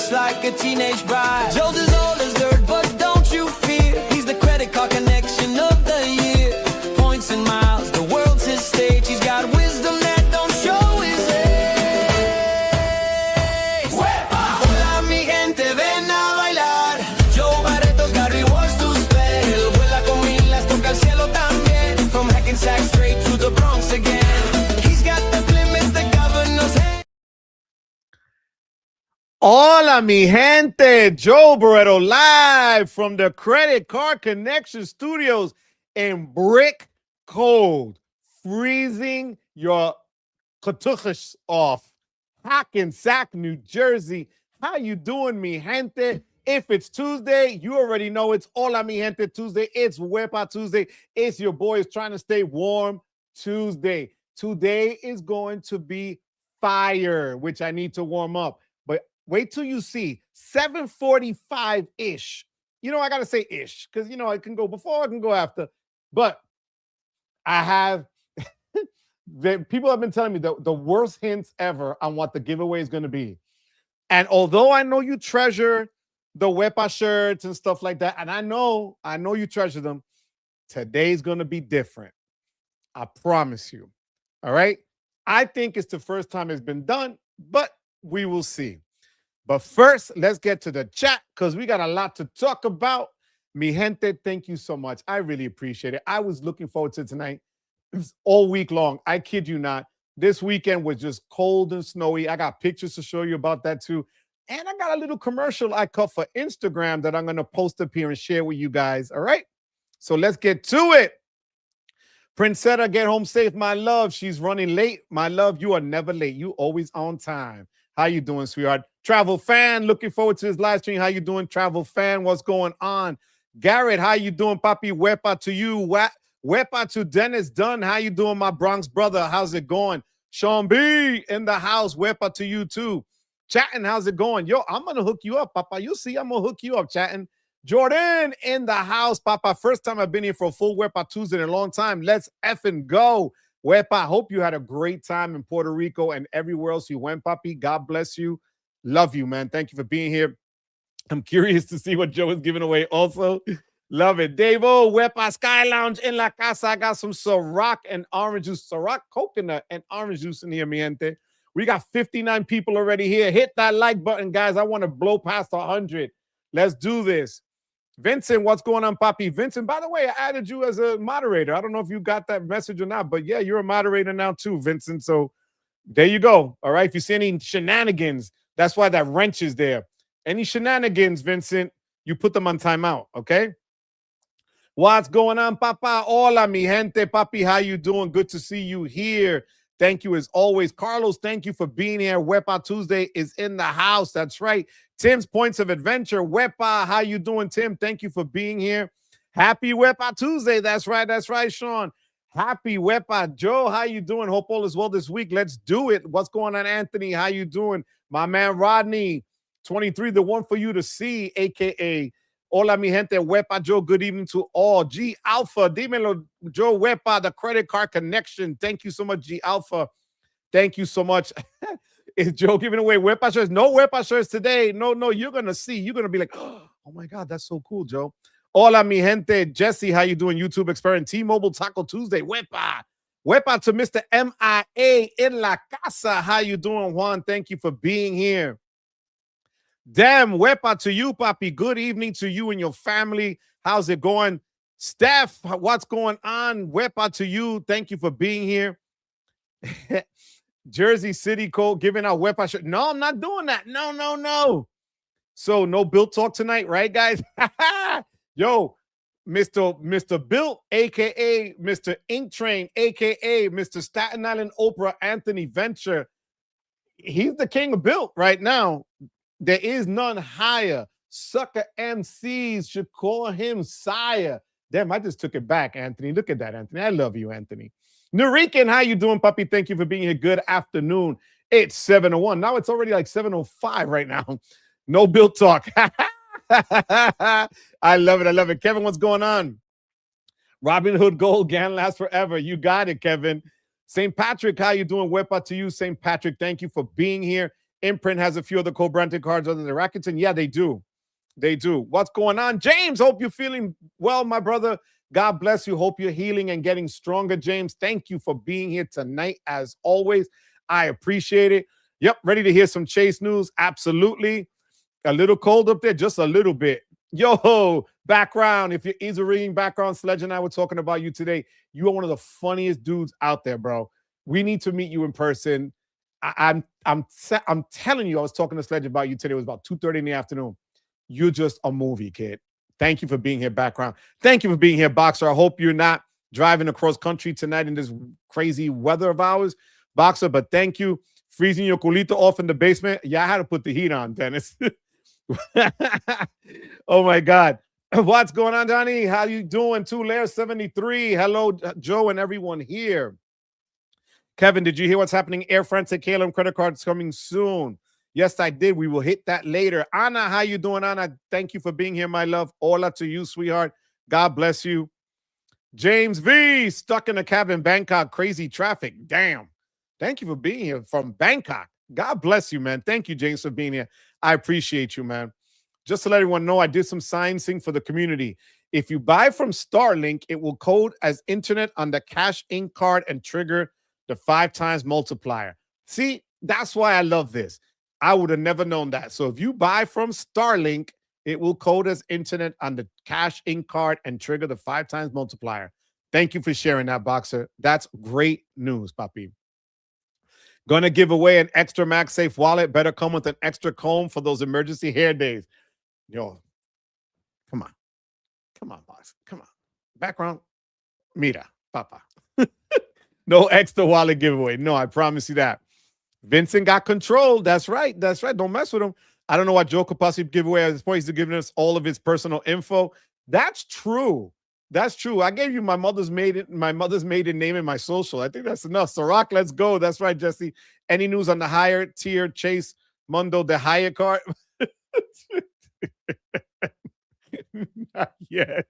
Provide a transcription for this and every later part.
looks like a teenage bride. Joe's as old as dirt, but don't you fear. He's the credit card connection of the year. Points and miles, the world's his stage. He's got wisdom that don't show his age. Hola mi gente, ven a bailar. Joe Barreto's got rewards to spare. Vuela con milas, toca el cielo también. From Hackensack straight to the Bronx again. He's got the limits, the governor's hand. Hola, mi gente. Joe Barreto live from the Credit Card Connection Studios in brick cold, freezing your katuchas off. Hackensack, New Jersey. How you doing, mi gente? If it's Tuesday, you already know it's Hola, mi gente Tuesday. It's Wepa Tuesday. It's your boys trying to stay warm Tuesday. Today is going to be fire, which I need to warm up. But wait till you see 7:45-ish. You know, I got to say ish because, you know, I can go before, I can go after. But I have, people have been telling me the worst hints ever on what the giveaway is going to be. And although I know you treasure the Wepa shirts and stuff like that, and I know you treasure them, today's going to be different. I promise you. All right? I think it's the first time it's been done, but we will see. But first, let's get to the chat because we got a lot to talk about. Mi gente, thank you so much. I really appreciate it. I was looking forward to tonight all week long. I kid you not. This weekend was just cold and snowy. I got pictures to show you about that too. And I got a little commercial I cut for Instagram that I'm going to post up here and share with you guys. All right? So let's get to it. Princetta, get home safe, my love. She's running late. My love, you are never late. You always on time. How you doing, sweetheart? Travel fan, looking forward to this live stream. How you doing, travel fan? What's going on? Garrett, how you doing, papi? Wepa to you. Wepa to Dennis Dunn. How you doing, my Bronx brother? How's it going? Sean B in the house. Wepa to you too. Chatting, how's it going? Yo, I'm going to hook you up, papa. You see, I'm going to hook you up, chatting. Jordan in the house, papa. First time I've been here for a full Wepa Tuesday in a long time. Let's effing go. Wepa, I hope you had a great time in Puerto Rico and everywhere else you went, papi. God bless you. Love you, man. Thank you for being here. I'm curious to see what Joe is giving away also. Love it. Davo, Wepa Sky Lounge in La Casa. I got some Ciroc and orange juice, Ciroc coconut and orange juice in here, mi gente. We got 59 people already here. Hit that like button, guys. I want to blow past 100. Let's do this. Vincent, what's going on, papi? Vincent, by the way, I added you as a moderator. I don't know if you got that message or not, but yeah, you're a moderator now too, Vincent. So there you go. All right. If you see any shenanigans, that's why that wrench is there. Any shenanigans, Vincent, you put them on timeout, okay? What's going on, papa? Hola, mi gente. Papi, how you doing? Good to see you here. Thank you as always. Carlos, thank you for being here. Wepa Tuesday is in the house. That's right. Tim's Points of Adventure. Wepa, how you doing, Tim? Thank you for being here. Happy Wepa Tuesday. That's right. That's right, Sean. Happy Wepa. Joe, how you doing? Hope all is well this week. Let's do it. What's going on, Anthony? How you doing? My man, Rodney, 23, the one for you to see, a.k.a. Hola, mi gente. Wepa, Joe. Good evening to all. G Alpha, dímelo, Joe. Wepa, the Credit Card Connection. Thank you so much, G Alpha. Thank you so much. Is Joe giving away Wepa shirts? No Wepa shirts today. No, you're going to see. You're going to be like, oh my God, that's so cool, Joe. Hola, mi gente. Jesse, how you doing? YouTube Expert T-Mobile Taco Tuesday. Wepa. Wepa to Mr. MIA in La Casa. How you doing, Juan? Thank you for being here. Damn, Wepa to you, papi. Good evening to you and your family. How's it going? Steph, what's going on? Wepa to you. Thank you for being here. Jersey City Code giving out Wepa shirt. No, I'm not doing that. No. So no Bilt talk tonight, right, guys? Yo, Mr. Bilt, a.k.a. Mr. Ink Train, a.k.a. Mr. Staten Island Oprah Anthony Venture. He's the king of Bilt right now. There is none higher. Sucker MCs should call him sire. Damn, I just took it back, Anthony. Look at that, Anthony. I love you, Anthony. Nurican, how you doing, puppy? Thank you for being here. Good afternoon. It's 7:01. Now it's already like 7:05 right now. No Bilt talk. I love it. I love it. Kevin, what's going on? Robin Hood Gold can last forever. You got it, Kevin. St. Patrick, how you doing? Wepa to you, St. Patrick. Thank you for being here. Imprint has a few other co-branded cards other than Rakuten. Yeah, they do. They do. What's going on? James, hope you're feeling well, my brother. God bless you. Hope you're healing and getting stronger, James. Thank you for being here tonight, as always. I appreciate it. Yep, ready to hear some Chase news? Absolutely. A little cold up there, just a little bit. Yo, background. If you're easy reading background, Sledge and I were talking about you today. You are one of the funniest dudes out there, bro. We need to meet you in person. I'm telling you, I was talking to Sledge about you today. It was about 2:30 in the afternoon. You're just a movie, kid. Thank you for being here, background. Thank you for being here, Boxer. I hope you're not driving across country tonight in this crazy weather of ours, Boxer, but thank you. Freezing your culito off in the basement. Yeah, I had to put the heat on, Dennis. Oh, my God. What's going on, Johnny? How you doing? 2Layer73. Hello, Joe and everyone here. Kevin, did you hear what's happening? Air France and KLM credit cards coming soon. Yes, I did. We will hit that later. Anna, how you doing, Anna? Thank you for being here, my love. Hola to you, sweetheart. God bless you. James V, stuck in a cab in Bangkok. Crazy traffic. Damn. Thank you for being here from Bangkok. God bless you, man. Thank you, James, for being here. I appreciate you, man. Just to let everyone know, I did some signing for the community. If you buy from Starlink, it will code as internet on the Cash Inc. card and trigger the 5 times multiplier. See, that's why I love this. I would have never known that. So if you buy from Starlink, it will code as internet on the Cash Inc. card and trigger the 5 times multiplier. Thank you for sharing that, Boxer. That's great news, Papi. Going to give away an extra MagSafe wallet. Better come with an extra comb for those emergency hair days. Yo, come on. Come on, Boxer. Come on. Background. Mira, Papa. No extra wallet giveaway. No, I promise you that. Vincent got control. That's right. That's right. Don't mess with him. I don't know what Joe could possibly give away at this point. He's giving us all of his personal info. That's true. That's true. I gave you my mother's maiden name and my social. I think that's enough. Sirac, let's go. That's right, Jesse. Any news on the higher tier Chase Mundo de Higher card? Not yet.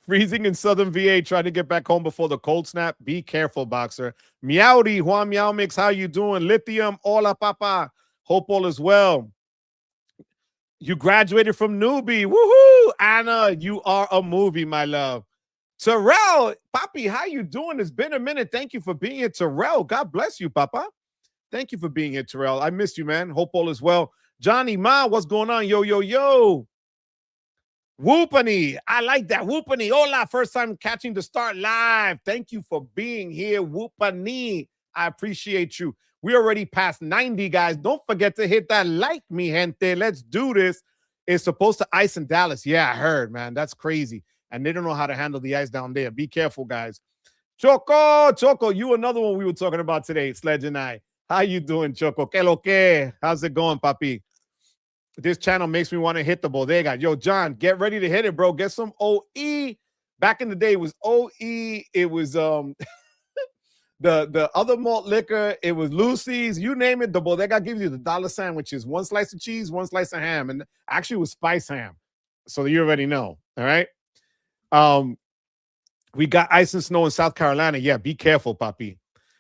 Freezing in Southern VA, trying to get back home before the cold snap. Be careful, Boxer. Meowdy, Juan Meow Mix, how you doing? Lithium, hola, papa. Hope all is well. You graduated from newbie. Woohoo! Anna, you are a movie, my love. Terrell, Papi, how you doing? It's been a minute. Thank you for being here, Terrell. God bless you, Papa. Thank you for being here, Terrell. I missed you, man. Hope all is well. Johnny Ma, what's going on? Yo, yo, yo. Whoopany. I like that. Whoopany. Hola. First time catching the start live. Thank you for being here. Whoopany. I appreciate you. We already passed 90, guys. Don't forget to hit that like, mi gente. Let's do this. It's supposed to ice in Dallas. Yeah, I heard, man. That's crazy. And they don't know how to handle the ice down there. Be careful, guys. Choco, you another one we were talking about today, Sledge and I. How you doing, Choco? Que lo que? How's it going, papi? This channel makes me want to hit the bodega. Yo, John, get ready to hit it, bro. Get some OE. Back in the day, it was OE. It was the other malt liquor. It was Lucy's. You name it. The bodega gives you the dollar sandwiches. 1 slice of cheese, 1 slice of ham. And actually it was spice ham. So you already know. All right. We got ice and snow in South Carolina. Yeah, be careful, papi.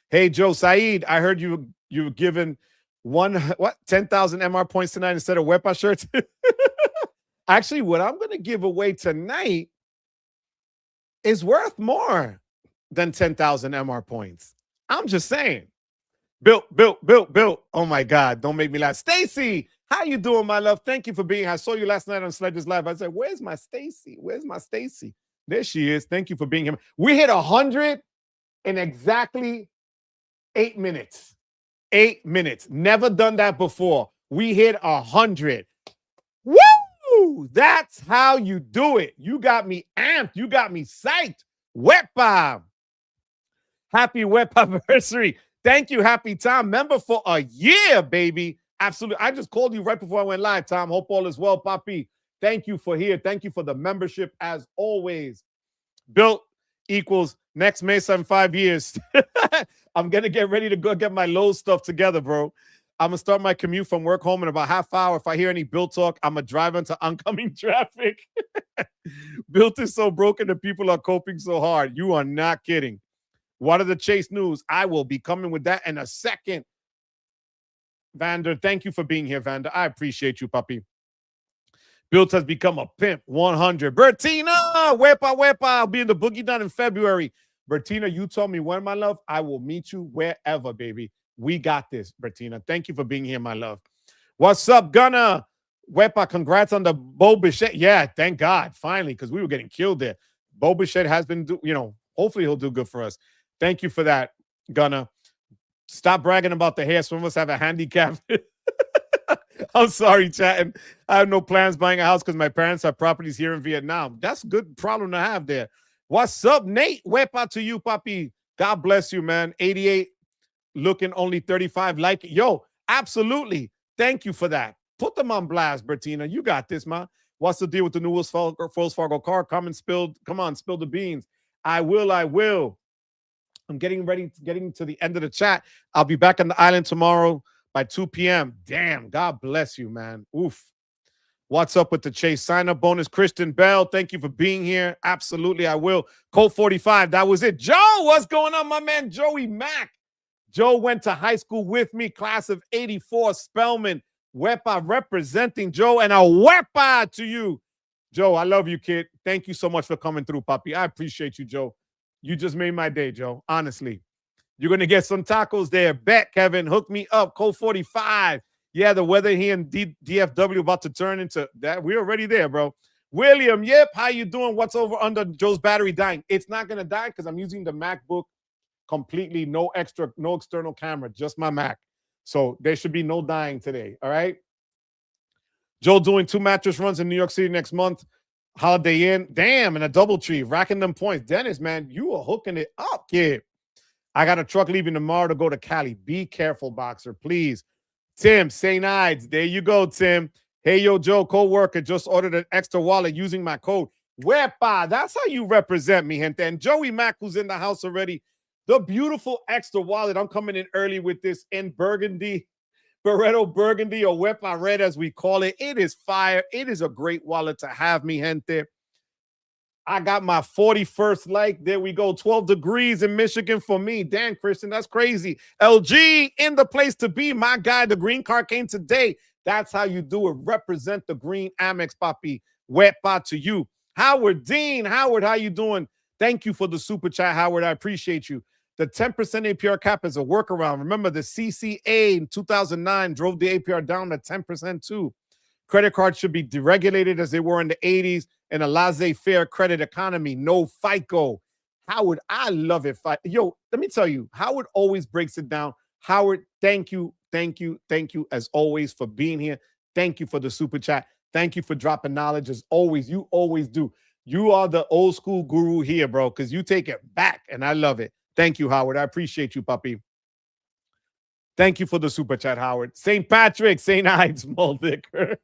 Hey, Joe Saeed, I heard you were given 10,000 MR points tonight instead of Wepa shirts. Actually, what I'm going to give away tonight is worth more than 10,000 MR points. I'm just saying. Bilt. Oh my God, don't make me laugh. Stacy, how you doing, my love? Thank you for being here. I saw you last night on Sledge's Live. I said, where's my Stacy? Where's my Stacy? There she is. Thank you for being here. We hit 100 in exactly 8 minutes. 8 minutes. Never done that before. We hit 100. Woo! That's how you do it. You got me amped. You got me psyched. Wepa. Happy Wepa anniversary. Thank you, Happy Tom. Member for a year, baby. Absolutely. I just called you right before I went live, Tom. Hope all is well, Papi. Thank you for here. Thank you for the membership as always. Bilt equals next Mesa in 5 years. I'm going to get ready to go get my low stuff together, bro. I'm going to start my commute from work home in about half hour. If I hear any Bilt talk, I'm going to drive into oncoming traffic. Bilt is so broken that people are coping so hard. You are not kidding. What are the Chase news? I will be coming with that in a second. Vander. Thank you for being here, Vander. I appreciate you, puppy. Bilt has become a pimp. 100. Bertina, wepa. I'll be in the Boogie Down in February. Bertina, you told me when, my love. I will meet you wherever, baby. We got this, Bertina. Thank you for being here, my love. What's up, Gunna? Wepa, congrats on the Bo Bichette. Yeah, thank God, finally, because we were getting killed there. Bo Bichette has been, hopefully he'll do good for us. Thank you for that, Gunna. Stop bragging about the hair. Some of us have a handicap. I'm sorry, chatting. I have no plans buying a house because my parents have properties here in Vietnam. That's a good problem to have there. What's up, Nate? Wepa to you, papi. God bless you, man. 88, looking only 35. Like it. Yo, absolutely. Thank you for that. Put them on blast, Bertina. You got this, man. What's the deal with the new Wells Fargo car? Come on, spill the beans. I will. I'm getting to the end of the chat. I'll be back on the island tomorrow by 2 p.m. Damn, God bless you, man. Oof. What's up with the Chase sign-up bonus? Kristen Bell, thank you for being here. Absolutely, I will. Code 45, that was it. Joe, what's going on, my man? Joey Mack. Joe went to high school with me, class of 84, Spelman. Wepa representing Joe, and a wepa to you. Joe, I love you, kid. Thank you so much for coming through, puppy. I appreciate you, Joe. You just made my day, Joe. Honestly. You're going to get some tacos there. Bet, Kevin. Hook me up. Code 45. Yeah, the weather here in DFW about to turn into that. We're already there, bro. William, yep. How you doing? What's over under Joe's battery dying? It's not going to die because I'm using the MacBook completely. No external camera. Just my Mac. So there should be no dying today. All right? Joe doing 2 mattress runs in New York City next month. Holiday Inn. Damn, and a DoubleTree. Racking them points. Dennis, man, you are hooking it up, kid. I got a truck leaving tomorrow to go to Cali. Be careful, boxer, please. Tim, St. Ides. There you go, Tim. Hey, yo, Joe, co-worker, just ordered an Ekster wallet using my code. Wepa, that's how you represent me, gente. And Joey Mack, who's in the house already. The beautiful Ekster wallet. I'm coming in early with this in burgundy, Barretto burgundy, or Wepa red, as we call it. It is fire. It is a great wallet to have, me, gente. I got my 41st like. There we go. 12 degrees in Michigan for me. Damn, Christian, that's crazy. LG in the place to be. My guy, the green car came today. That's how you do it. Represent the green Amex, papi. Wepa to you. Howard Dean. Howard, how you doing? Thank you for the super chat, Howard. I appreciate you. The 10% APR cap is a workaround. Remember, the CCA in 2009 drove the APR down to 10% too. Credit cards should be deregulated as they were in the 80s in a laissez-faire credit economy. No FICO. Howard, I love it. Yo, let me tell you, Howard always breaks it down. Howard, thank you as always for being here. Thank you for the super chat. Thank you for dropping knowledge as always. You always do. You are the old school guru here, bro, because you take it back, and I love it. Thank you, Howard. I appreciate you, puppy. Thank you for the super chat, Howard. St. Patrick, St. Ides, Muldicker.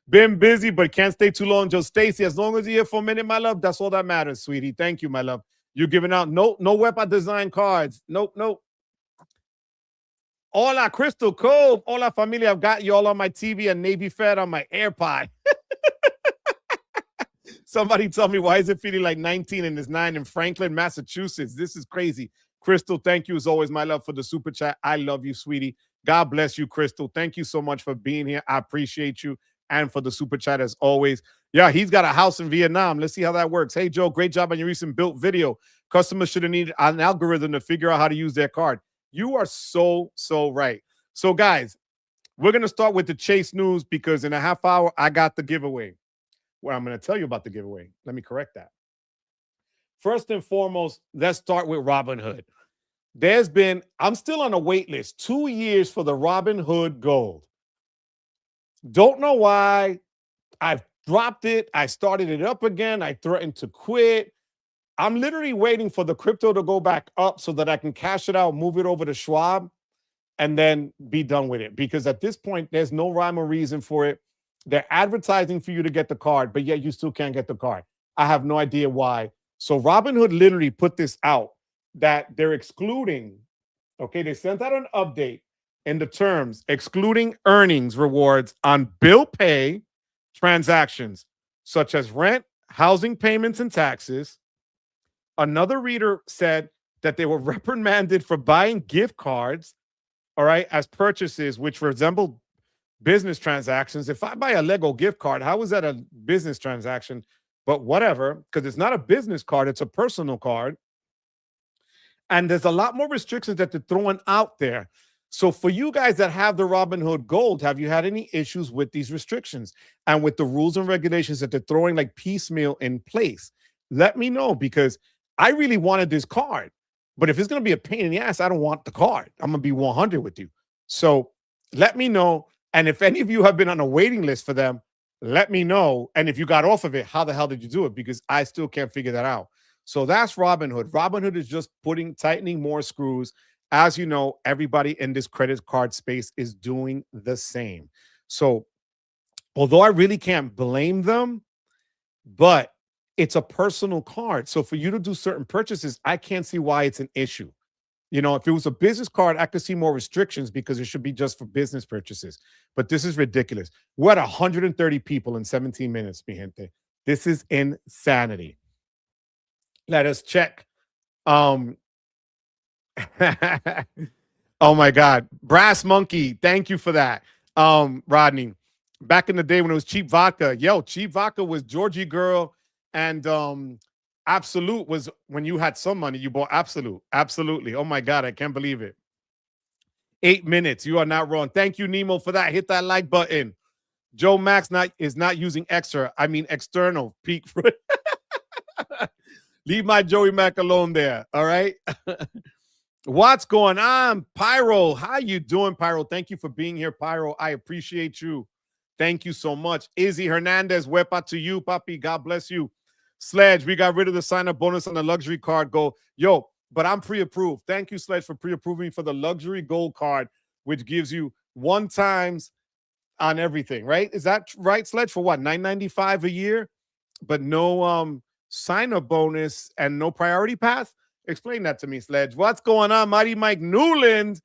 Been busy, but can't stay too long. Joe Stacy, as long as you're here for a minute, my love, that's all that matters, sweetie. Thank you, my love. You're giving out no Wepa design cards. Nope. Hola, Crystal Cove. Hola, familia. I've got you all on my TV and Navy Fed on my AirPod. Somebody tell me, why is it feeling like 19 and it's 9 in Franklin, Massachusetts? This is crazy. Crystal, thank you as always, my love, for the super chat. I love you, sweetie. God bless you, Crystal. Thank you so much for being here. I appreciate you. And for the super chat as always. Yeah, he's got a house in Vietnam. Let's see how that works. Hey, Joe, great job on your recent Bilt video. Customers should have needed an algorithm to figure out how to use their card. You are so right. So, guys, we're going to start with the Chase news because in a half hour, I got the giveaway. Well, I'm going to tell you about the giveaway. Let me correct that. First and foremost, let's start with Robinhood. I'm still on a wait list, 2 years for the Robinhood Gold. Don't know why. I've dropped it. I started it up again. I threatened to quit. I'm literally waiting for the crypto to go back up so that I can cash it out, move it over to Schwab, and then be done with it. Because at this point, there's no rhyme or reason for it. They're advertising for you to get the card, but yet you still can't get the card. I have no idea why. So Robinhood literally put this out that they're excluding, okay, they sent out an update in the terms, excluding earnings rewards on bill pay transactions, such as rent, housing payments, and taxes. Another reader said that they were reprimanded for buying gift cards, all right, as purchases which resemble business transactions. If I buy a Lego gift card, how is that a business transaction? But whatever, because it's not a business card, it's a personal card. And there's a lot more restrictions that they're throwing out there. So for you guys that have the Robinhood Gold, have you had any issues with these restrictions and with the rules and regulations that they're throwing like piecemeal in place? Let me know, because I really wanted this card. But if it's going to be a pain in the ass, I don't want the card. I'm going to be 100 with you. So let me know. And if any of you have been on a waiting list for them, let me know. And if you got off of it, how the hell did you do it? Because I still can't figure that out. So that's Robinhood. Robinhood is just tightening more screws. As you know, everybody in this credit card space is doing the same. So although I really can't blame them, but it's a personal card. So for you to do certain purchases, I can't see why it's an issue. You know, if it was a business card, I could see more restrictions because it should be just for business purchases. But this is ridiculous. We're at 130 people in 17 minutes, mi gente. This is insanity. Let us check. Oh my God. Brass Monkey, thank you for that. Rodney. Back in the day when it was cheap vodka. Yo, cheap vodka was Georgie Girl, and Absolute was when you had some money, you bought Absolute. Absolutely. Oh my God, I can't believe it. 8 minutes. You are not wrong. Thank you, Nemo, for that. Hit that like button. Joe Max is not using extra. I mean external peak for it. Leave my Joey Mac alone there. All right. What's going on, Pyro? How you doing, Pyro? Thank you for being here, Pyro. I appreciate you. Thank you so much. Izzy Hernandez, wepa to you, papi. God bless you. Sledge, we got rid of the sign-up bonus on the luxury card. Go, yo, but I'm pre-approved. Thank you, Sledge, for pre-approving for the luxury gold card, which gives you 1 times on everything, right? Is that right, Sledge? For what, $9.95 a year? But no sign-up bonus and no priority pass? Explain that to me, Sledge. What's going on, Mighty Mike Newland?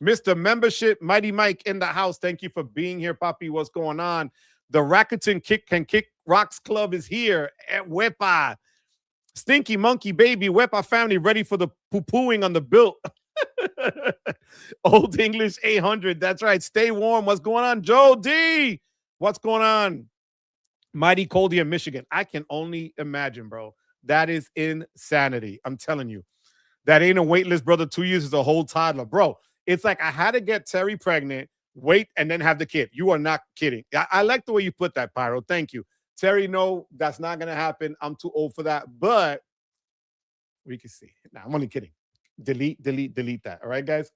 Mr. Membership, Mighty Mike in the house. Thank you for being here, Papi. What's going on? The Rakuten Can Kick Rocks Club is here at Wepa. Stinky Monkey Baby, Wepa family ready for the poo-pooing on the Bilt. Old English 800. That's right. Stay warm. What's going on, Joe D? What's going on? Mighty Coldia, Michigan. I can only imagine, bro. That is insanity. I'm telling you. That ain't a wait list, brother. 2 years is a whole toddler. Bro, it's like I had to get Terry pregnant, wait, and then have the kid. You are not kidding. I like the way you put that, Pyro. Thank you. Terry, no, that's not going to happen. I'm too old for that. But we can see. Nah, I'm only kidding. Delete that. All right, guys?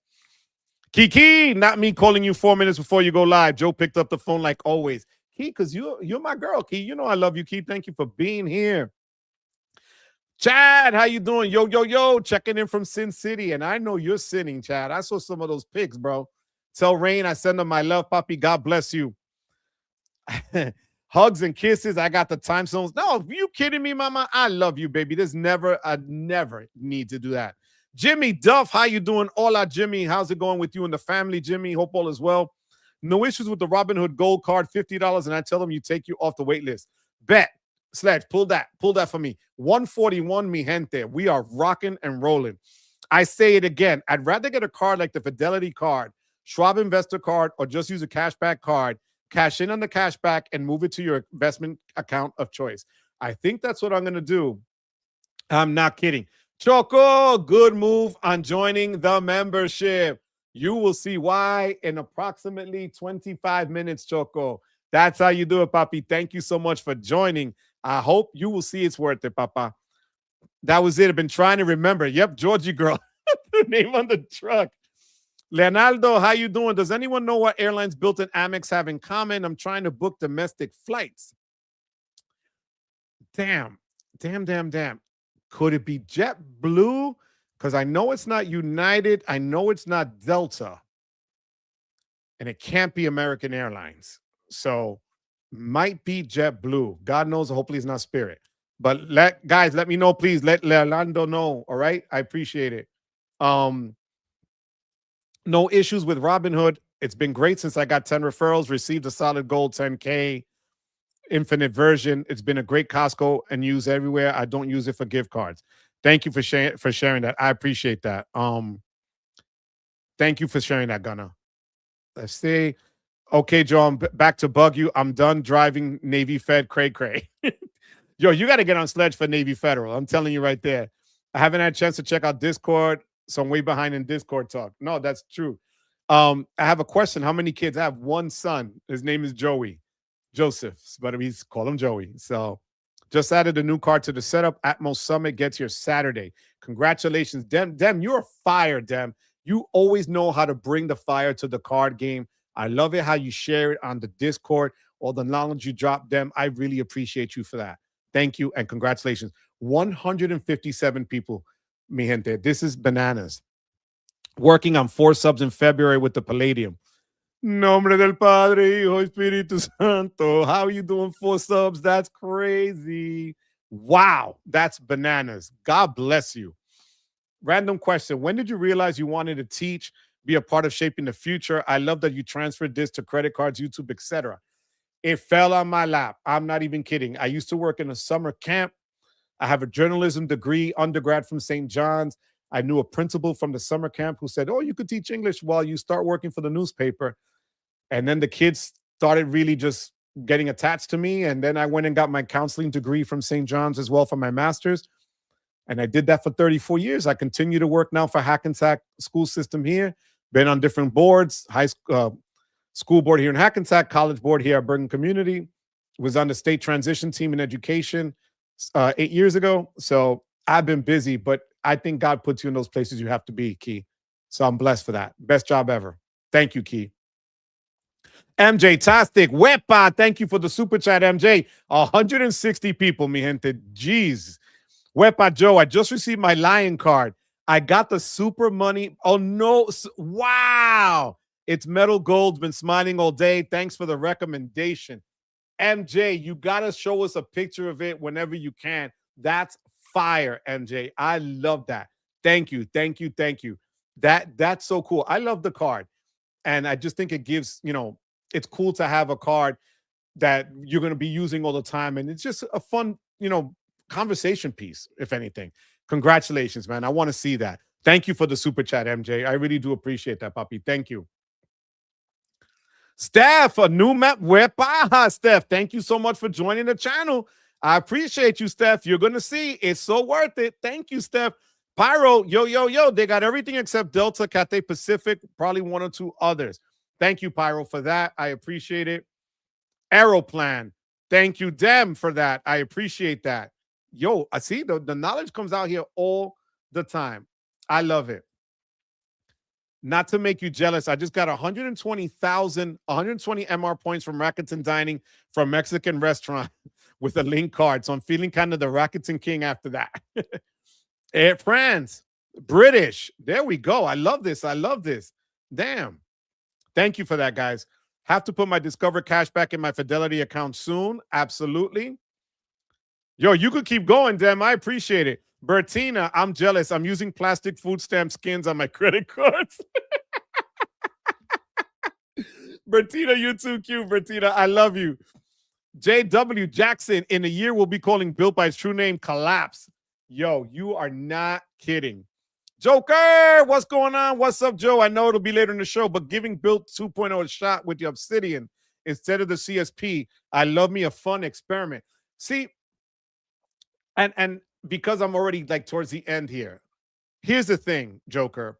Kiki, not me calling you 4 minutes before you go live. Joe picked up the phone like always. Key, because you're my girl, Key. You know I love you, Key. Thank you for being here. Chad, how you doing? Yo, checking in from Sin City. And I know you're sinning, Chad. I saw some of those pics, bro. Tell Rain I send them my love, Papi. God bless you. Hugs and kisses. I got the time zones. No, are you kidding me, mama? I love you, baby. I never need to do that. Jimmy Duff, how you doing? Hola, Jimmy. How's it going with you and the family, Jimmy? Hope all is well. No issues with the Robinhood Gold card, $50, and I tell them you take you off the wait list. Bet. Sledge, pull that for me. 141, mi gente. We are rocking and rolling. I say it again. I'd rather get a card like the Fidelity card, Schwab Investor card, or just use a cashback card, cash in on the cashback, and move it to your investment account of choice. I think that's what I'm going to do. I'm not kidding. Choco, good move on joining the membership. You will see why in approximately 25 minutes, Choco. That's how you do it, Papi. Thank you so much for joining. I hope you will see it's worth it, Papa. That was it. I've been trying to remember. Yep, Georgie Girl. The name on the truck. Leonardo, how you doing? Does anyone know what airlines Bilt and Amex have in common? I'm trying to book domestic flights. Damn. Could it be JetBlue? Because I know it's not United. I know it's not Delta. And it can't be American Airlines. So might be JetBlue. God knows. Hopefully it's not Spirit. But guys, let me know, please. Let Leonardo know. All right. I appreciate it. No issues with Robinhood. It's been great since I got 10 referrals, received a solid gold 10K infinite version. It's been a great Costco and used everywhere. I don't use it for gift cards. Thank you for sharing that. I appreciate that. Thank you for sharing that, Gunner. Let's see. Okay, Joe, I'm back to bug you. I'm done driving Navy Fed cray cray. Yo, you got to get on Sledge for Navy Federal. I'm telling you right there. I haven't had a chance to check out Discord, so I'm way behind in Discord talk. No, that's true. I have a question. How many kids? I have one son. His name is Joey. Joseph, but we call him Joey. So just added a new card to the setup. Atmos Summit gets here Saturday. Congratulations, Dem. You're fire, Dem. You always know how to bring the fire to the card game. I love it how you share it on the Discord. All the knowledge you drop, Dem. I really appreciate you for that. Thank you and congratulations. 157 people, mi gente. This is bananas. Working on 4 subs in February with the Palladium. Nombre del Padre, Hijo, Espíritu Santo. How are you doing 4 subs? That's crazy. Wow, that's bananas. God bless you. Random question. When did you realize you wanted to teach, be a part of shaping the future? I love that you transferred this to credit cards, YouTube, etc. It fell on my lap. I'm not even kidding. I used to work in a summer camp. I have a journalism degree, undergrad from St. John's. I knew a principal from the summer camp who said, oh, you could teach English while you start working for the newspaper. And then the kids started really just getting attached to me. And then I went and got my counseling degree from St. John's as well for my master's. And I did that for 34 years. I continue to work now for Hackensack school system here. Been on different boards, school board here in Hackensack, college board here at Bergen Community. Was on the state transition team in education 8 years ago. So I've been busy, but I think God puts you in those places you have to be, Key. So I'm blessed for that. Best job ever. Thank you, Key. MJ Tastic, Wepa, thank you for the super chat, MJ. 160 people, mi gente. Jeez. Wepa Joe, I just received my Lion card. I got the super money. Oh, no. Wow. It's metal gold. Been smiling all day. Thanks for the recommendation. MJ, you got to show us a picture of it whenever you can. That's fire, MJ. I love that. Thank you. Thank you. Thank you. That's so cool. I love the card. And I just think it gives, it's cool to have a card that you're going to be using all the time. And it's just a fun, conversation piece, if anything. Congratulations, man. I want to see that. Thank you for the super chat, MJ. I really do appreciate that, puppy. Thank you. Steph, a new map. Wepa, Steph. Thank you so much for joining the channel. I appreciate you, Steph. You're going to see. It's so worth it. Thank you, Steph. Pyro, yo. They got everything except Delta, Cathay Pacific, probably 1 or 2 others. Thank you, Pyro, for that. I appreciate it. Aeroplan. Thank you, Dem, for that. I appreciate that. Yo, I see the knowledge comes out here all the time. I love it. Not to make you jealous, I just got 120 MR points from Rakuten Dining from Mexican restaurant with a link card. So I'm feeling kind of the Rakuten king after that. Air France, British. There we go. I love this. Damn. Thank you for that, guys. Have to put my Discover cash back in my Fidelity account soon. Absolutely. Yo, you could keep going, Dem. I appreciate it. Bertina, I'm jealous. I'm using plastic food stamp skins on my credit cards. Bertina, you're too cute, Bertina. I love you. JW Jackson, in a year, we'll be calling Bilt by his true name, Collapse. Yo, you are not kidding. Joker, what's going on? What's up, Joe? I know it'll be later in the show, but giving Bilt 2.0 a shot with the Obsidian instead of the CSP, I love me a fun experiment. See, and because I'm already like towards the end here, here's the thing, Joker.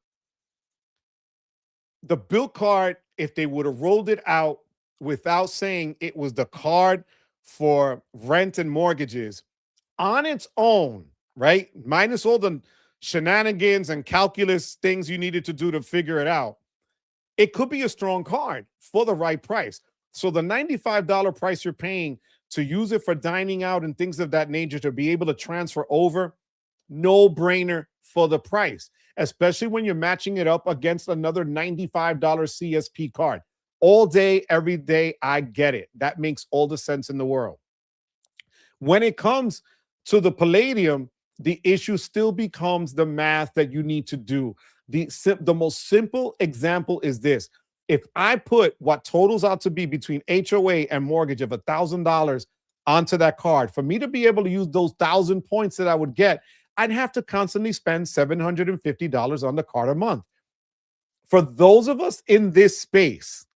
The Bilt card, if they would have rolled it out without saying it was the card for rent and mortgages on its own, right? Minus all the shenanigans and calculus things you needed to do to figure it out, it could be a strong card for the right price. So the $95 price you're paying to use it for dining out and things of that nature, to be able to transfer over, no brainer for the price, especially when you're matching it up against another $95 CSP card. All day, every day, I get it. That makes all the sense in the world. When it comes to the Palladium, the issue still becomes the math that you need to do. The most simple example is this. If I put what totals out to be between HOA and mortgage of $1,000 onto that card, for me to be able to use those 1,000 points that I would get, I'd have to constantly spend $750 on the card a month. For those of us in this space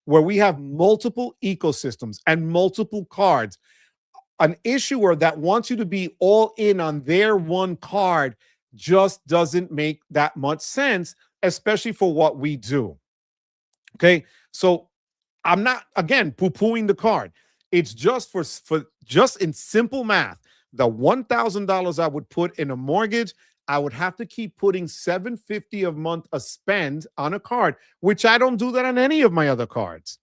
where we have multiple ecosystems and multiple cards, an issuer that wants you to be all in on their one card just doesn't make that much sense, especially for what we do. Okay. So I'm not, again, poo-pooing the card. It's just for just in simple math. The $1,000 I would put in a mortgage, I would have to keep putting $750 a month a spend on a card, which I don't do that on any of my other cards,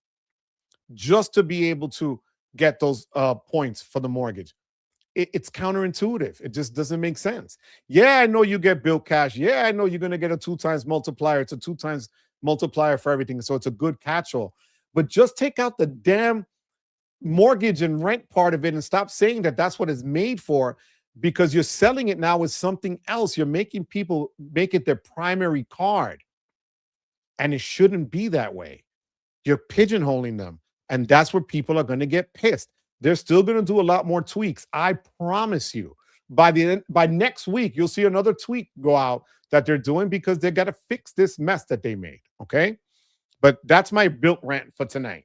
just to be able to get those points for the mortgage. It's counterintuitive. It just doesn't make sense. Yeah, I know you get Bilt cash. Yeah, I know you're going to get a 2 times multiplier. It's a 2 times multiplier for everything. So it's a good catch-all. But just take out the damn mortgage and rent part of it and stop saying that that's what it's made for, because you're selling it now as something else. You're making people make it their primary card. And it shouldn't be that way. You're pigeonholing them. And that's where people are going to get pissed. They're still going to do a lot more tweaks. I promise you. By next week, you'll see another tweak go out that they're doing, because they got to fix this mess that they made. Okay. But that's my Bilt rant for tonight.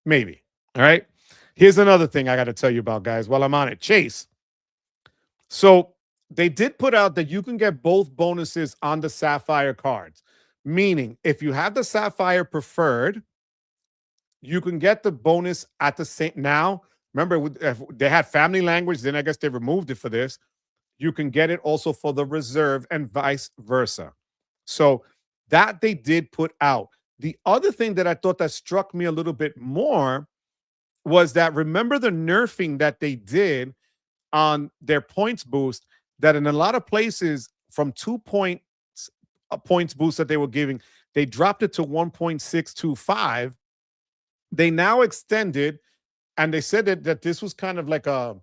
Maybe. All right. Here's another thing I got to tell you about, guys, while I'm on it. Chase. So they did put out that you can get both bonuses on the Sapphire cards, meaning if you have the Sapphire preferred, you can get the bonus at the same. Now, remember, they had family language, then I guess they removed it for this. You can get it also for the reserve and vice versa. So that they did put out. The other thing that I thought that struck me a little bit more was that, remember the nerfing that they did on their points boost, that in a lot of places from 2 points points boost that they were giving, they dropped it to 1.625. They now extended, and they said that this was kind of like a,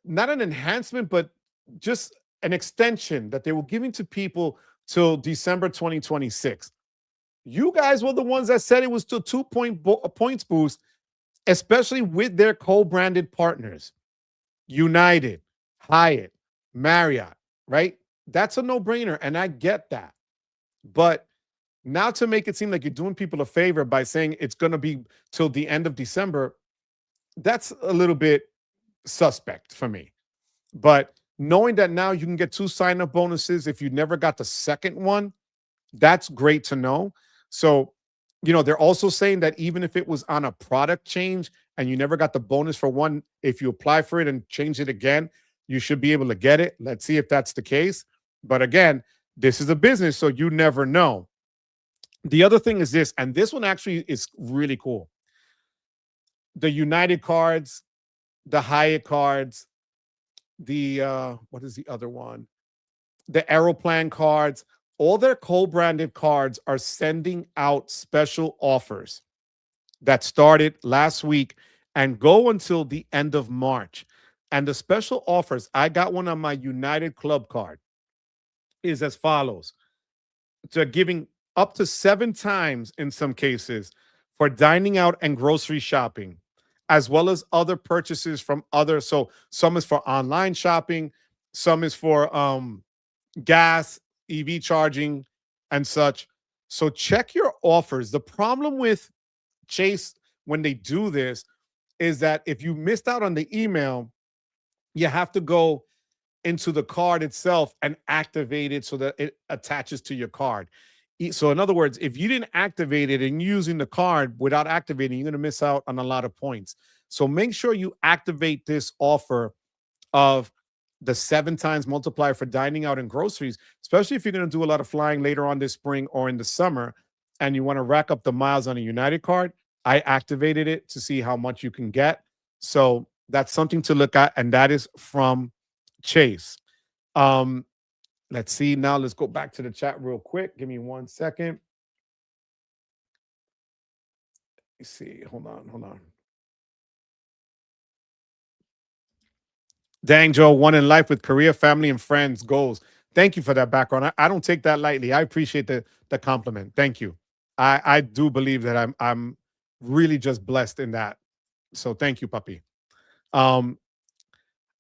not an enhancement, but just an extension that they were giving to people till December 2026. You guys were the ones that said it was to 2 points boost, especially with their co-branded partners, United, Hyatt, Marriott, right? That's a no-brainer, and I get that. But now to make it seem like you're doing people a favor by saying it's going to be till the end of December, that's a little bit suspect for me. But knowing that now you can get 2 sign-up bonuses if you never got the second one, that's great to know. So, they're also saying that even if it was on a product change and you never got the bonus for one, if you apply for it and change it again, you should be able to get it. Let's see if that's the case. But again, this is a business, so you never know. The other thing is this, and this one actually is really cool. The United cards, the Hyatt cards, the what is the other one? The Aeroplan cards, all their co-branded cards are sending out special offers that started last week and go until the end of March. And the special offers, I got one on my United Club card, is as follows. They're giving up to 7 times in some cases for dining out and grocery shopping, as well as other purchases from other. So some is for online shopping, some is for gas, EV charging, and such. So check your offers. The problem with Chase when they do this is that if you missed out on the email, you have to go into the card itself and activate it so that it attaches to your card. So in other words, if you didn't activate it and you're using the card without activating, you're going to miss out on a lot of points. So make sure you activate this offer of the 7 times multiplier for dining out and groceries, especially if you're going to do a lot of flying later on this spring or in the summer, and you want to rack up the miles on a United card. I activated it to see how much you can get. So that's something to look at, and that is from Chase. Let's see. Now let's go back to the chat real quick. Give me 1 second. Let's see. Hold on. Dang, Joe, one in life with career, family, and friends goals. Thank you for that background. I don't take that lightly. I appreciate the compliment. Thank you. I do believe that I'm really just blessed in that. So thank you, puppy.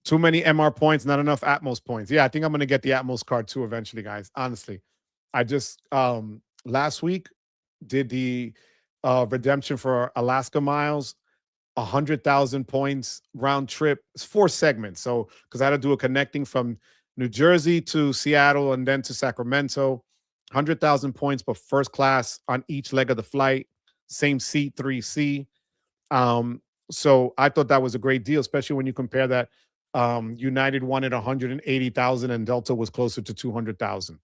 Too many MR points, not enough Atmos points. Yeah, I think I'm going to get the Atmos card too eventually, guys. Honestly, I just last week did the redemption for Alaska miles, 100,000 points round trip. It's 4 segments. So because I had to do a connecting from New Jersey to Seattle and then to Sacramento, 100,000 points, but first class on each leg of the flight, same seat, 3C. So I thought that was a great deal, especially when you compare that United wanted 180,000 and Delta was closer to 200,000.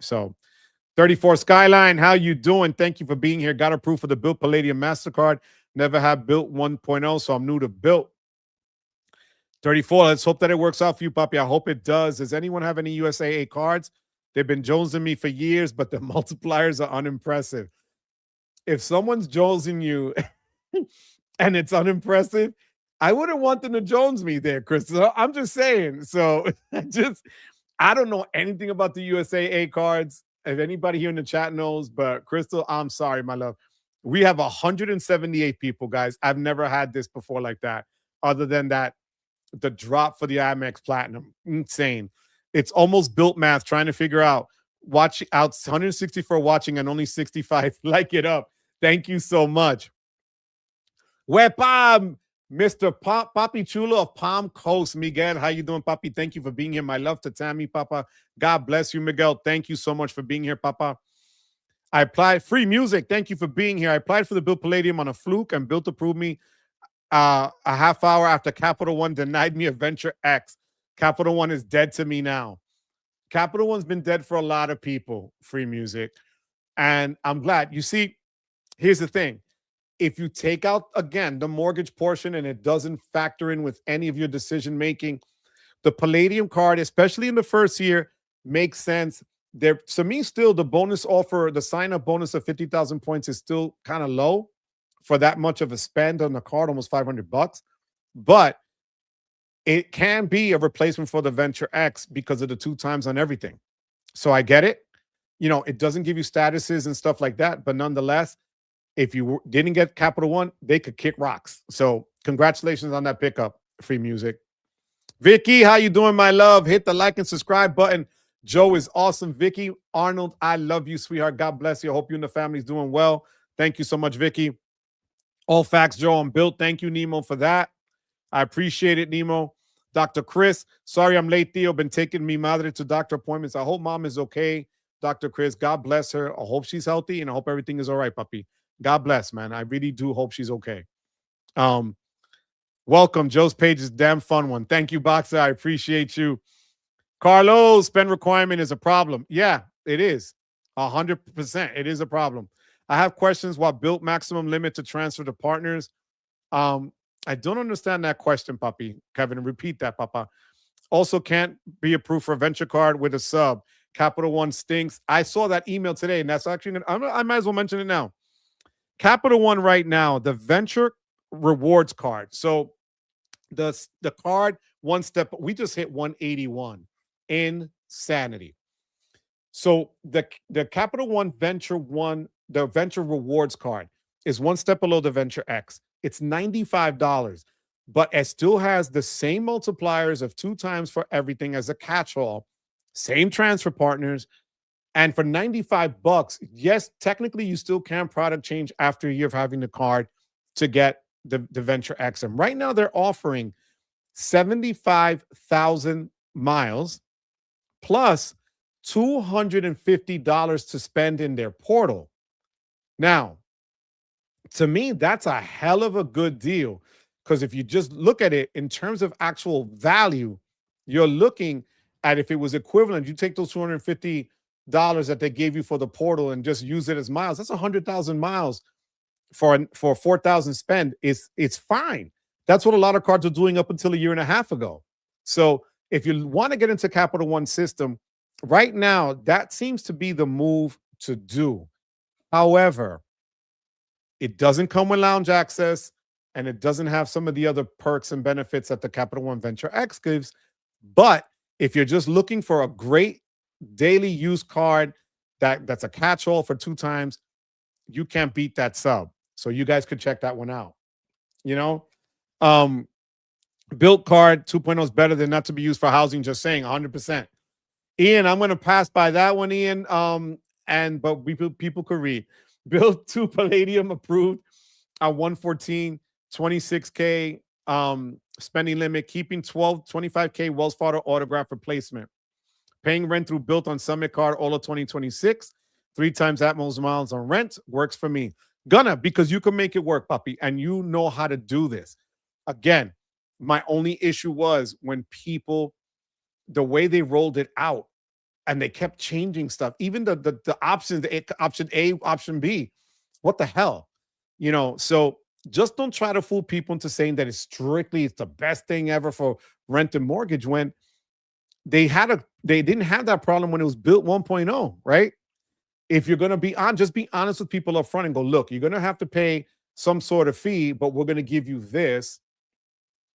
So 34 Skyline, how you doing? Thank you for being here. Got approved for the Bilt Palladium MasterCard. Never had Bilt 1.0, so I'm new to Bilt. 34, let's hope that it works out for you, Papi. I hope it does. Does anyone have any USAA cards? They've been jonesing me for years, but the multipliers are unimpressive. If someone's jonesing you and it's unimpressive, I wouldn't want them to jones me there, Chris. So I'm just saying. So I don't know anything about the USAA cards. If anybody here in the chat knows, but Crystal, I'm sorry, my love. We have 178 people, guys. I've never had this before like that. Other than that, the drop for the Amex Platinum, insane. It's almost Bilt math trying to figure out. Watch out, 164 watching and only 65 like it up. Thank you so much. Wepa, Mr. Papi Chulo of Palm Coast. Miguel, how you doing, Papi? Thank you for being here. My love to Tammy, Papa. God bless you, Miguel. Thank you so much for being here, Papa. I applied free music. Thank you for being here. I applied for the Bilt Palladium on a fluke, and Bilt approved me a half hour after Capital One denied me a Venture X. Capital One is dead to me now. Capital One's been dead for a lot of people, free music. And I'm glad. You see, here's the thing. If you take out, again, the mortgage portion and it doesn't factor in with any of your decision making, the Palladium card, especially in the first year, makes sense. There, to me, still the bonus offer, the sign-up bonus of 50,000 points is still kind of low for that much of a spend on the card, almost $500. But it can be a replacement for the Venture X because of the 2 times on everything. So I get it. You know, it doesn't give you statuses and stuff like that, but nonetheless, if you didn't get Capital One, they could kick rocks. So congratulations on that pickup, free music. Vicky, how you doing, my love? Hit the like and subscribe button. Joe is awesome. Vicky Arnold, I love you, sweetheart. God bless you. I hope you and the family's doing well. Thank you so much, Vicky. All facts, Joe, I'm Bilt. Thank you, Nemo, for that. I appreciate it, Nemo. Dr. Chris, sorry I'm late, Theo. Been taking me madre to doctor appointments. I hope mom is okay, Dr. Chris. God bless her. I hope she's healthy, and I hope everything is all right, puppy. God bless, man. I really do hope she's okay. Welcome. Joe's page is a damn fun one. Thank you, Boxer. I appreciate you. Carlos, spend requirement is a problem. Yeah, it is. 100%. It is a problem. I have questions. What Bilt maximum limit to transfer to partners? I don't understand that question, Puppy. Kevin, repeat that, Papa. Also can't be approved for a venture card with a sub. Capital One stinks. I saw that email today, and that's actually, I might as well mention it now. Capital One right now, the venture rewards card. So the card, one step, we just hit 181. Insanity. So the Capital One Venture One, the Venture Rewards card is one step below the Venture X. It's $95, but it still has the same multipliers of 2 times for everything as a catch-all, same transfer partners, and for $95, yes, technically you still can product change after a year of having the card to get the Venture X. And right now they're offering 75,000 miles plus $250 to spend in their portal. Now, to me, that's a hell of a good deal, because if you just look at it in terms of actual value, you're looking at, if it was equivalent, you take those $250 that they gave you for the portal and just use it as miles. That's 100,000 miles for 4,000 spend. It's fine. That's what a lot of cards are doing up until a year and a half ago. So if you want to get into Capital One system right now, that seems to be the move to do. However, it doesn't come with lounge access, and it doesn't have some of the other perks and benefits that the Capital One Venture X gives. But if you're just looking for a great daily use card that's a catch-all for 2 times, you can't beat that sub. So you guys could check that one out. You know, Bilt card 2.0 is better than not to be used for housing. Just saying, 100%. Ian, I'm going to pass by that one, Ian. but people could read. Bilt 2 Palladium approved at 114, 26K spending limit, keeping 25K Wells Fargo autograph replacement. Paying rent through Bilt on Summit card all of 2026. 3 times Atmos miles on rent. Works for me. Gonna, because you can make it work, puppy, and you know how to do this. Again, my only issue was when people, the way they rolled it out, and they kept changing stuff. Even the options, option A, option B. What the hell? You know, so just don't try to fool people into saying that it's the best thing ever for rent and mortgage when they didn't have that problem when it was Bilt 1.0, right? If you're gonna be on, just be honest with people up front and go, look, you're gonna have to pay some sort of fee, but we're gonna give you this.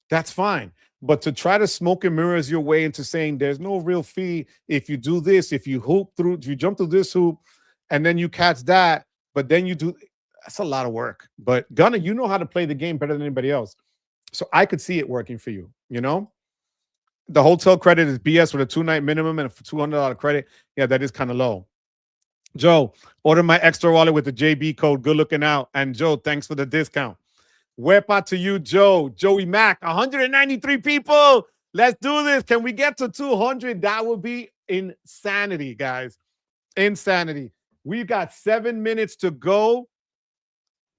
That's fine. But to try to smoke and mirrors your way into saying there's no real fee if you do this, if you jump through this hoop, and then you catch that, but then you do, that's a lot of work. But Gunner, you know how to play the game better than anybody else. So I could see it working for you, you know? The hotel credit is BS with a 2-night minimum and a $200 credit. Yeah, that is kind of low. Joe, order my Ekster wallet with the JB code. Good looking out. And Joe, thanks for the discount. Wepa to you, Joe. Joey Mack, 193 people. Let's do this. Can we get to 200? That would be insanity, guys. Insanity. We've got 7 minutes to go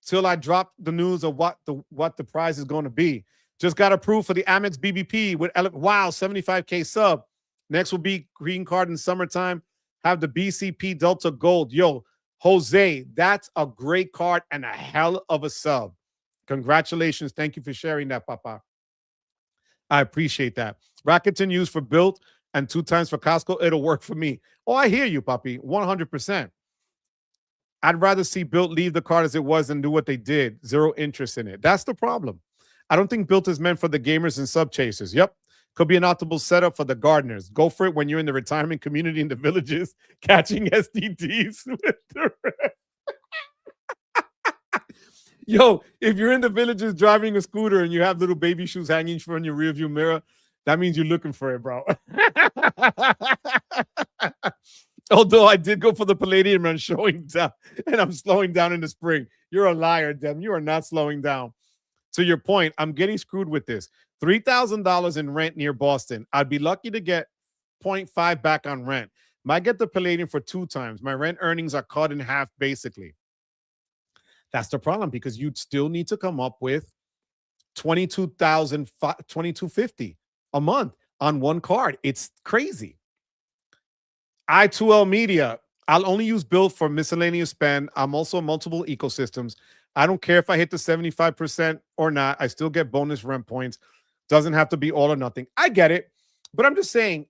till I drop the news of what the prize is going to be. Just got approved for the Amex BBP with wow, 75K sub. Next will be green card in summertime. Have the BCP Delta Gold. Yo, Jose, that's a great card and a hell of a sub. Congratulations. Thank you for sharing that, Papa. I appreciate that. Rakuten used for Bilt and 2 times for Costco. It'll work for me. Oh, I hear you, puppy. 100%. I'd rather see Bilt leave the card as it was and do what they did. Zero interest in it. That's the problem. I don't think Bilt is meant for the gamers and sub chasers. Yep. Could be an optimal setup for the gardeners. Go for it when you're in the retirement community in the villages, catching STDs with the rest. Yo, if you're in the villages driving a scooter and you have little baby shoes hanging from your rearview mirror, that means you're looking for it, bro. Although I did go for the Palladium and showing down, and I'm slowing down in the spring. You're a liar, Dem. You are not slowing down. To your point, I'm getting screwed with this. $3,000 in rent near Boston. I'd be lucky to get 0.5 back on rent. Might get the Palladium for 2 times. My rent earnings are cut in half, basically. That's the problem because you'd still need to come up with $22,50 a month on one card. It's crazy. I2L Media. I'll only use Bilt for miscellaneous spend. I'm also multiple ecosystems. I don't care if I hit the 75% or not. I still get bonus rent points. Doesn't have to be all or nothing. I get it. But I'm just saying,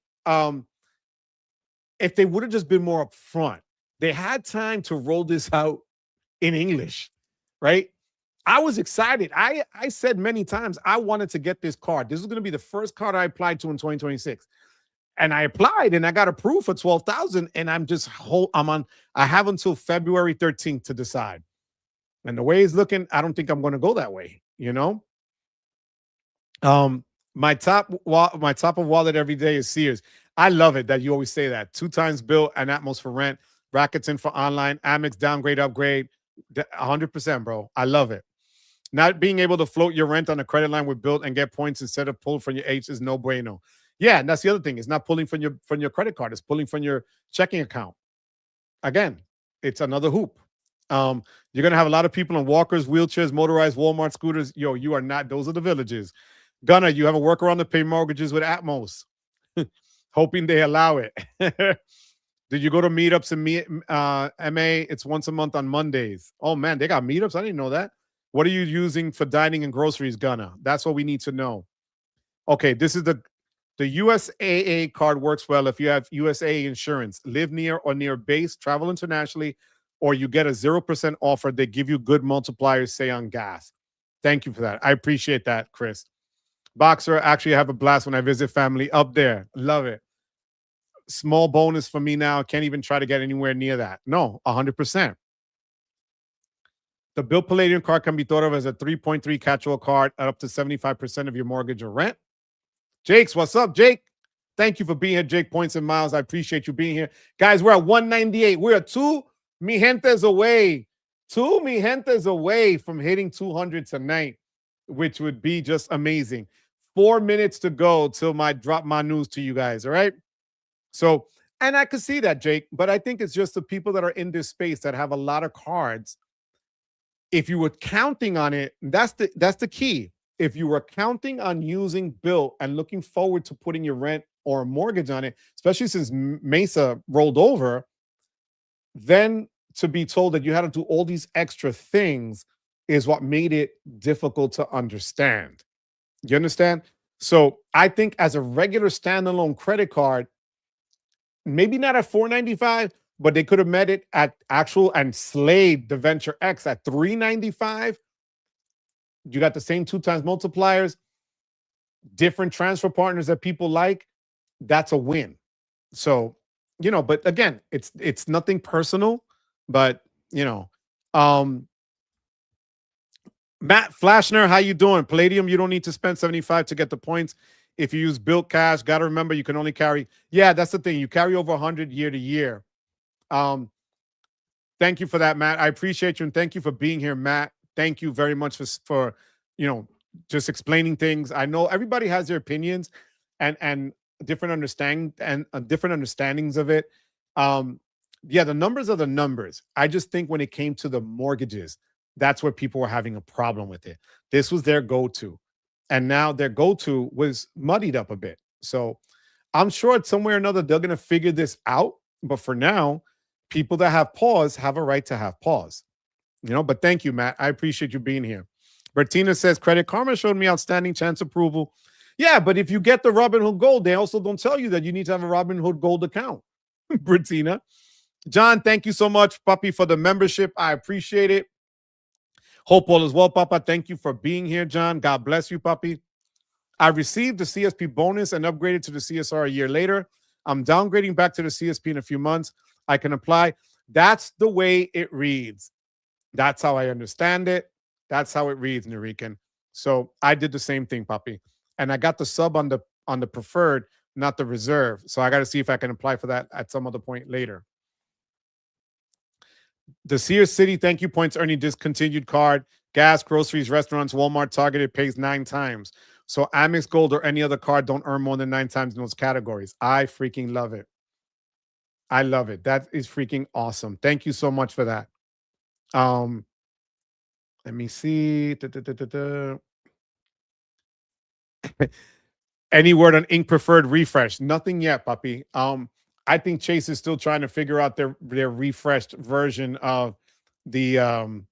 if they would have just been more upfront, they had time to roll this out in English, right? I was excited. I said many times I wanted to get this card. This is going to be the first card I applied to in 2026. And I applied and I got approved for 12,000. And I'm just I have until February 13th to decide. And the way it's looking, I don't think I'm going to go that way, you know? My top of wallet every day is Sears. I love it that you always say that. 2 times Bilt and Atmos for rent. Rakuten for online. Amex downgrade, upgrade. 100%, bro. I love it. Not being able to float your rent on a credit line with Bilt and get points instead of pull from your H is no bueno. Yeah, and that's the other thing. It's not pulling from your credit card. It's pulling from your checking account. Again, it's another hoop. You're going to have a lot of people in walkers, wheelchairs, motorized Walmart scooters. Yo, you are not. Those are the villages. Gunner, you have a workaround to pay mortgages with Atmos. Hoping they allow it. Did you go to meetups in MA? It's once a month on Mondays. Oh, man, they got meetups? I didn't know that. What are you using for dining and groceries, Gunner? That's what we need to know. Okay, this is the USAA card works well if you have USAA insurance. Live near or near base, travel internationally, or you get a 0% offer. They give you good multipliers, say, on gas. Thank you for that. I appreciate that, Chris. Boxer, actually, I have a blast when I visit family up there. Love it. Small bonus for me now. Can't even try to get anywhere near that. No, 100%. The Bilt Palladium card can be thought of as a 3.3 catch-all card at up to 75% of your mortgage or rent. Jake's, what's up, Jake? Thank you for being here, Jake Points and Miles. I appreciate you being here. Guys, we're at 198. We're 2 mi gentes away. 2 mi gentes away from hitting 200 tonight, which would be just amazing. 4 minutes to go till I drop my news to you guys, all right? So, and I could see that, Jake, but I think it's just the people that are in this space that have a lot of cards. If you were counting on it, that's the key. If you were counting on using Bilt and looking forward to putting your rent or a mortgage on it, especially since Mesa rolled over, then to be told that you had to do all these extra things is what made it difficult to understand. You understand? So I think as a regular standalone credit card, maybe not at $495, but they could have met it at actual and slayed the Venture X at $395. You got the same 2 times multipliers, different transfer partners that people like. That's a win. So, but again, it's nothing personal, but Matt Flashner, how you doing? Palladium, you don't need to spend 75 to get the points. If you use Bilt Cash, got to remember you can only carry. Yeah, that's the thing. You carry over 100 year to year. Thank you for that, Matt. I appreciate you, and thank you for being here, Matt. Thank you very much for just explaining things. I know everybody has their opinions and different understandings of it. Yeah, the numbers are the numbers. I just think when it came to the mortgages, that's where people were having a problem with it. This was their go-to, and now their go-to was muddied up a bit. So I'm sure somewhere or another they're going to figure this out. But for now, people that have pause have a right to have pause. But thank you, Matt. I appreciate you being here. Bertina says, Credit Karma showed me outstanding chance approval. Yeah, but if you get the Robinhood Gold, they also don't tell you that you need to have a Robinhood Gold account. Bertina. John, thank you so much, Puppy, for the membership. I appreciate it. Hope all is well, Papa. Thank you for being here, John. God bless you, Puppy. I received the CSP bonus and upgraded to the CSR a year later. I'm downgrading back to the CSP in a few months. I can apply. That's the way it reads. That's how I understand it. That's how it reads, Narican. So I did the same thing, Puppy. And I got the sub on the preferred, not the reserve. So I got to see if I can apply for that at some other point later. The Sears City thank you points earning discontinued card. Gas, groceries, restaurants, Walmart, Target, it pays 9 times. So Amex Gold or any other card don't earn more than 9 times in those categories. I freaking love it. I love it. That is freaking awesome. Thank you so much for that. Let me see. Any word on Ink Preferred refresh? Nothing yet, Puppy. I think Chase is still trying to figure out their refreshed version of the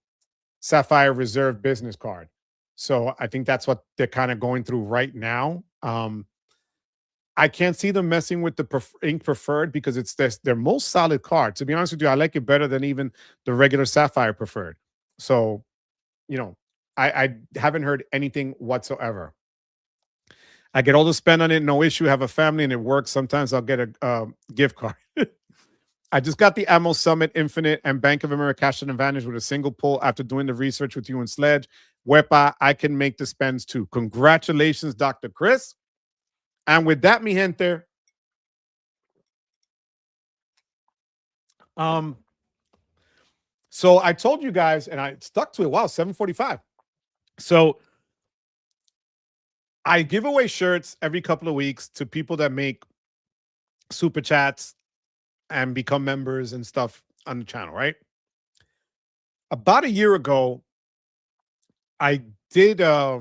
Sapphire Reserve business card. So I think that's what they're kind of going through right now. I can't see them messing with the Ink Preferred because it's their most solid card. To be honest with you, I like it better than even the regular Sapphire Preferred. So, I haven't heard anything whatsoever. I get all the spend on it, no issue. Have a family and it works. Sometimes I'll get a gift card. I just got the Ammo Summit Infinite and Bank of America Cash and Advantage with a single pull after doing the research with you and Sledge. Wepa, I can make the spends too. Congratulations, Dr. Chris. And with that, mi gente, so I told you guys, and I stuck to it. Wow, 7:45. So I give away shirts every couple of weeks to people that make super chats and become members and stuff on the channel, right? About a year ago, I did I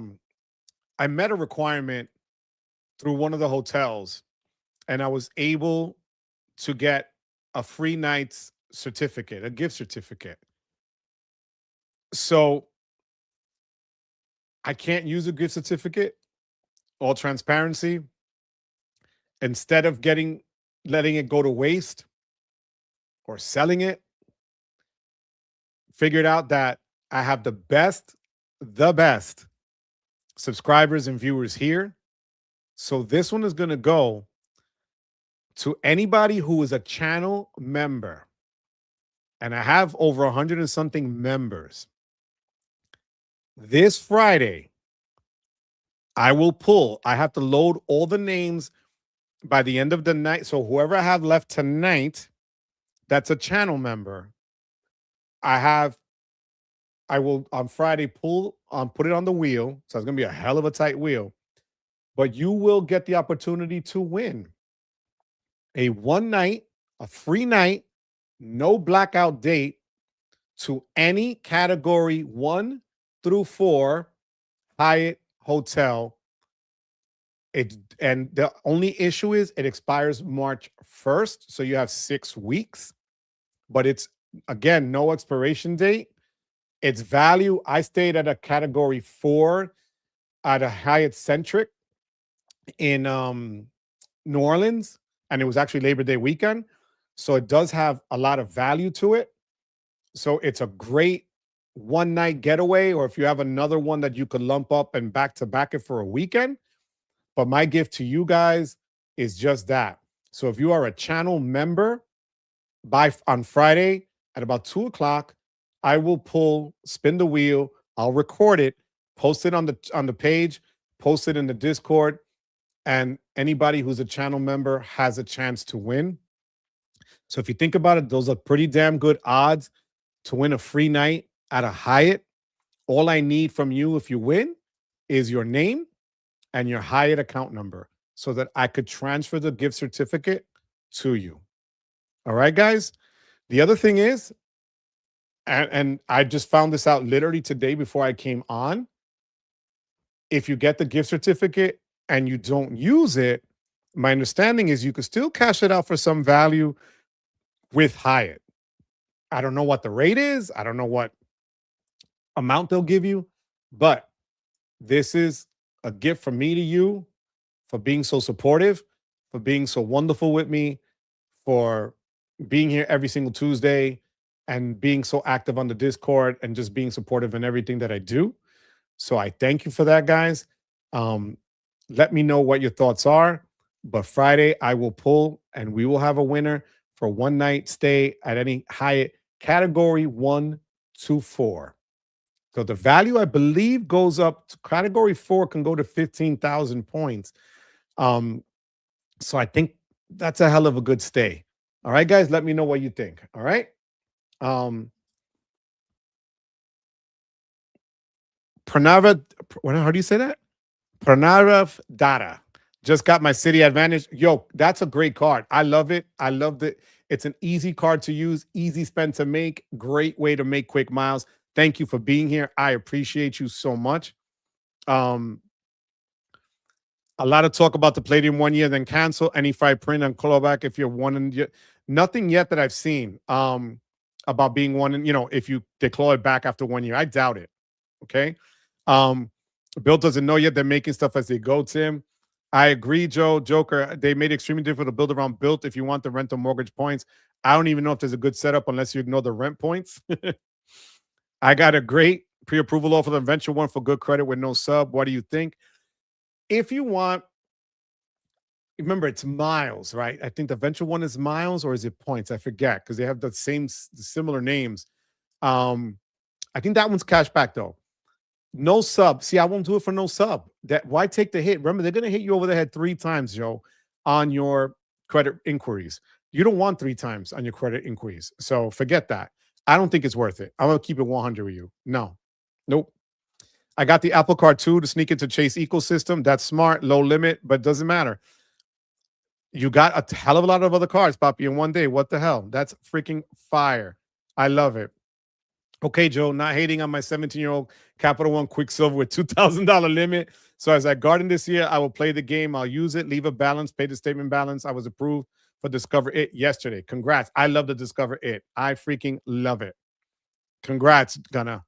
met a requirement through one of the hotels, and I was able to get a free night's certificate, a gift certificate. So I can't use a gift certificate. All transparency. Instead of letting it go to waste or selling it, figured out that I have the best subscribers and viewers here. So this one is going to go to anybody who is a channel member. And I have over 100 and something members. This Friday, I will pull. I have to load all the names by the end of the night, so whoever I have left tonight, that's a channel member. I will on Friday put it on the wheel. So it's gonna be a hell of a tight wheel. But you will get the opportunity to win a one night, a free night, no blackout date to any category 1 through 4 Hyatt hotel. And the only issue is it expires March 1st. So you have 6 weeks, but it's again no expiration date. Its value. I stayed at a category 4 at a Hyatt Centric in New Orleans, and it was actually Labor Day weekend. So it does have a lot of value to it. So it's a great one night getaway, or if you have another one that you could lump up and back to back it for a weekend. But my gift to you guys is just that. So if you are a channel member, on Friday at about 2 o'clock, I will spin the wheel. I'll record it, post it on the page, post it in the Discord, and anybody who's a channel member has a chance to win. So if you think about it, those are pretty damn good odds to win a free night at a Hyatt. All I need from you if you win is your name and your Hyatt account number so that I could transfer the gift certificate to you. All right, guys. The other thing is, and I just found this out literally today before I came on. If you get the gift certificate and you don't use it, my understanding is you could still cash it out for some value with Hyatt. I don't know what the rate is. I don't know what amount they'll give you, but this is a gift from me to you for being so supportive, for being so wonderful with me, for being here every single Tuesday and being so active on the Discord and just being supportive in everything that I do. So I thank you for that, guys. Let me know what your thoughts are. But Friday, I will pull and we will have a winner for one night stay at any Hyatt category 1 to 4. So the value, I believe, goes up to category 4 can go to 15,000 points. So I think that's a hell of a good stay. All right, guys, let me know what you think. All right. Pranava, how do you say that? Pranarav Data. Just got my City Advantage. Yo, that's a great card. I love it. I loved it. It's an easy card to use, easy spend to make, great way to make quick miles. Thank you for being here. I appreciate you so much. A lot of talk about the Palladium 1 year, then cancel any five print and clawback if you're one and nothing yet that I've seen about being one and if you declare it back after 1 year. I doubt it. Okay. Bilt doesn't know yet. They're making stuff as they go, Tim. I agree, Joe. Joker, they made it extremely difficult to build around Bilt if you want the rental mortgage points. I don't even know if there's a good setup unless you ignore the rent points. I got a great pre-approval offer, the venture one for good credit with no sub. What do you think? If you want, remember it's miles, right? I think the venture one is miles or is it points? I forget because they have the similar names. I think that one's cash back though. No sub. See, I won't do it for no sub. Why take the hit? Remember, they're going to hit you over the head 3 times, Joe, on your credit inquiries. You don't want 3 times on your credit inquiries. So forget that. I don't think it's worth it. I'm going to keep it 100 with you. No. Nope. I got the Apple Card too to sneak into Chase ecosystem. That's smart, low limit, but doesn't matter. You got a hell of a lot of other cards, Poppy, in one day. What the hell? That's freaking fire. I love it. Okay, Joe, not hating on my 17-year-old Capital One Quicksilver with $2,000 limit. So as I garden this year, I will play the game. I'll use it, leave a balance, pay the statement balance. I was approved for Discover It yesterday. Congrats. I love the Discover It. I freaking love it. Congrats, Gunna.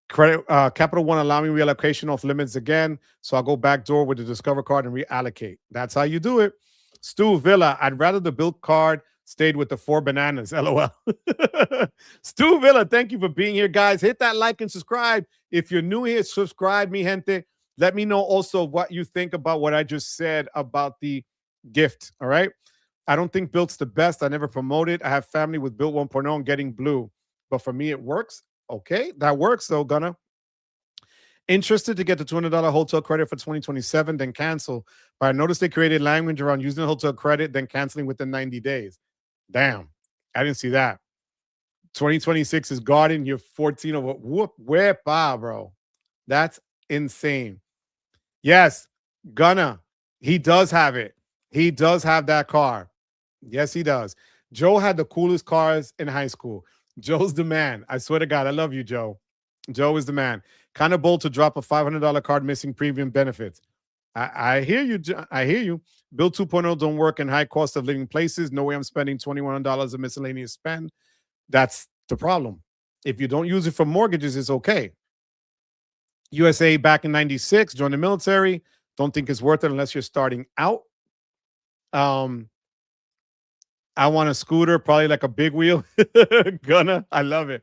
Credit Capital One allowing reallocation off limits again. So I'll go back door with the Discover card and reallocate. That's how you do it. Stu Villa, I'd rather the Bilt card stayed with the 4 bananas. LOL. Stu Villa, thank you for being here, guys. Hit that like and subscribe. If you're new here, subscribe, mi gente. Let me know also what you think about what I just said about the gift. All right. I don't think Bilt's the best. I never promote it. I have family with Bilt 1.0 and getting blue. But for me, it works. Okay, that works though, Gunna. Interested to get the $200 hotel credit for 2027, then cancel. But I noticed they created language around using the hotel credit, then canceling within 90 days. Damn, I didn't see that. 2026 is Garden. You're 14 over. Whoop, wepa, bro. That's insane. Yes, Gunna. He does have it. He does have that car. Yes, he does. Joe had the coolest cars in high school. Joe's the man. I swear to God, I love you, Joe. Joe is the man. Kind of bold to drop a $500 card missing premium benefits. I hear you. I hear you. Bilt 2.0 don't work in high cost of living places. No way I'm spending $2,100 of miscellaneous spend. That's the problem. If you don't use it for mortgages, it's okay. USA back in 96, joined the military. Don't think it's worth it unless you're starting out. I want a scooter, probably like a big wheel. Gonna, I love it.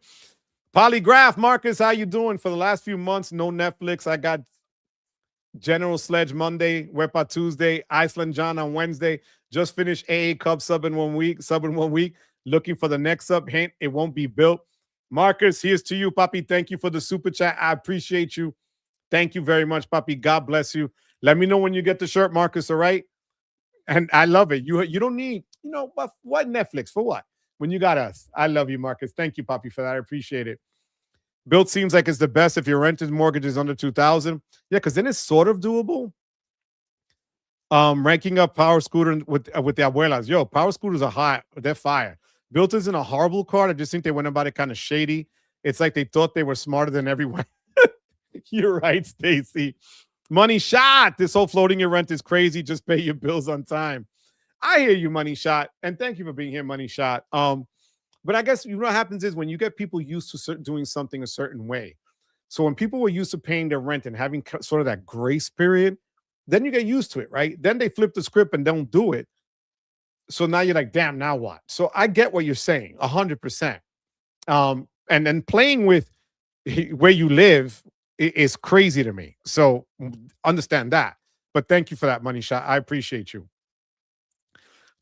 Polygraph, Marcus, how you doing? For the last few months, no Netflix. I got General Sledge Monday, Wepa Tuesday, Iceland John on Wednesday. Just finished AA Cup sub in 1 week. Looking for the next sub. Hint, it won't be Bilt. Marcus, here's to you, Papi. Thank you for the super chat. I appreciate you. Thank you very much, Papi. God bless you. Let me know when you get the shirt, Marcus, all right? And I love it. You don't need, what Netflix? For what? When you got us. I love you, Marcus. Thank you, Papi, for that. I appreciate it. Bilt seems like it's the best if your rented mortgage is under $2,000. Yeah, because then it's sort of doable. Ranking up power scooter with the abuelas. Yo, power scooters are hot. They're fire. Bilt isn't a horrible card. I just think they went about it kind of shady. It's like they thought they were smarter than everyone. You're right, Stacy. Money shot. This whole floating your rent is crazy. Just pay your bills on time. I hear you, Money Shot, and thank you for being here, Money Shot. But I guess what happens is when you get people used to doing something a certain way. So when people were used to paying their rent and having sort of that grace period, then you get used to it, right? Then they flip the script and don't do it. So now you're like, damn, now what? So I get what you're saying, 100%. And then playing with where you live is crazy to me. So understand that. But thank you for that, Money Shot. I appreciate you.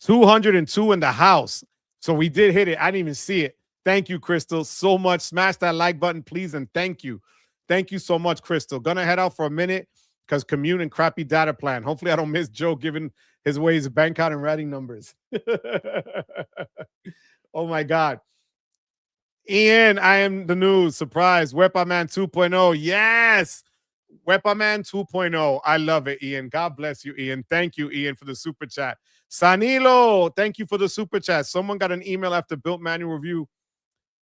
202 in the house. So we did hit it. I didn't even see it. Thank you, Crystal, so much. Smash that like button, please, and thank you. Thank you so much, Crystal. Gonna head out for a minute because commute and crappy data plan. Hopefully I don't miss Joe giving his ways bank out and writing numbers. Oh, my God. Ian, I am the news. Surprise. Wepa Man 2.0. Yes. Wepa Man 2.0. I love it, Ian. God bless you, Ian. Thank you, Ian, for the super chat. Sanilo, thank you for the super chat. Someone got an email after Bilt manual review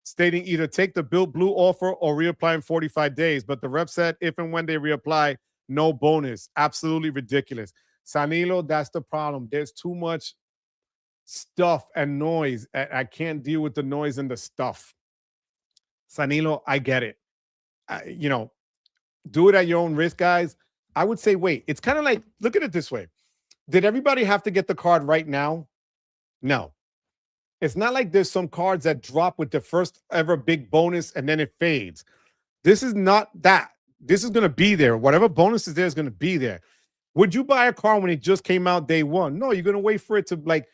stating either take the Bilt Blue offer or reapply in 45 days. But the rep said if and when they reapply, no bonus. Absolutely ridiculous. Sanilo, that's the problem. There's too much stuff and noise. I can't deal with the noise and the stuff. Sanilo, I get it. Do it at your own risk, guys. I would say wait. It's kind of like, look at it this way. Did everybody have to get the card right now? No. It's not like there's some cards that drop with the first ever big bonus and then it fades. This is not that. This is going to be there. Whatever bonus is there is going to be there. Would you buy a car when it just came out day one? No, you're going to wait for it to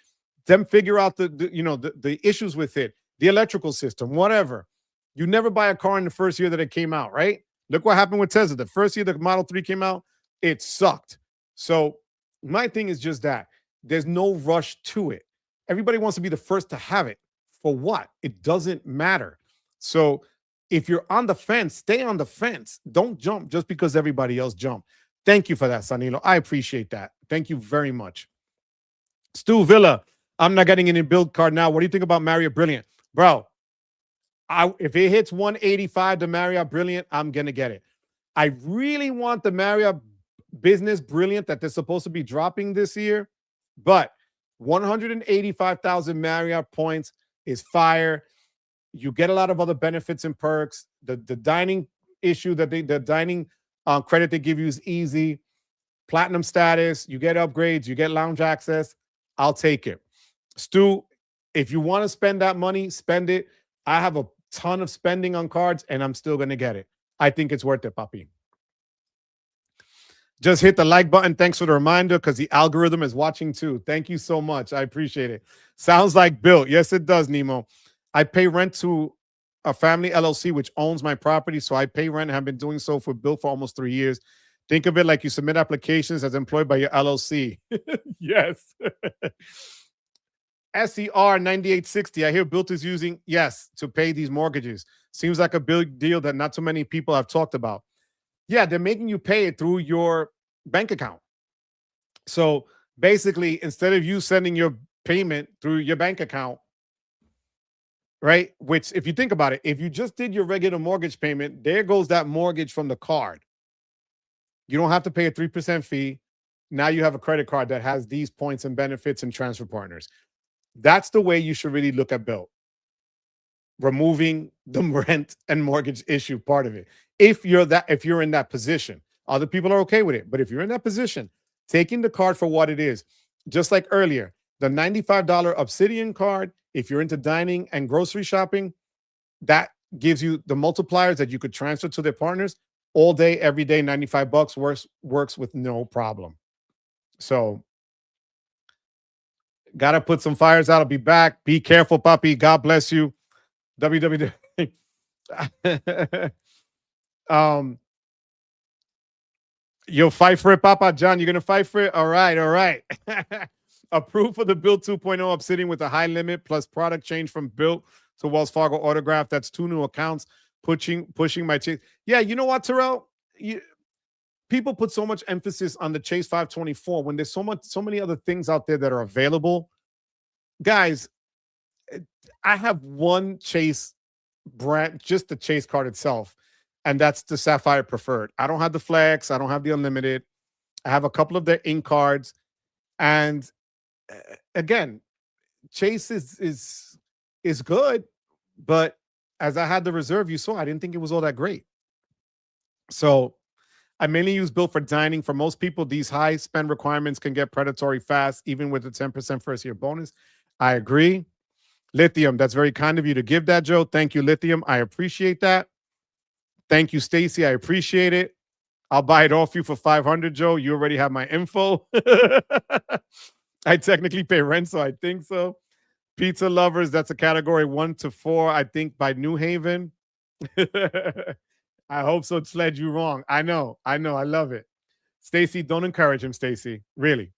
them figure out the issues with it, the electrical system, whatever. You never buy a car in the first year that it came out, right? Look what happened with Tesla. The first year the Model 3 came out, it sucked. So my thing is just that. There's no rush to it. Everybody wants to be the first to have it. For what? It doesn't matter. So if you're on the fence, stay on the fence. Don't jump just because everybody else jumped. Thank you for that, Sanilo. I appreciate that. Thank you very much. Stu Villa, I'm not getting any build card now. What do you think about Marriott Brilliant? Bro, if it hits 185 to Marriott Brilliant, I'm going to get it. I really want the Marriott Business Brilliant that they're supposed to be dropping this year, but 185,000 Marriott points is fire. You get a lot of other benefits and perks. The dining issue the dining credit they give you is easy. Platinum status, you get upgrades, you get lounge access. I'll take it. Stu, if you want to spend that money, spend it. I have a ton of spending on cards, and I'm still going to get it. I think it's worth it, Papi. Just hit the like button. Thanks for the reminder because the algorithm is watching too. Thank you so much. I appreciate it. Sounds like Bilt. Yes, it does, Nemo. I pay rent to a family LLC which owns my property, so I pay rent and have been doing so for Bilt for almost 3 years. Think of it like you submit applications as employed by your LLC. Yes. SER 9860. I hear Bilt is using, yes, to pay these mortgages. Seems like a big deal that not too many people have talked about. Yeah, they're making you pay it through your bank account. So basically, instead of you sending your payment through your bank account, right? Which, if you think about it, if you just did your regular mortgage payment, there goes that mortgage from the card. You don't have to pay a 3% fee. Now you have a credit card that has these points and benefits and transfer partners. That's the way you should really look at Bilt. Removing the rent and mortgage issue part of it. If you're in that position, other people are okay with it. But if you're in that position, taking the card for what it is, just like earlier, the $95 Obsidian card, if you're into dining and grocery shopping, that gives you the multipliers that you could transfer to their partners all day, every day. $95 works with no problem. So gotta put some fires out. I'll be back. Be careful, puppy. God bless you. www. You'll fight for it, Papa John. You're gonna fight for it. All right, all right. Approved for the Bilt 2.0 Obsidian with a high limit plus product change from Bilt to Wells Fargo Autograph. That's 2 new accounts pushing my Chase. Yeah, you know what, Terrell? People put so much emphasis on the Chase 524 when there's so many other things out there that are available. Guys, I have one Chase brand, just the Chase card itself, and that's the Sapphire Preferred. I don't have the Flex. I don't have the Unlimited. I have a couple of their ink cards. And again, Chase is good, but as I had the Reserve, you saw, I didn't think it was all that great. So I mainly use Bilt for dining. For most people, these high spend requirements can get predatory fast, even with the 10% first year bonus. I agree. Lithium, that's very kind of you to give that, Joe. Thank you, Lithium. I appreciate that. Thank you, Stacy. I appreciate it. I'll buy it off you for $500, Joe. You already have my info. I technically pay rent, so I think so. Pizza lovers, that's a category 1 to 4, I think, by New Haven. I hope so. Sled you wrong. I know. I love it. Stacy, don't encourage him, Stacy. Really.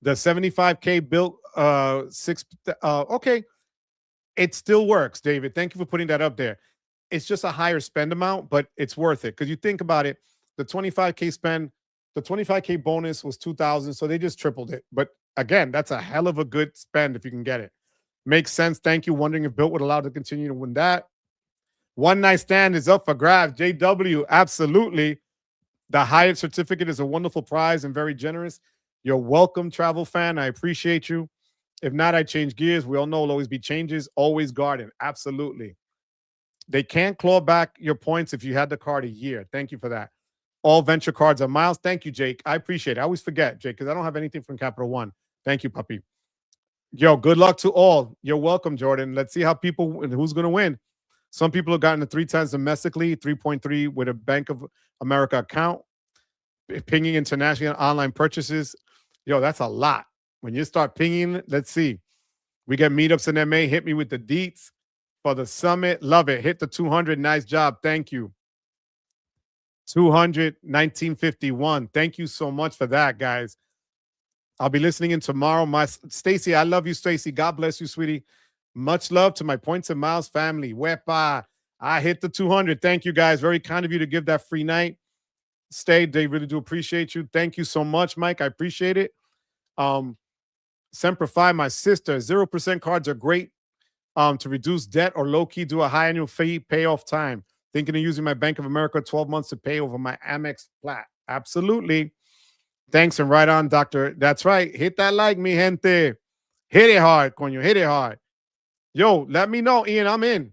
The 75K Bilt okay. It still works, David. Thank you for putting that up there. It's just a higher spend amount, but it's worth it. Because you think about it, the 25K spend, the 25K bonus was 2,000, so they just tripled it. But again, that's a hell of a good spend if you can get it. Makes sense. Thank you. Wondering if Bilt would allow to continue to win that. One night stand is up for grabs. JW, absolutely. The Hyatt certificate is a wonderful prize and very generous. You're welcome, travel fan. I appreciate you. If not, I change gears. We all know it'll always be changes. Always Garden. Absolutely. They can't claw back your points if you had the card a year. Thank you for that. All venture cards are miles. Thank you, Jake. I appreciate it. I always forget, Jake, because I don't have anything from Capital One. Thank you, puppy. Yo, good luck to all. You're welcome, Jordan. Let's see how who's going to win. Some people have gotten it 3 times domestically, 3.3 with a Bank of America account, pinging international online purchases. Yo, that's a lot. When you start pinging, let's see. We get meetups in MA. Hit me with the deets for the summit. Love it. Hit the 200. Nice job. Thank you. 200, 1951. Thank you so much for that, guys. I'll be listening in tomorrow. Stacy, I love you, Stacy. God bless you, sweetie. Much love to my Points and Miles family. Wepa. I hit the 200. Thank you, guys. Very kind of you to give that free night. Stay. They really do appreciate you. Thank you so much, Mike. I appreciate it. Semper Fi, my sister. 0% cards are great to reduce debt or low-key do a high annual fee payoff time. Thinking of using my Bank of America 12 months to pay over my Amex Plat. Absolutely. Thanks and right on, doctor. That's right. Hit that like, mi gente. Hit it hard, coño. Hit it hard. Yo, let me know, Ian. I'm in.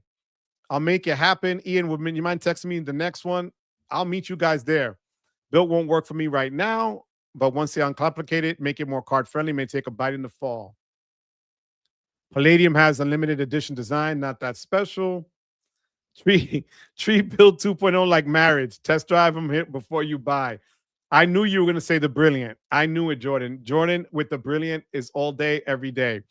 I'll make it happen. Ian, would you mind texting me the next one? I'll meet you guys there. Bilt won't work for me right now, but once they uncomplicate it, make it more card-friendly, may take a bite in the fall. Palladium has a limited edition design, not that special. Treat Bilt 2.0 like marriage. Test drive them here before you buy. I knew you were going to say the Brilliant. I knew it, Jordan. Jordan with the Brilliant is all day, every day.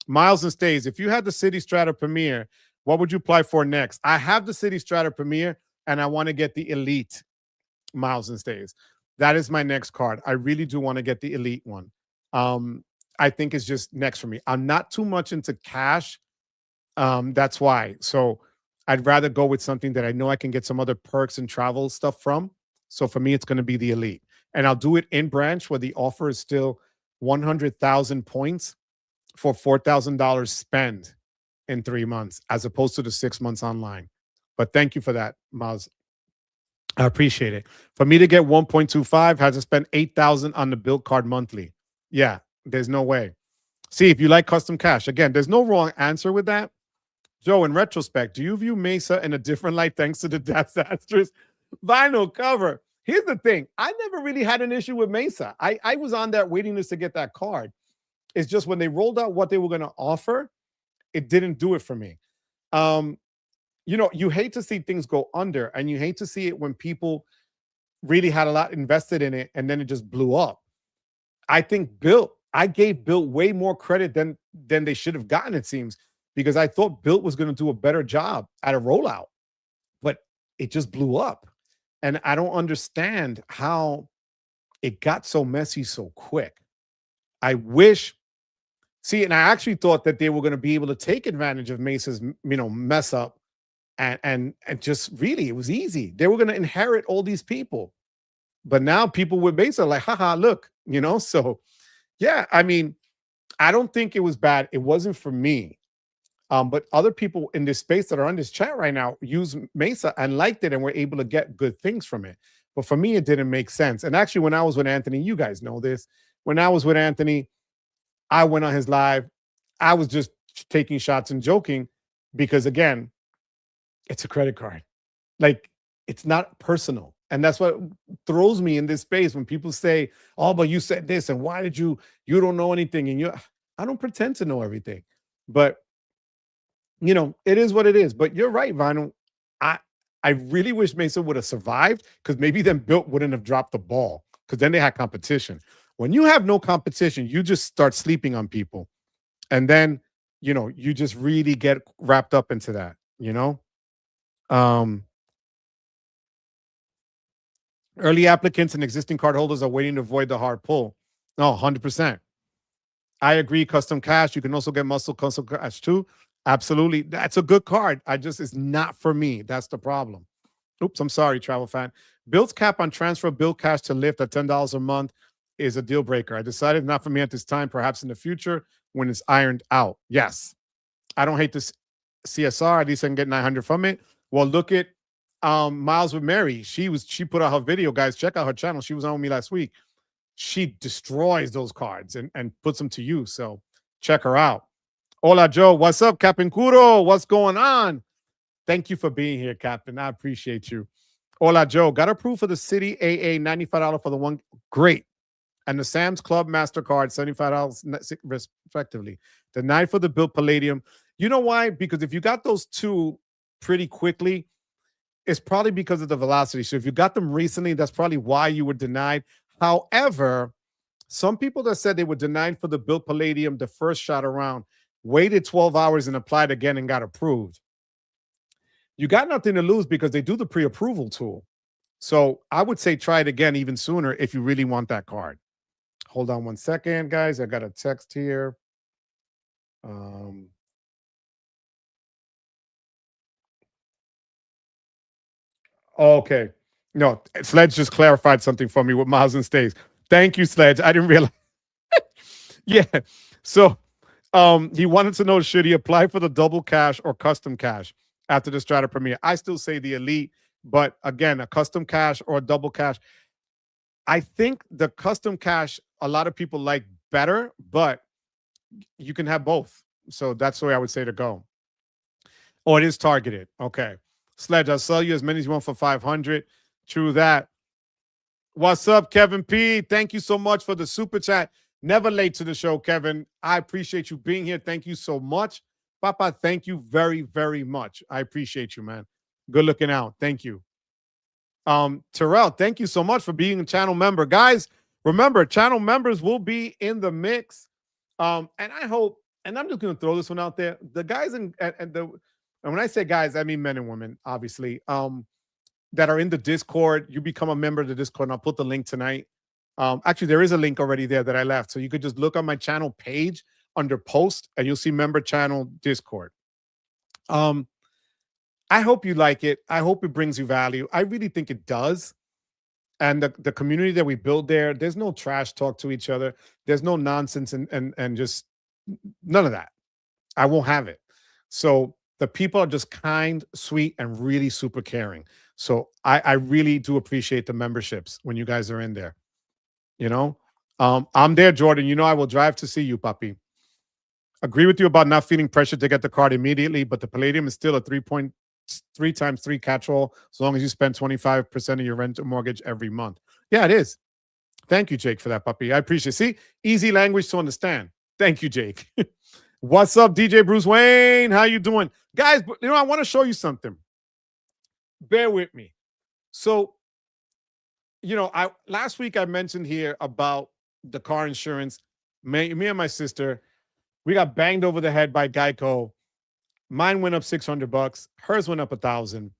Miles and Stays, if you had the City Strata Premier What would you apply for next? I have the City Strata Premier, and I want to get the Elite miles and stays. That is my next card. I really do want to get the Elite one. I think it's just next for me. I'm not too much into cash. That's why. So I'd rather go with something that I know I can get some other perks and travel stuff from. So for me, it's going to be the Elite. And I'll do it in branch where the offer is still 100,000 points for $4,000 spend in 3 months, as opposed to the 6 months online. But thank you for that, Miles. I appreciate it. For me to get 1.25, had to spend 8,000 on the Bilt card monthly. Yeah, there's no way. See, if you like custom cash, again, there's no wrong answer with that. Joe, in retrospect, do you view Mesa in a different light thanks to the disastrous vinyl cover? Here's the thing. I never really had an issue with Mesa. I was on that waiting list to get that card. It's just when they rolled out what they were going to offer, it didn't do it for me. You know, you hate to see things go under, and you hate to see it when people really had a lot invested in it and then it just blew up. I think I gave Bilt way more credit than they should have gotten, it seems, because I thought Bilt was going to do a better job at a rollout, but it just blew up. And I don't understand how it got so messy so quick. I wish, see, and I actually thought that they were going to be able to take advantage of Mesa's, mess up, and just really, it was easy. They were going to inherit all these people. But now people with Mesa are like, haha, look, so yeah, I mean, I don't think it was bad. It wasn't for me. But other people in this space that are on this chat right now use Mesa and liked it and were able to get good things from it. But for me, it didn't make sense. And actually, when I was with Anthony, you guys know this. When I was with Anthony, I went on his live. I was just taking shots and joking because, again, it's a credit card. Like, it's not personal. And that's what throws me in this space when people say, oh, but you said this, and why did you don't know anything? And I don't pretend to know everything. But it is what it is. But you're right, Vinyl. I really wish Mesa would have survived, because maybe then Bilt wouldn't have dropped the ball, because then they had competition. When you have no competition, you just start sleeping on people. And then, you just really get wrapped up into that, Early applicants and existing card holders are waiting to avoid the hard pull. No, 100%. I agree. Custom cash. You can also get muscle custom cash too. Absolutely. That's a good card. It's not for me. That's the problem. Oops, I'm sorry, travel fan. Bilt's cap on transfer Bilt cash to Lyft at $10 a month is a deal breaker. I decided not for me at this time, perhaps in the future when it's ironed out. Yes. I don't hate this CSR. At least I can get 900 from it. Well, look at Miles with Mary. She put out her video, guys. Check out her channel. She was on with me last week. She destroys those cards and puts them to use. So check her out. Hola, Joe. What's up, Captain Kuro? What's going on? Thank you for being here, Captain. I appreciate you. Hola, Joe. Got approved for the City AA, $95 for the one. Great. And the Sam's Club MasterCard, $75 respectively. The 9 for the Bilt Palladium. You know why? Because if you got those two pretty quickly, it's probably because of the velocity. So if you got them recently, that's probably why you were denied. However, some people that said they were denied for the Bilt Palladium the first shot around waited 12 hours and applied again and got approved. You got nothing to lose because they do the pre-approval tool. So I would say try it again even sooner if you really want that card. Hold on one second, guys. I got a text here. Okay. No, Sledge just clarified something for me with miles and stays. Thank you, Sledge. I didn't realize. Yeah. So he wanted to know, should he apply for the double cash or custom cash after the Strata Premier? I still say the Elite, but again, a custom cash or a double cash. I think the custom cash, a lot of people like better, but you can have both. So that's the way I would say to go. Oh, it is targeted. Okay. Sledge, I'll sell you as many as you want for 500. True that. What's up, Kevin P? Thank you so much for the super chat. Never late to the show, Kevin. I appreciate you being here. Thank you so much. Papa, thank you very, very much. I appreciate you, man. Good looking out. Thank you. Terrell, thank you so much for being a channel member. Guys, remember, channel members will be in the mix. And I hope, and I'm just going to throw this one out there. The guys And when I say guys, I mean men and women, obviously, that are in the Discord. You become a member of the Discord, and I'll put the link tonight. Actually, there is a link already there that I left. So you could just look on my channel page under post, and you'll see member channel Discord. I hope you like it. I hope it brings you value. I really think it does. And the community that we build there, there's no trash talk to each other. There's no nonsense and just none of that. I won't have it. So the people are just kind, sweet, and really super caring. So I really do appreciate the memberships when you guys are in there. You know, I'm there, Jordan. You know, I will drive to see you, puppy. Agree with you about not feeling pressure to get the card immediately, but the Palladium is still a 3.3 times 3 catch-all as long as you spend 25% of your rent or mortgage every month. Yeah, it is. Thank you, Jake, for that, puppy. I appreciate it. See, easy language to understand. Thank you, Jake. What's up, DJ Bruce Wayne? How you doing? Guys, you know, I want to show you something. Bear with me. So, you know, last week I mentioned here about the car insurance. Me and my sister, we got banged over the head by Geico. Mine went up $600. Hers went up 1,000.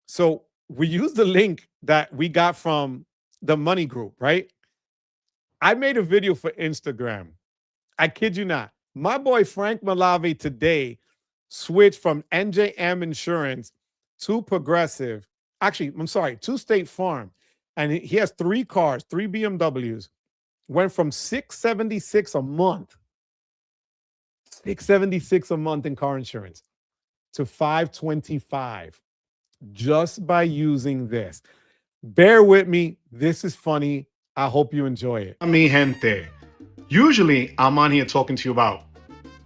So we used the link that we got from the money group, right? I made a video for Instagram. I kid you not. My boy Frank Malave today switched from NJM Insurance to Progressive. Actually, I'm sorry, to State Farm. And he has 3 cars, 3 BMWs. Went from $676 a month, $676 a month in car insurance to $525 just by using this. Bear with me. This is funny. I hope you enjoy it. Mi gente. Usually, I'm on here talking to you about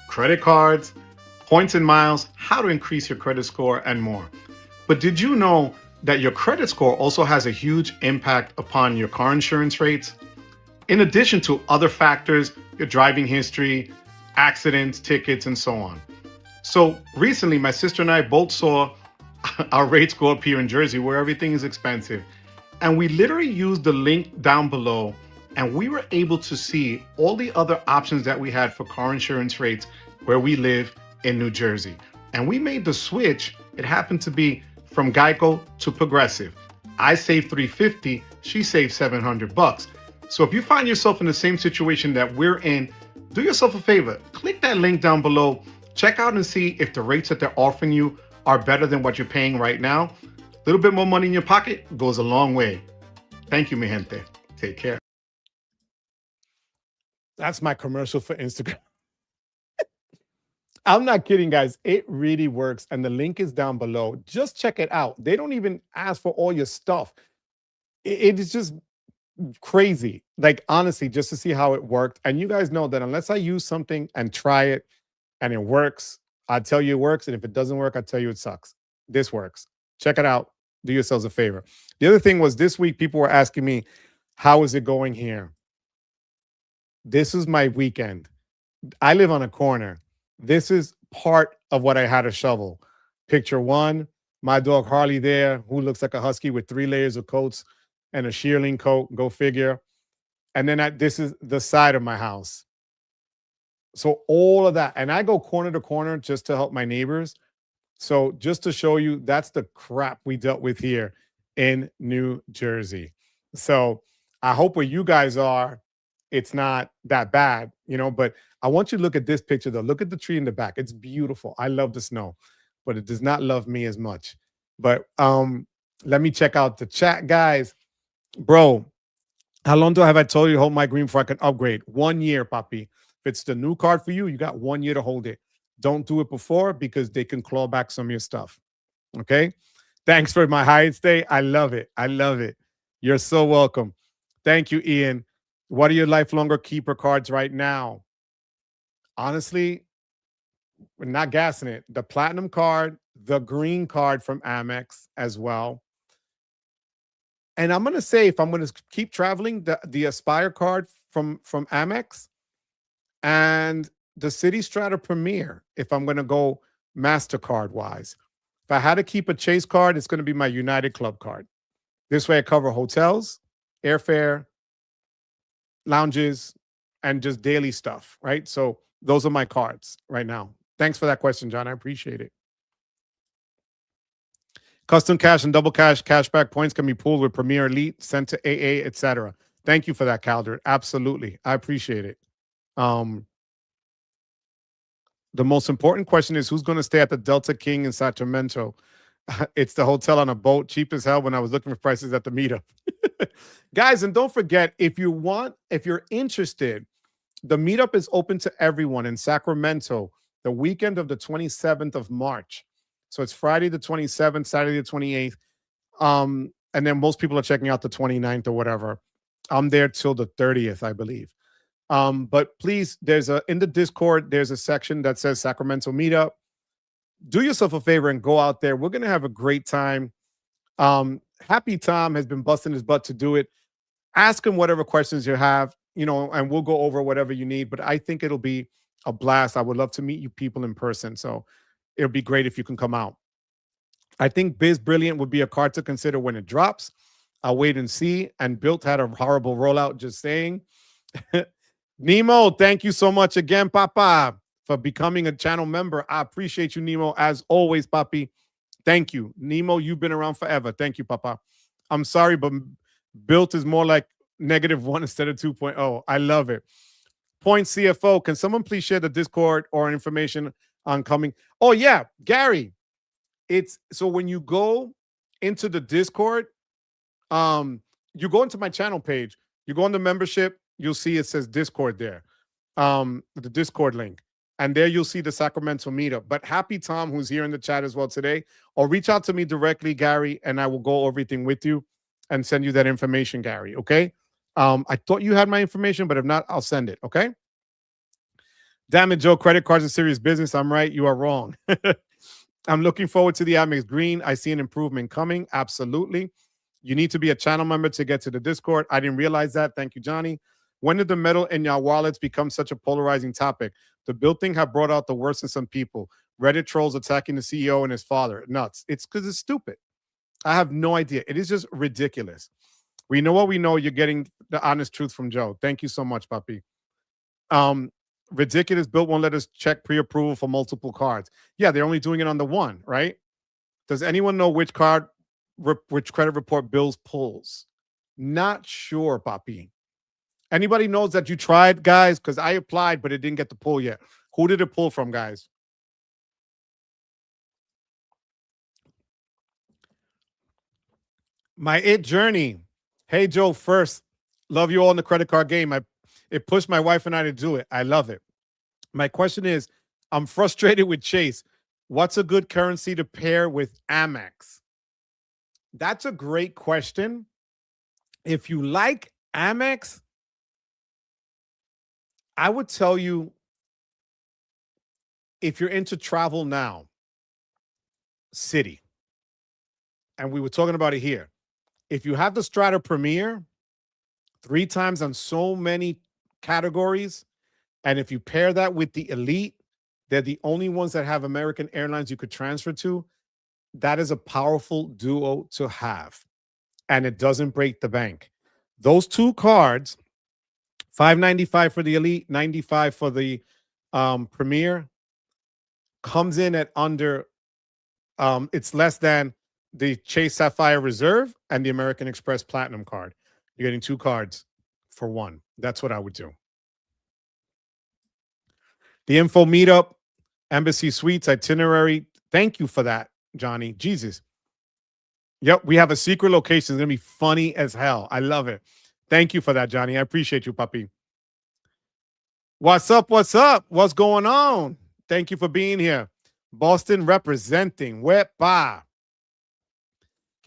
credit cards, points and miles, how to increase your credit score, and more. But did you know that your credit score also has a huge impact upon your car insurance rates? In addition to other factors, your driving history, accidents, tickets, and so on. So recently, my sister and I both saw our rates go up here in Jersey where everything is expensive. And we literally used the link down below and we were able to see all the other options that we had for car insurance rates where we live in New Jersey. And we made the switch. It happened to be from Geico to Progressive. I saved $350, she saved $700. So if you find yourself in the same situation that we're in, do yourself a favor, click that link down below, check out and see if the rates that they're offering you are better than what you're paying right now. A little bit more money in your pocket goes a long way. Thank you, mi gente. Take care. That's my commercial for Instagram. I'm not kidding, guys. It really works. And the link is down below. Just check it out. They don't even ask for all your stuff. It is just crazy. Like, honestly, just to see how it worked. And you guys know that unless I use something and try it and it works, I tell you it works. And if it doesn't work, I tell you it sucks. This works. Check it out. Do yourselves a favor. The other thing was this week, people were asking me, how is it going here? This is my weekend. I live on a corner. This is part of what I had to shovel. Picture 1, my dog Harley there, who looks like a husky with 3 layers of coats and a shearling coat, go figure. And then this is the side of my house. So all of that. And I go corner to corner just to help my neighbors. So just to show you, that's the crap we dealt with here in New Jersey. So I hope where you guys are, it's not that bad, you know, but I want you to look at this picture though. Look at the tree in the back. It's beautiful. I love the snow, but it does not love me as much. But let me check out the chat, guys. Bro, how long have I told you to hold my green before I can upgrade? 1 year, papi. If it's the new card for you, you got 1 year to hold it. Don't do it before because they can claw back some of your stuff. Okay? Thanks for my Hyatt stay. I love it. I love it. You're so welcome. Thank you, Ian. What are your lifelonger keeper cards right now? Honestly, we're not gassing it. The platinum card, the green card from Amex as well. And I'm going to say, if I'm going to keep traveling, the Aspire card from Amex and the City Strata Premier, if I'm going to go MasterCard wise. If I had to keep a Chase card, it's going to be my United Club card. This way I cover hotels, airfare, lounges, and just daily stuff, right? So those are my cards right now. Thanks for that question, John. I appreciate it. Custom cash and double cash cashback points can be pooled with Premier Elite, sent to AA, etc. Thank you for that, Calder. Absolutely. I appreciate it. The most important question is who's going to stay at the Delta King in Sacramento? It's the hotel on a boat, cheap as hell when I was looking for prices at the meetup. Guys, and don't forget, if you're interested, the meetup is open to everyone in Sacramento the weekend of the 27th of March. So it's Friday the 27th, Saturday the 28th. And then most people are checking out the 29th or whatever. I'm there till the 30th, I believe. But please, in the Discord, there's a section that says Sacramento Meetup. Do yourself a favor and go out there. We're gonna have a great time. Happy Tom has been busting his butt to do it. Ask him whatever questions you have, and we'll go over whatever you need. But I think it'll be a blast. I would love to meet you people in person. So it'll be great if you can come out. I think Biz Brilliant would be a card to consider when it drops. I'll wait and see. And Bilt had a horrible rollout, just saying. Nemo, thank you so much again, Papa, for becoming a channel member. I appreciate you, Nemo, as always, Papi. Thank you. Nemo, you've been around forever. Thank you, Papa. I'm sorry, but Bilt is more like -1 instead of 2.0. I love it. Point CFO, can someone please share the Discord or information on coming? Oh, yeah, Gary. So when you go into the Discord, you go into my channel page, you go on the membership, you'll see it says Discord there, the Discord link. And there you'll see the Sacramento meetup. But Happy Tom, who's here in the chat as well today, or reach out to me directly, Gary, and I will go over everything with you and send you that information, Gary, okay? I thought you had my information, but if not, I'll send it, okay? Damn it, Joe, credit cards are serious business. I'm right, you are wrong. I'm looking forward to the Amex Green. I see an improvement coming, absolutely. You need to be a channel member to get to the Discord. I didn't realize that. Thank you, Johnny. When did the metal in your wallets become such a polarizing topic? The Bilt thing have brought out the worst in some people. Reddit trolls attacking the CEO and his father. Nuts. It's because it's stupid. I have no idea. It is just ridiculous. We know what we know. You're getting the honest truth from Joe. Thank you so much, Papi. Ridiculous. Bilt won't let us check pre-approval for multiple cards. Yeah, they're only doing it on the one, right? Does anyone know which credit report Bill's pulls? Not sure, Papi. Anybody knows that you tried, guys? Because I applied, but it didn't get the pull yet. Who did it pull from, guys? My It Journey. Hey, Joe, first, love you all in the credit card game. It pushed my wife and I to do it. I love it. My question is, I'm frustrated with Chase. What's a good currency to pair with Amex? That's a great question. If you like Amex, I would tell you, if you're into travel now, Citi. And we were talking about it here. If you have the Strata Premier 3 times on so many categories, and if you pair that with the Elite, they're the only ones that have American Airlines you could transfer to. That is a powerful duo to have. And it doesn't break the bank. Those 2 cards, $595 for the Elite, $95 for the Premier, comes in at under, it's less than the Chase Sapphire Reserve and the American Express Platinum card. You're getting 2 cards for 1. That's what I would do. The info meetup, Embassy Suites, itinerary. Thank you for that, Johnny. Jesus. Yep, we have a secret location. It's going to be funny as hell. I love it. Thank you for that, Johnny. I appreciate you, puppy. What's up? What's up? What's going on? Thank you for being here. Boston representing. Wepa.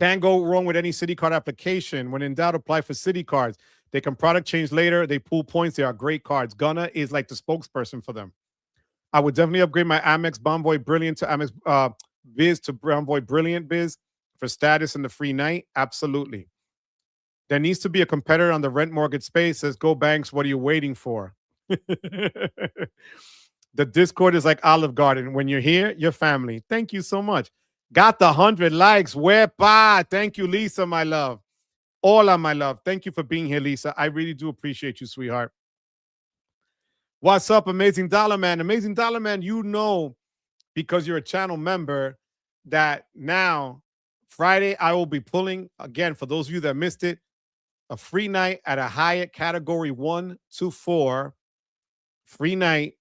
Can't go wrong with any Citi card application. When in doubt, apply for Citi cards. They can product change later. They pool points. They are great cards. Gunna is like the spokesperson for them. I would definitely upgrade my Amex Bonvoy Brilliant to Amex Biz to Bonvoy Brilliant Biz for status and the free night. Absolutely. There needs to be a competitor on the rent mortgage space. Says, go banks. What are you waiting for? The Discord is like Olive Garden. When you're here, you're family. Thank you so much. Got the 100 likes. Wepa. Thank you, Lisa, my love. Hola, my love. Thank you for being here, Lisa. I really do appreciate you, sweetheart. What's up, Amazing Dollar Man? Amazing Dollar Man, you know, because you're a channel member, that now Friday, I will be pulling, again, for those of you that missed it, a free night at a Hyatt category 1 to 4. Free night.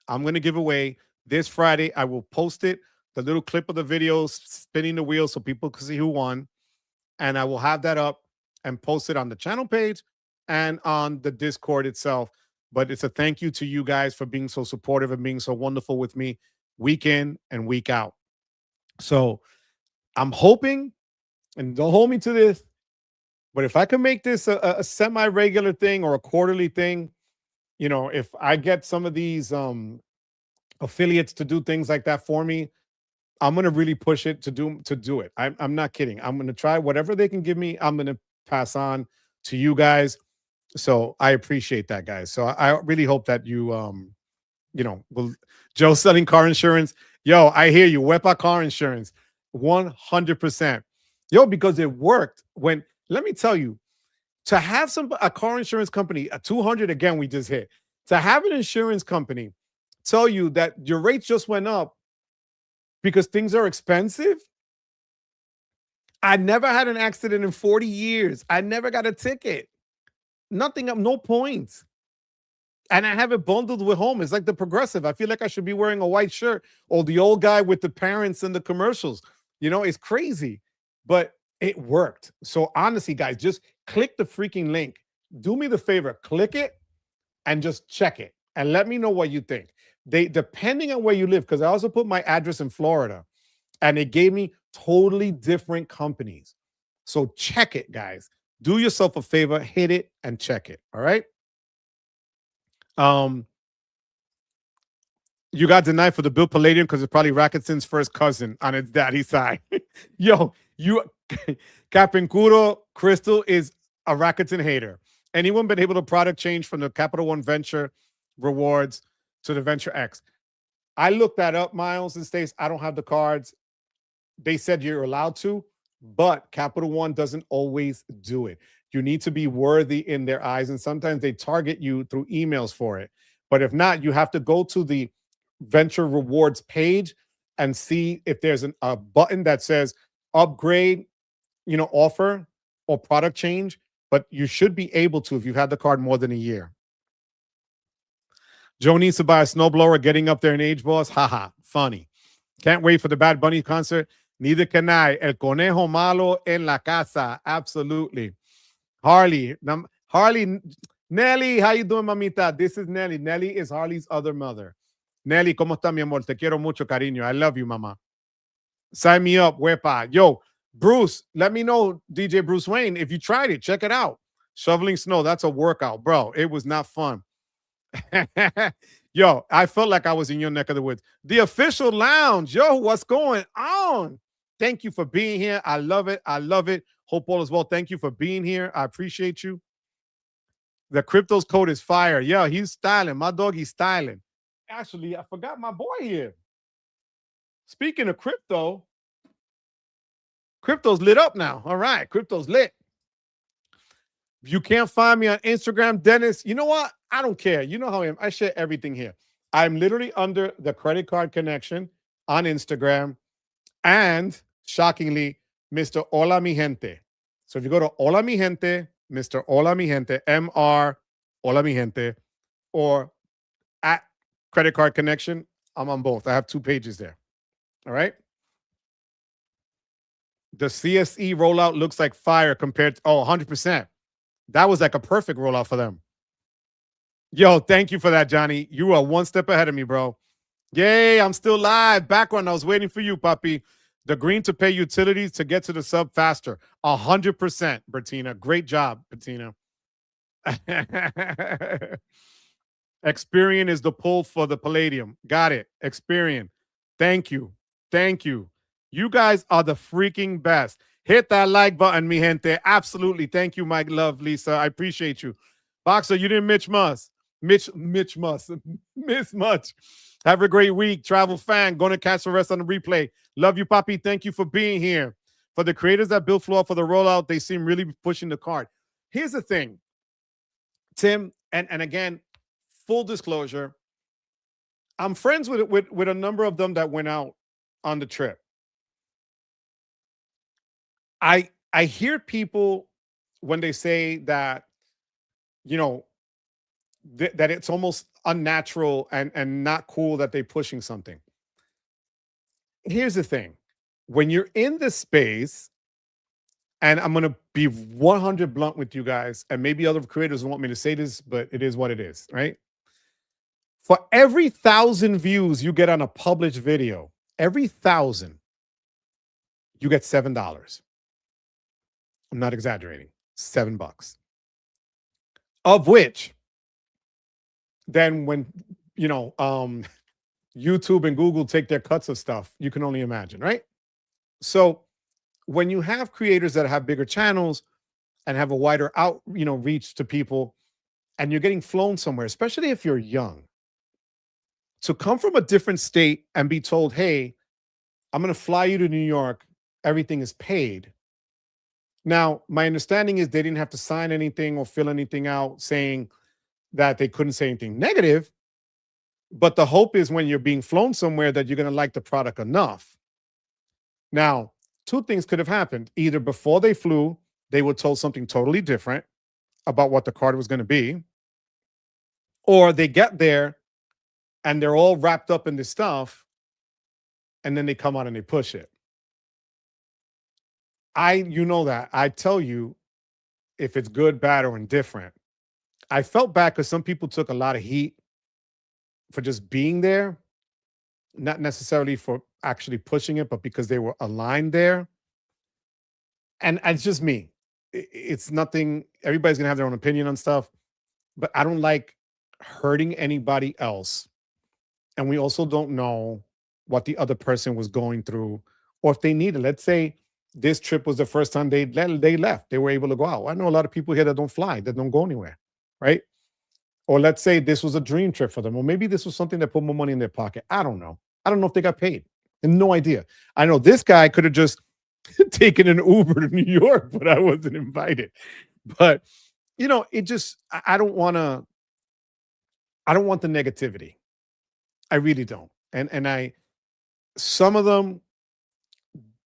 I'm going to give away this Friday. I will post it, the little clip of the video spinning the wheel so people can see who won. And I will have that up and post it on the channel page and on the Discord itself. But it's a thank you to you guys for being so supportive and being so wonderful with me week in and week out. So I'm hoping, and don't hold me to this, but if I can make this a semi-regular thing or a quarterly thing, you know, if I get some of these affiliates to do things like that for me, I'm gonna really push it to do it. I'm not kidding. I'm gonna try whatever they can give me. I'm gonna pass on to you guys. So I appreciate that, guys. So I really hope that you you know, will. Joe selling car insurance. Yo, I hear you. Wepa car insurance, 100%. Yo, because it worked. When, let me tell you, to have a car insurance company, a 200 again, we just hit. To have an insurance company tell you that your rates just went up because things are expensive. I never had an accident in 40 years. I never got a ticket. Nothing, no points. And I have it bundled with home. It's like the Progressive. I feel like I should be wearing a white shirt, or the old guy with the parents in the commercials. You know, it's crazy, but it worked. So honestly, guys, just click the freaking link. Do me the favor, click it and just check it and let me know what you think. They, depending on where you live, because I also put my address in Florida, and it gave me totally different companies. So check it, guys. Do yourself a favor, hit it and check it. All right. You got denied for the Bilt Palladium because it's probably Rakuten's first cousin on its daddy's side. Yo, you Capincuro Crystal is a Rakuten hater. Anyone been able to product change from the Capital One Venture rewards to the Venture X? I looked that up, Miles and Stace. I don't have the cards. They said you're allowed to, but Capital One doesn't always do it. You need to be worthy in their eyes, and sometimes they target you through emails for it. But if not, you have to go to the Venture Rewards page and see if there's a button that says upgrade, you know, offer or product change. But you should be able to if you've had the card more than a year. Joe needs to buy a snowblower, getting up there in age, boss. Haha, funny. Can't wait for the Bad Bunny concert. Neither can I. El conejo malo en la casa. Absolutely. Harley. Nelly, how you doing, mamita? This is Nelly. Nelly is Harley's other mother. Nelly, ¿cómo está, mi amor? Te quiero mucho, cariño. I love you, mama. Sign me up, wepa. Yo, Bruce, let me know, DJ Bruce Wayne, if you tried it. Check it out. Shoveling snow, that's a workout, bro. It was not fun. Yo, I felt like I was in your neck of the woods. The official lounge. Yo, what's going on? Thank you for being here. I love it. I love it. Hope all is well. Thank you for being here. I appreciate you. The crypto's code is fire. Yeah, he's styling. My dog, he's styling. Actually, I forgot my boy here. Speaking of crypto, crypto's lit up now. All right, crypto's lit. If you can't find me on Instagram, Dennis, you know what? I don't care. You know how I am. I share everything here. I'm literally under the credit card connection on Instagram, and shockingly, Mr. Hola Mi Gente. So if you go to Hola Mi Gente, Mr. Hola Mi Gente, MR Hola Mi Gente, or at Credit Card Connection, I'm on both. I have 2 pages there. All right. The CSE rollout looks like fire compared to, 100%. That was like a perfect rollout for them. Yo, thank you for that, Johnny. You are one step ahead of me, bro. Yay, I'm still live. Background, I was waiting for you, puppy. The green to pay utilities to get to the sub faster. 100%, Bertina. Great job, Bertina. Experian is the pull for the Palladium. Got it. Experian. Thank you. Thank you. You guys are the freaking best. Hit that like button, mi gente. Absolutely. Thank you, my love, Lisa. I appreciate you. Boxer, you didn't Mitch Muss. Mitch Muss. Miss much. Have a great week. Travel fan. Going to catch the rest on the replay. Love you, Poppy. Thank you for being here. For the creators that built Floor for the rollout, they seem really pushing the card. Here's the thing, Tim, and again, full disclosure, I'm friends with a number of them that went out on the trip. I hear people when they say that, you know, that it's almost unnatural and not cool that they're pushing something. Here's the thing. When you're in this space, and I'm gonna be 100 blunt with you guys, and maybe other creators want me to say this, but it is what it is, right? For every 1,000 views you get on a published video, every 1,000, you get $7. I'm not exaggerating. $7. Of which, then when you know, YouTube and Google take their cuts of stuff, you can only imagine, right? So when you have creators that have bigger channels and have a wider out, reach to people, and you're getting flown somewhere, especially if you're young, to come from a different state and be told, hey, I'm going to fly you to New York, everything is paid. Now, my understanding is they didn't have to sign anything or fill anything out saying that they couldn't say anything negative. But the hope is when you're being flown somewhere that you're going to like the product enough. Now, two things could have happened. Either before they flew, they were told something totally different about what the card was going to be, or they get there and they're all wrapped up in this stuff, and then they come out and they push it. You know that. I tell you if it's good, bad, or indifferent. I felt bad because some people took a lot of heat for just being there, not necessarily for actually pushing it, but because they were aligned there. And it's just me. It's nothing. Everybody's gonna have their own opinion on stuff, but I don't like hurting anybody else. And we also don't know what the other person was going through, or if they needed. Let's say this trip was the first time they left. They were able to go out. I know a lot of people here that don't fly, that don't go anywhere, right? Or let's say this was a dream trip for them, or maybe this was something that put more money in their pocket. I don't know. I don't know if they got paid. And no idea. I know this guy could have just taken an Uber to New York, but I wasn't invited. But it just I don't want to. I don't want the negativity. I really don't. And some of them,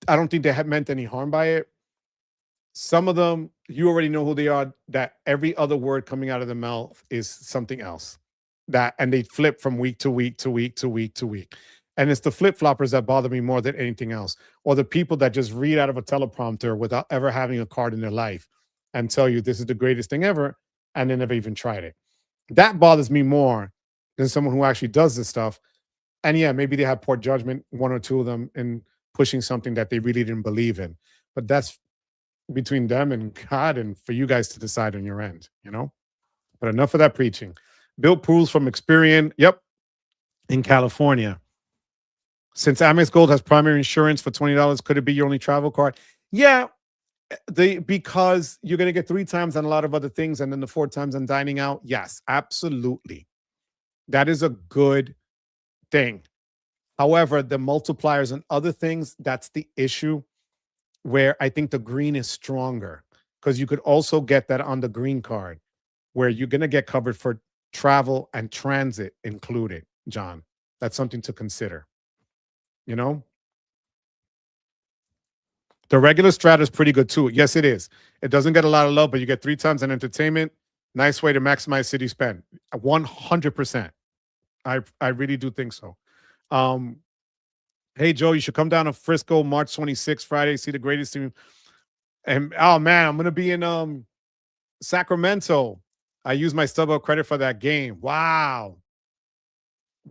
I don't think they have meant any harm by it. Some of them, you already know who they are, that every other word coming out of the mouth is something else. And they flip from week to week to week to week to week. And it's the flip-floppers that bother me more than anything else. Or the people that just read out of a teleprompter without ever having a card in their life and tell you this is the greatest thing ever, and they never even tried it. That bothers me more than someone who actually does this stuff. And yeah, maybe they have poor judgment, one or two of them, in pushing something that they really didn't believe in. But that's between them and God, and for you guys to decide on your end, But enough of that preaching. Bilt Pools from Experian, yep, in California. Since Amex Gold has primary insurance for $20, could it be your only travel card? Yeah, because you're going to get 3 times on a lot of other things, and then the 4 times on dining out. Yes, absolutely. That is a good thing. However, the multipliers and other things, that's the issue, where I think the green is stronger, because you could also get that on the green card, where you're going to get covered for travel and transit included, John. That's something to consider. The regular strata is pretty good too. Yes, it is. It doesn't get a lot of love, but you get 3 times on entertainment. Nice way to maximize city spend. 100%. I really do think so. Hey Joe, you should come down to Frisco March 26th, Friday, see the greatest team. And oh man, I'm gonna be in Sacramento. I use my StubHub credit for that game. Wow.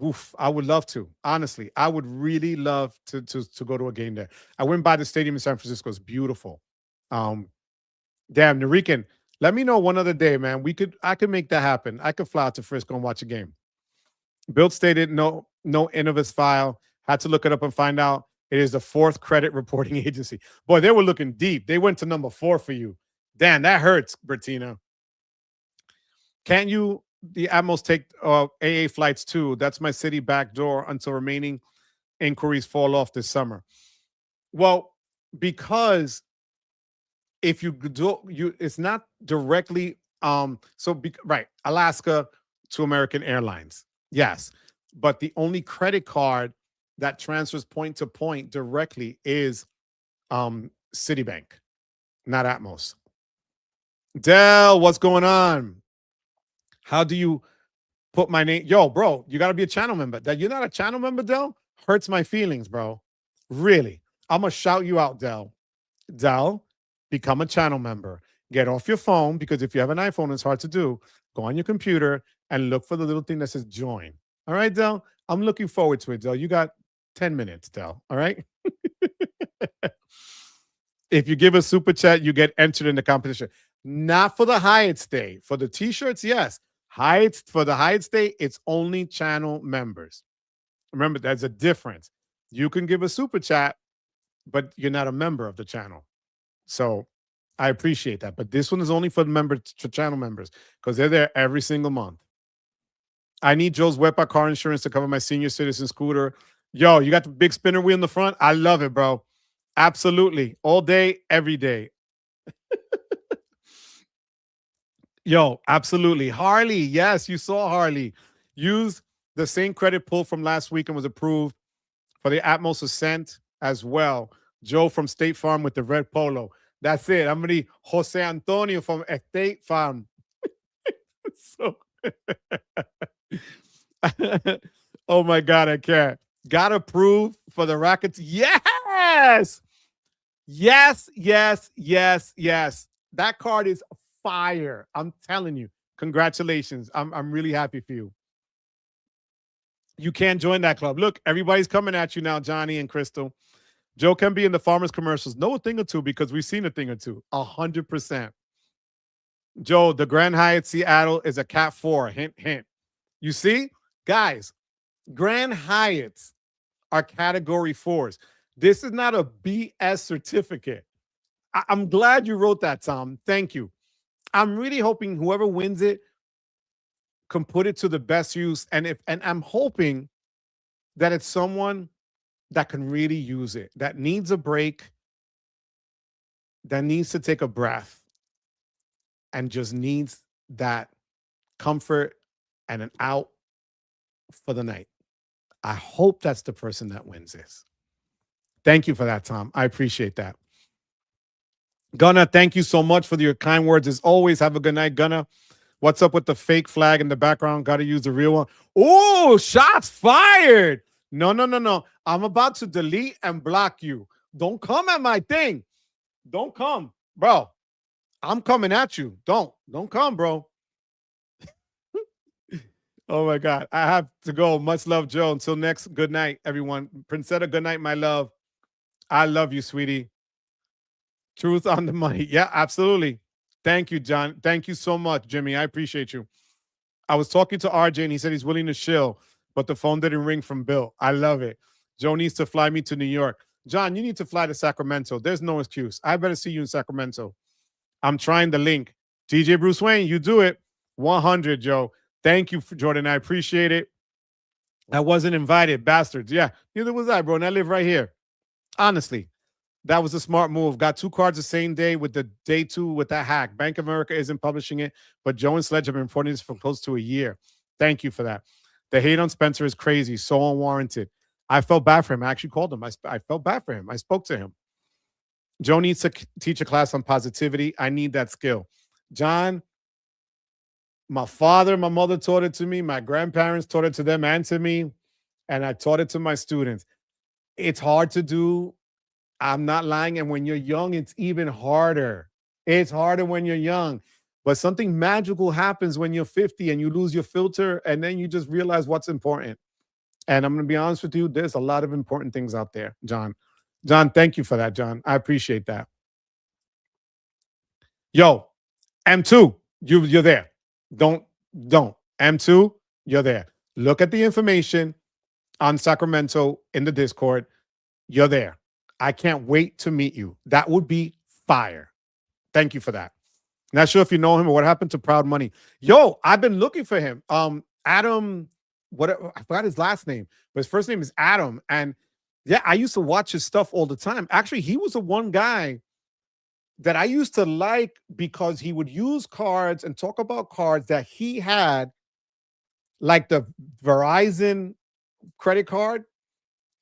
Oof, I would love to. Honestly, I would really love to go to a game there. I went by the stadium in San Francisco. It's beautiful. Damn, Narican, let me know one other day, man. I could make that happen. I could fly out to Frisco and watch a game. Bilt stated no Innovis file. Had to look it up and find out it is the 4th credit reporting agency. Boy, they were looking deep. They went to number 4 for you. Damn, that hurts, Bertina. Can you, the Atmos, take AA flights too? That's my city back door until remaining inquiries fall off this summer. Well, because if you do, it's not directly right, Alaska to American Airlines. Yes, but the only credit card that transfers point to point directly is Citibank. not Atmos. Dell, what's going on? How do you put my name? Yo, bro, you got to be a channel member. That you're not a channel member, Dell, hurts my feelings, bro. Really. I'm going to shout you out, Dell. Dell, become a channel member. Get off your phone, because if you have an iPhone, it's hard to do. Go on your computer and look for the little thing that says join. All right, Dell? I'm looking forward to it, Dell. You got 10 minutes, Dell. All right? If you give a super chat, you get entered in the competition. Not for the Hyatt stay. For the t-shirts, yes. For the Hyatt stay, it's only channel members. Remember, there's a difference. You can give a super chat, but you're not a member of the channel. So I appreciate that. But this one is only for channel members, because they're there every single month. I need Joe's Wepa car insurance to cover my senior citizen scooter. Yo, you got the big spinner wheel in the front? I love it, bro. Absolutely. All day, every day. Yo, absolutely. Harley, yes, you saw Harley. Use the same credit pull from last week and was approved for the Atmos Ascent as well. Joe from State Farm with the red polo. That's it. I'm going to need Jose Antonio from State Farm. So, oh my God, I can't. Got approved for the Rakuten. Yes. Yes, yes, yes, yes. That card is fire. I'm telling you. Congratulations. I'm really happy for you. You can't join that club. Look, everybody's coming at you now, Johnny and Crystal. Joe can be in the farmers commercials. Know a thing or two, because we've seen a thing or two. 100%. Joe, the Grand Hyatt Seattle is a Cat 4. Hint, hint. You see? Guys, Grand Hyatts are Category 4s. This is not a BS certificate. I'm glad you wrote that, Tom. Thank you. I'm really hoping whoever wins it can put it to the best use. And I'm hoping that it's someone that can really use it, that needs a break, that needs to take a breath, and just needs that comfort and an out for the night. I hope that's the person that wins this. Thank you for that, Tom. I appreciate that. Gunna, thank you so much for your kind words. As always, have a good night, Gunna. What's up with the fake flag in the background? Got to use the real one. Oh, shots fired. No, no, no, no. I'm about to delete and block you. Don't come at my thing. Don't come, bro. I'm coming at you. Don't come, bro. Oh, my God. I have to go. Much love, Joe. Until next, good night, everyone. Princetta, good night, my love. I love you, sweetie. Truth on the money. Yeah, absolutely. Thank you, John. Thank you so much, Jimmy. I appreciate you. I was talking to RJ, and he said he's willing to shill, but the phone didn't ring from Bill. I love it. Joe needs to fly me to New York. John, you need to fly to Sacramento. There's no excuse. I better see you in Sacramento. I'm trying the link. DJ Bruce Wayne, you do it. 100, Joe. Thank you, Jordan. I appreciate it. I wasn't invited, bastards. Yeah, neither was I, bro. And I live right here. Honestly, that was a smart move. Got 2 cards the same day with the day 2 with that hack. Bank of America isn't publishing it, but Joe and Sledge have been reporting this for close to a year. Thank you for that. The hate on Spencer is crazy, so unwarranted. I felt bad for him. I actually called him. I felt bad for him. I spoke to him. Joe needs to teach a class on positivity. I need that skill. John, my father, my mother taught it to me. My grandparents taught it to them and to me. And I taught it to my students. It's hard to do. I'm not lying. And when you're young, it's even harder. It's harder when you're young. But something magical happens when you're 50 and you lose your filter, and then you just realize what's important. And I'm going to be honest with you, there's a lot of important things out there, John. John, thank you for that, John. I appreciate that. Yo, M2, you're there. Don't. M2, you're there. Look at the information on Sacramento in the Discord. You're there. I can't wait to meet you. That would be fire. Thank you for that. Not sure if you know him or what happened to Proud Money. Yo, I've been looking for him. Adam, I forgot his last name, but his first name is Adam. And yeah, I used to watch his stuff all the time. Actually, he was the one guy that I used to like because he would use cards and talk about cards that he had, like the Verizon credit card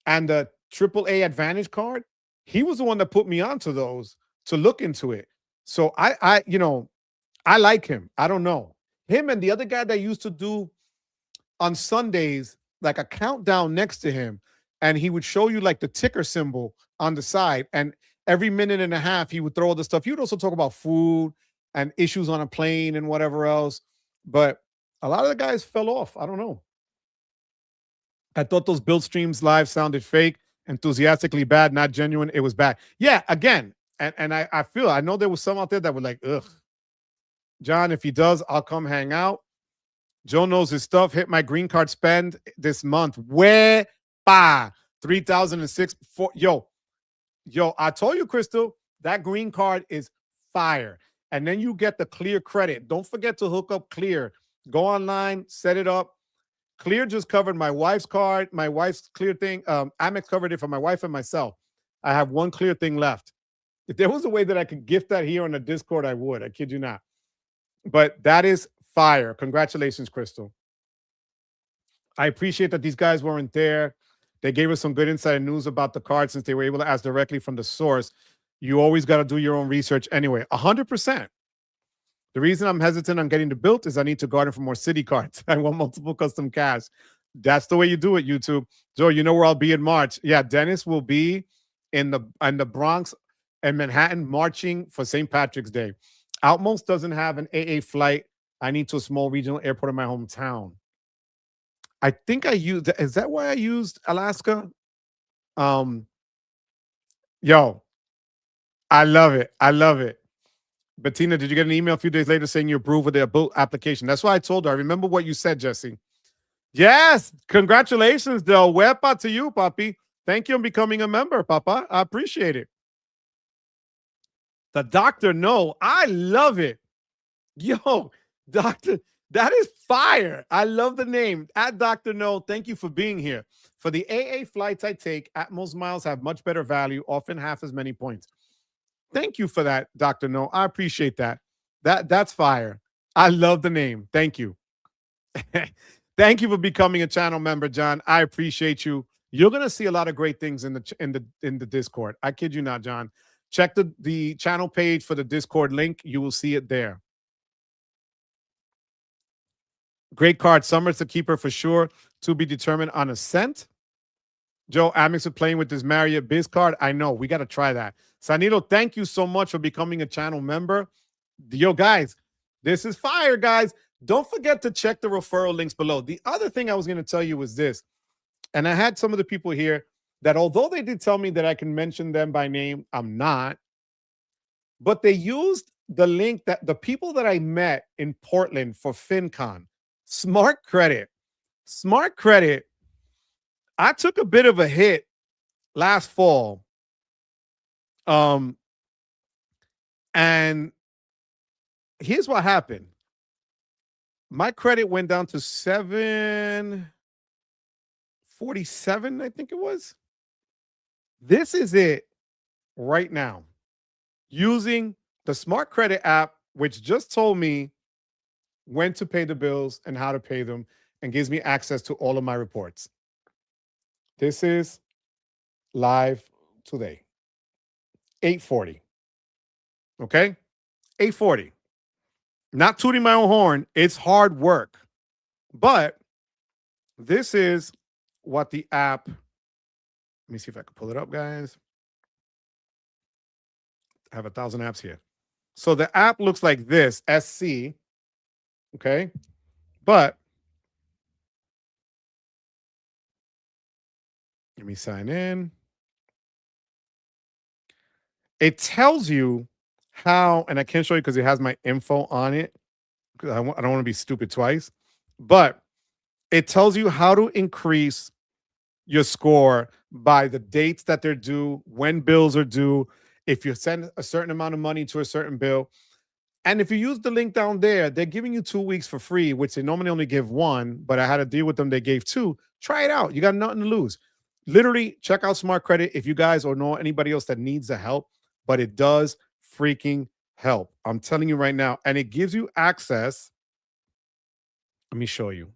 and the AAA Advantage card. He was the one that put me onto those to look into it. So I like him. I don't know. Him and the other guy that used to do on Sundays, like a countdown next to him, and he would show you like the ticker symbol on the side. And every minute and a half, he would throw all the stuff. He would also talk about food and issues on a plane and whatever else. But a lot of the guys fell off. I don't know. I thought those Bilt streams live sounded fake, enthusiastically bad, not genuine. It was bad. Yeah, again, and I know there was some out there that were like, ugh, John, if he does, I'll come hang out. Joe knows his stuff. Hit my green card spend this month. Where? Bah. 3,006. Yo, I told you, Crystal, that green card is fire. And then you get the Clear credit. Don't forget to hook up Clear. Go online, set it up. Clear just covered my wife's card, my wife's Clear thing. Amex covered it for my wife and myself. I have one Clear thing left. If there was a way that I could gift that here on the Discord, I would. I kid you not. But that is fire. Congratulations, Crystal. I appreciate that these guys weren't there. They gave us some good insider news about the card since they were able to ask directly from the source. You always got to do your own research anyway. 100%. The reason I'm hesitant on getting the Bilt is I need to garden for more city cards. I want multiple custom cash. That's the way you do it, YouTube. Joe, you know where I'll be in March. Yeah, Dennis will be in the Bronx and Manhattan marching for St. Patrick's Day. Outmost doesn't have an AA flight. I need to a small regional airport in my hometown. I think I used, is that why I used Alaska? Um, yo, I love it. I love it. Bettina, did you get an email a few days later saying you approved with the Bilt application? That's why I told her. I remember what you said, Jesse. Yes, congratulations, Del Wepa to you, Papi. Thank you for becoming a member, Papa. I appreciate it. The Doctor No, I love it. Yo, Doctor, that is fire. I love the name. At Dr. No, thank you for being here. For the AA flights I take, Atmos miles have much better value, often half as many points. Thank you for that, Dr. No. I appreciate that. That's fire. I love the name. Thank you. Thank you for becoming a channel member, John. I appreciate you. You're gonna see a lot of great things in the Discord. I kid you not, John. Check the channel page for the Discord link. You will see it there. Great card. Summer's the keeper for sure. To be determined on a cent. Joe, Amex is playing with this Marriott Biz card. I know. We got to try that. Sanito, thank you so much for becoming a channel member. Yo, guys, this is fire, guys. Don't forget to check the referral links below. The other thing I was going to tell you was this, and I had some of the people here that although they did tell me that I can mention them by name, I'm not. But they used the link that the people that I met in Portland for FinCon. Smart Credit. Smart Credit. I took a bit of a hit last fall. And here's what happened. My credit went down to 747, I think it was. This is it right now. Using the Smart Credit app, which just told me when to pay the bills and how to pay them and gives me access to all of my reports. This is live today. 8:40. Okay? 8:40. Not tooting my own horn. It's hard work. But this is what the app, let me see if I can pull it up, guys. I have 1,000 apps here. So the app looks like this, SC. Okay? But let me sign in. It tells you how, and I can't show you because it has my info on it. I don't want to be stupid twice, but it tells you how to increase your score by the dates that they're due, when bills are due, if you send a certain amount of money to a certain bill. And if you use the link down there, they're giving you 2 weeks for free, which they normally only give one, but I had a deal with them. They gave 2. Try it out. You got nothing to lose. Literally, check out Smart Credit if you guys or know anybody else that needs the help, but it does freaking help. I'm telling you right now. And it gives you access. Let me show you.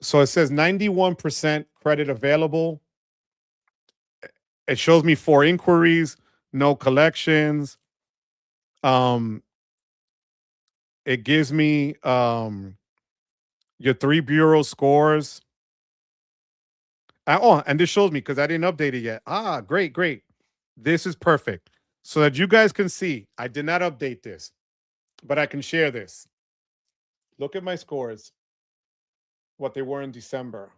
So it says 91% credit available. It shows me 4 inquiries, no collections. It gives me your 3 bureau scores. And this shows me because I didn't update it yet. Ah, great, great. This is perfect. So that you guys can see, I did not update this, but I can share this. Look at my scores, what they were in December,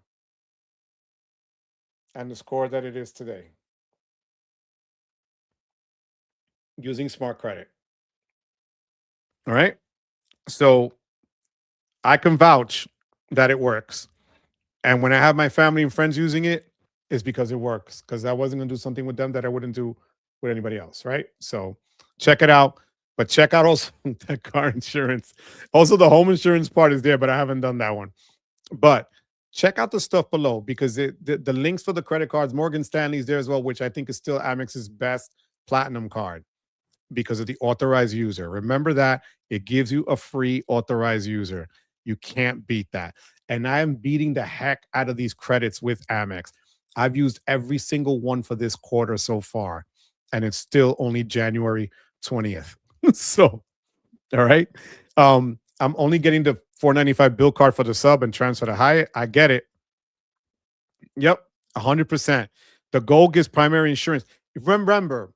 and the score that it is today using Smart Credit. All right. So I can vouch that it works. And when I have my family and friends using it, it's because it works. Because I wasn't going to do something with them that I wouldn't do with anybody else. Right. So check it out. But check out also that car insurance. Also, the home insurance part is there, but I haven't done that one. But check out the stuff below because the links for the credit cards, Morgan Stanley's there as well, which I think is still Amex's best platinum card because of the authorized user. Remember that it gives you a free authorized user. You can't beat that. And I am beating the heck out of these credits with Amex. I've used every single one for this quarter so far, and it's still only January 20th. So, all right. I'm only getting the $4.95 bill card for the sub and transfer to Hyatt. I get it. Yep, 100%. The gold gives primary insurance. Remember,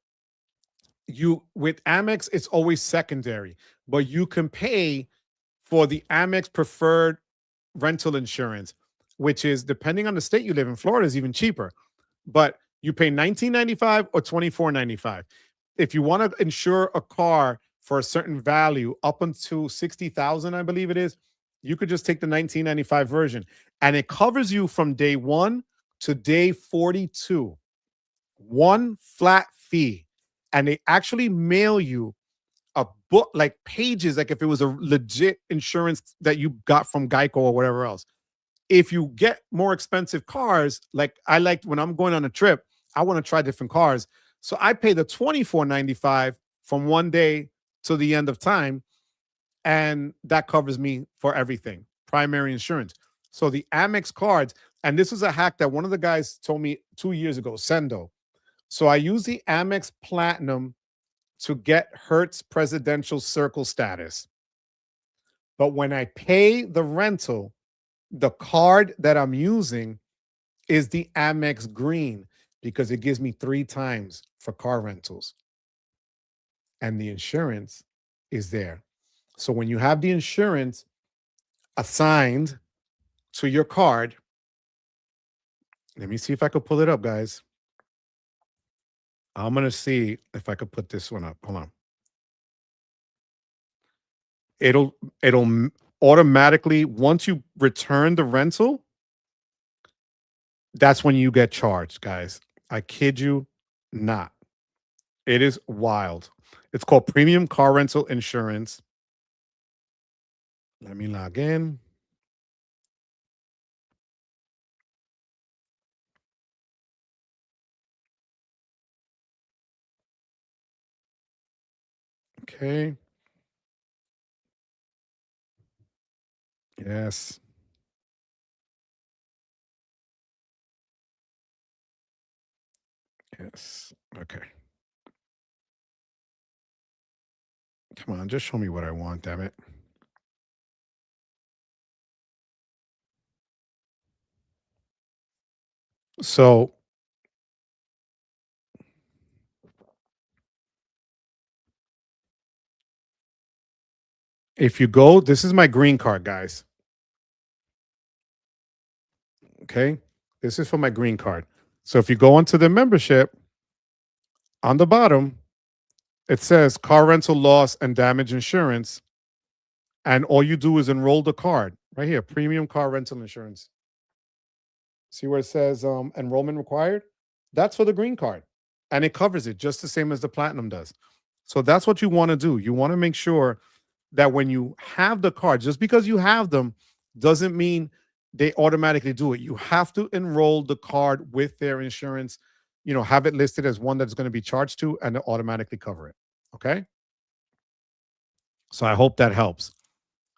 you with Amex, it's always secondary, but you can pay for the Amex preferred rental insurance, which is depending on the state you live in. Florida is even cheaper, but you pay $19.95 or $24.95. If you want to insure a car for a certain value up until 60,000, I believe it is, you could just take the $19.95 version, and it covers you from day 1 to day 42. One flat fee, and they actually mail you a book, like pages, like if it was a legit insurance that you got from Geico or whatever else. If you get more expensive cars, like I liked when I'm going on a trip, I want to try different cars. So I pay the $24.95 from one day to the end of time. And that covers me for everything, primary insurance. So the Amex cards, and this is a hack that one of the guys told me 2 years ago, Sendo. So I use the Amex Platinum to get Hertz Presidential Circle status. But when I pay the rental, the card that I'm using is the Amex Green because it gives me 3 times for car rentals. And the insurance is there. So when you have the insurance assigned to your card, let me see if I could pull it up, guys. I'm going to see if I could put this one up. Hold on. It'll automatically, once you return the rental, that's when you get charged, guys. I kid you not. It is wild. It's called Premium Car Rental Insurance. Let me log in. Okay. Yes. Yes. Okay. Come on, just show me what I want, damn it. So if you go, this is my green card, guys. Okay. This is for my green card. So if you go onto the membership, on the bottom, it says car rental loss and damage insurance. And all you do is enroll the card right here, premium car rental insurance. See where it says enrollment required? That's for the green card. And it covers it just the same as the platinum does. So that's what you want to do. You want to make sure that when you have the card, just because you have them doesn't mean they automatically do it. You have to enroll the card with their insurance, have it listed as one that's going to be charged to and automatically cover it. Okay. So I hope that helps.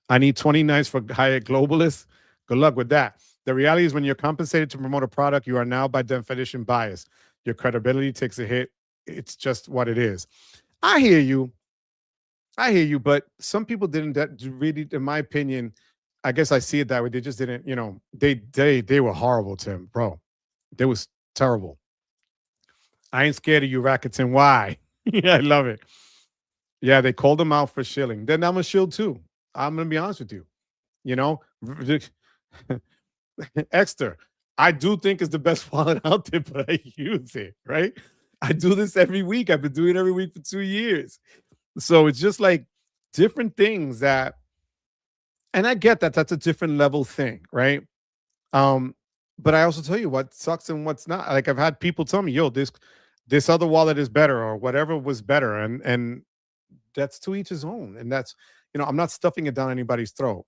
I need 20 nights for Hyatt Globalists. Good luck with that. The reality is when you're compensated to promote a product, you are now by definition biased. Your credibility takes a hit. It's just what it is. I hear you. I hear you, but some people didn't that really, in my opinion, I guess I see it that way. They just didn't, they were horrible to him, bro. They was terrible. I ain't scared of you, Rakuten. Why? Yeah, I love it. Yeah, they called him out for shilling. Then I'm a shill too. I'm gonna be honest with you. You know, Ekster, I do think is the best wallet out there, but I use it, right? I do this every week. I've been doing it every week for 2 years. So it's just like different things that, and I get that that's a different level thing, right? Um, but I also tell you what sucks and what's not. Like I've had people tell me, yo, this other wallet is better or whatever was better. And that's to each his own. And that's, I'm not stuffing it down anybody's throat.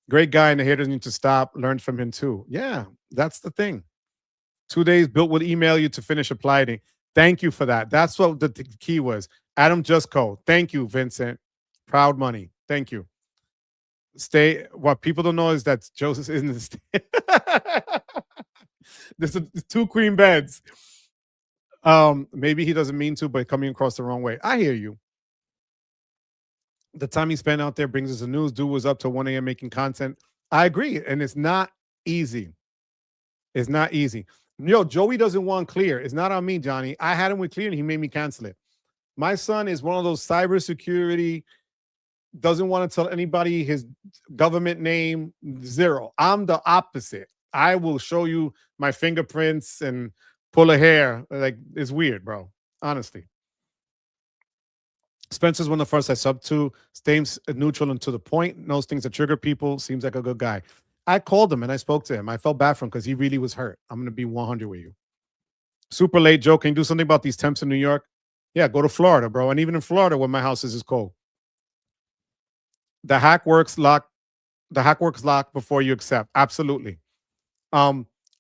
Great guy, and the haters need to stop. Learn from him too. Yeah, that's the thing. 2 days, Bilt will email you to finish applying. Thank you for that. That's what the key was. Adam Justco. Thank you, Vincent. Proud money. Thank you. Stay. What people don't know is that Joseph isn't. There's 2 queen beds. Maybe he doesn't mean to, but coming across the wrong way. I hear you. The time he spent out there brings us the news. Dude was up to 1 a.m. making content. I agree. And it's not easy. It's not easy. Yo, Joey doesn't want Clear. It's not on me, Johnny. I had him with Clear and he made me cancel it. My son is one of those cybersecurity, doesn't want to tell anybody his government name, zero. I'm the opposite. I will show you my fingerprints and pull a hair. Like, it's weird, bro. Honestly. Spencer's one of the first I subbed to. Stays neutral and to the point. Knows things that trigger people. Seems like a good guy. I called him and I spoke to him. I felt bad for him because he really was hurt. I'm going to be 100 with you. Super late, Joe. Can you do something about these temps in New York? Yeah, go to Florida, bro. And even in Florida, where my house is cold. The hack works lock. The hack works lock before you accept. Absolutely.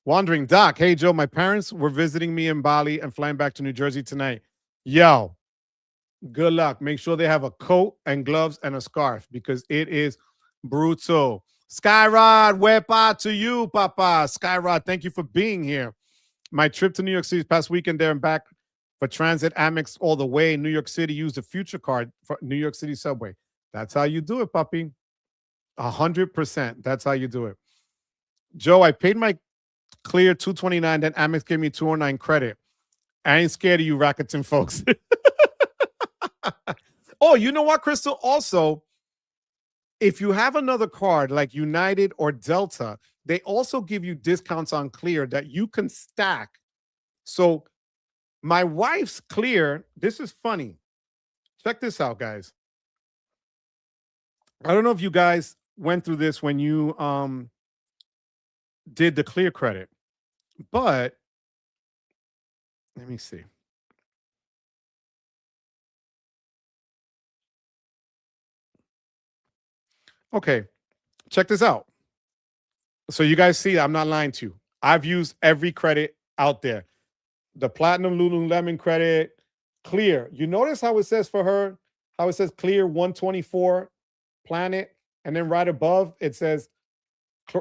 Wandering Doc. Hey, Joe. My parents were visiting me in Bali and flying back to New Jersey tonight. Yo, good luck. Make sure they have a coat and gloves and a scarf because it is brutal. Skyrod, wepa to you, Papa. Skyrod, thank you for being here. My trip to New York City this past weekend there and back for transit Amex all the way. New York City used a future card for New York City subway. That's how you do it, puppy. 100%. That's how you do it. Joe, I paid my Clear $229, then Amex gave me $209 credit. I ain't scared of you, Rakuten folks. Oh, you know what, Crystal? Also, if you have another card like United or Delta, they also give you discounts on Clear that you can stack. So my wife's Clear, this is funny. Check this out, guys. I don't know if you guys went through this when you did the Clear credit, but let me see. Okay, check this out. So you guys see, I'm not lying to you. I've used every credit out there. The Platinum Lululemon credit, Clear. You notice how it says for her, how it says Clear 124 Planet, and then right above it says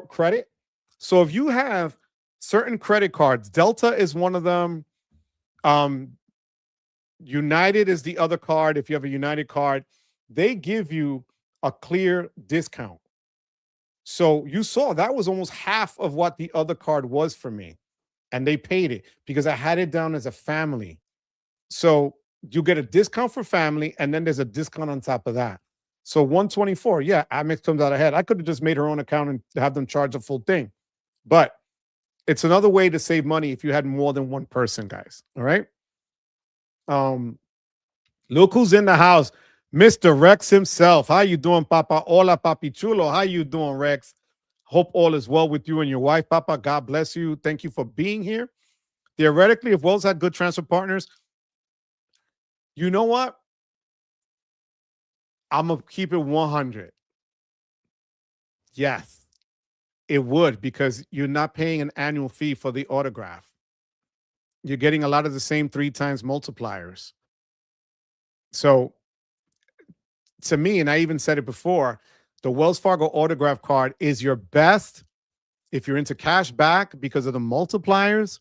credit. So if you have certain credit cards, Delta is one of them. United is the other card. If you have a United card, they give you a Clear discount. So you saw that was almost half of what the other card was for me. And they paid it because I had it down as a family. So you get a discount for family, and then there's a discount on top of that. So 124, yeah, Amex comes out ahead. I could have just made her own account and have them charge the full thing. But it's another way to save money if you had more than one person, guys. All right. Look who's in the house. Mr. Rex himself. How you doing, Papa? Hola, Papi Chulo. How you doing, Rex? Hope all is well with you and your wife, Papa. God bless you. Thank you for being here. Theoretically, if Wells had good transfer partners, you know what? I'm going to keep it 100. Yes, it would, because you're not paying an annual fee for the autograph. You're getting a lot of the same 3 times multipliers. So to me, and I even said it before, the Wells Fargo autograph card is your best if you're into cash back because of the multipliers.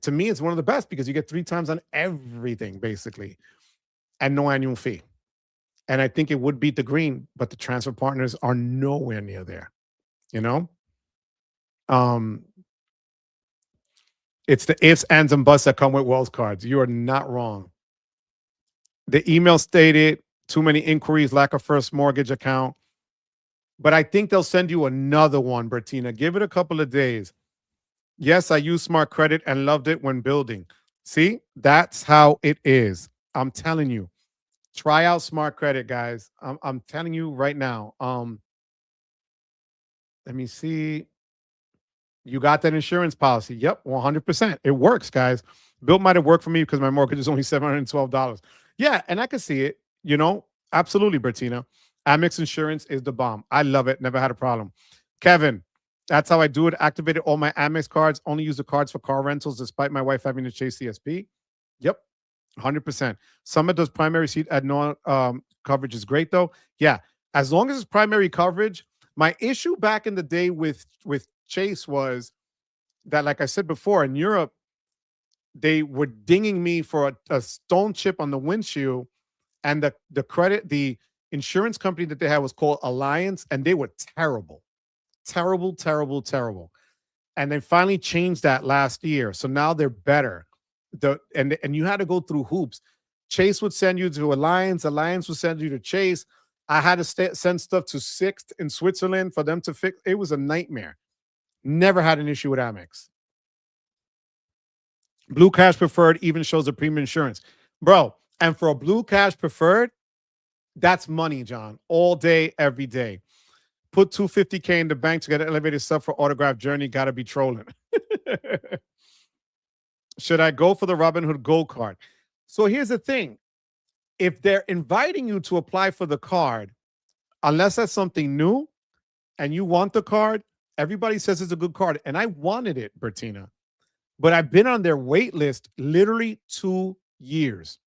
to me, it's one of the best because you get 3 times on everything basically, and no annual fee. And I think it would beat the green, but the transfer partners are nowhere near there. You know, um, it's the ifs, ands, and buts that come with Wells cards. You are not wrong. The email stated too many inquiries, lack of first mortgage account. But I think they'll send you another one, Bertina. Give it a couple of days. Yes, I use Smart Credit and loved it when building. See, that's how it is. I'm telling you. Try out Smart Credit, guys. I'm telling you right now. Let me see. You got that insurance policy. Yep, 100%. It works, guys. Bilt might have worked for me because my mortgage is only $712. Yeah, and I can see it. You know, absolutely, Bertina. Amex Insurance is the bomb. I love it. Never had a problem. Kevin, that's how I do it. Activated all my Amex cards. Only use the cards for car rentals, despite my wife having to chase CSP. Yep, 100%. Summit does primary seat at no coverage is great though. Yeah, as long as it's primary coverage. My issue back in the day with Chase was that, like I said before, in Europe, they were dinging me for a stone chip on the windshield, and the insurance company that they had was called Alliance, and they were terrible, terrible, terrible, terrible. And they finally changed that last year, so now they're better. And you had to go through hoops. Chase would send you to Alliance. Alliance would send you to Chase. I had to send stuff to Sixt in Switzerland for them to fix. It was a nightmare. Never had an issue with Amex. Blue Cash Preferred even shows the premium insurance. Bro, and for a Blue Cash Preferred, that's money, John. All day, every day. Put $250K in the bank to get an elevated sub for autograph journey. Gotta be trolling. Should I go for the Robinhood Gold card? So here's the thing. If they're inviting you to apply for the card, unless that's something new and you want the card, everybody says it's a good card. And I wanted it, Bertina. But I've been on their wait list literally 2 years,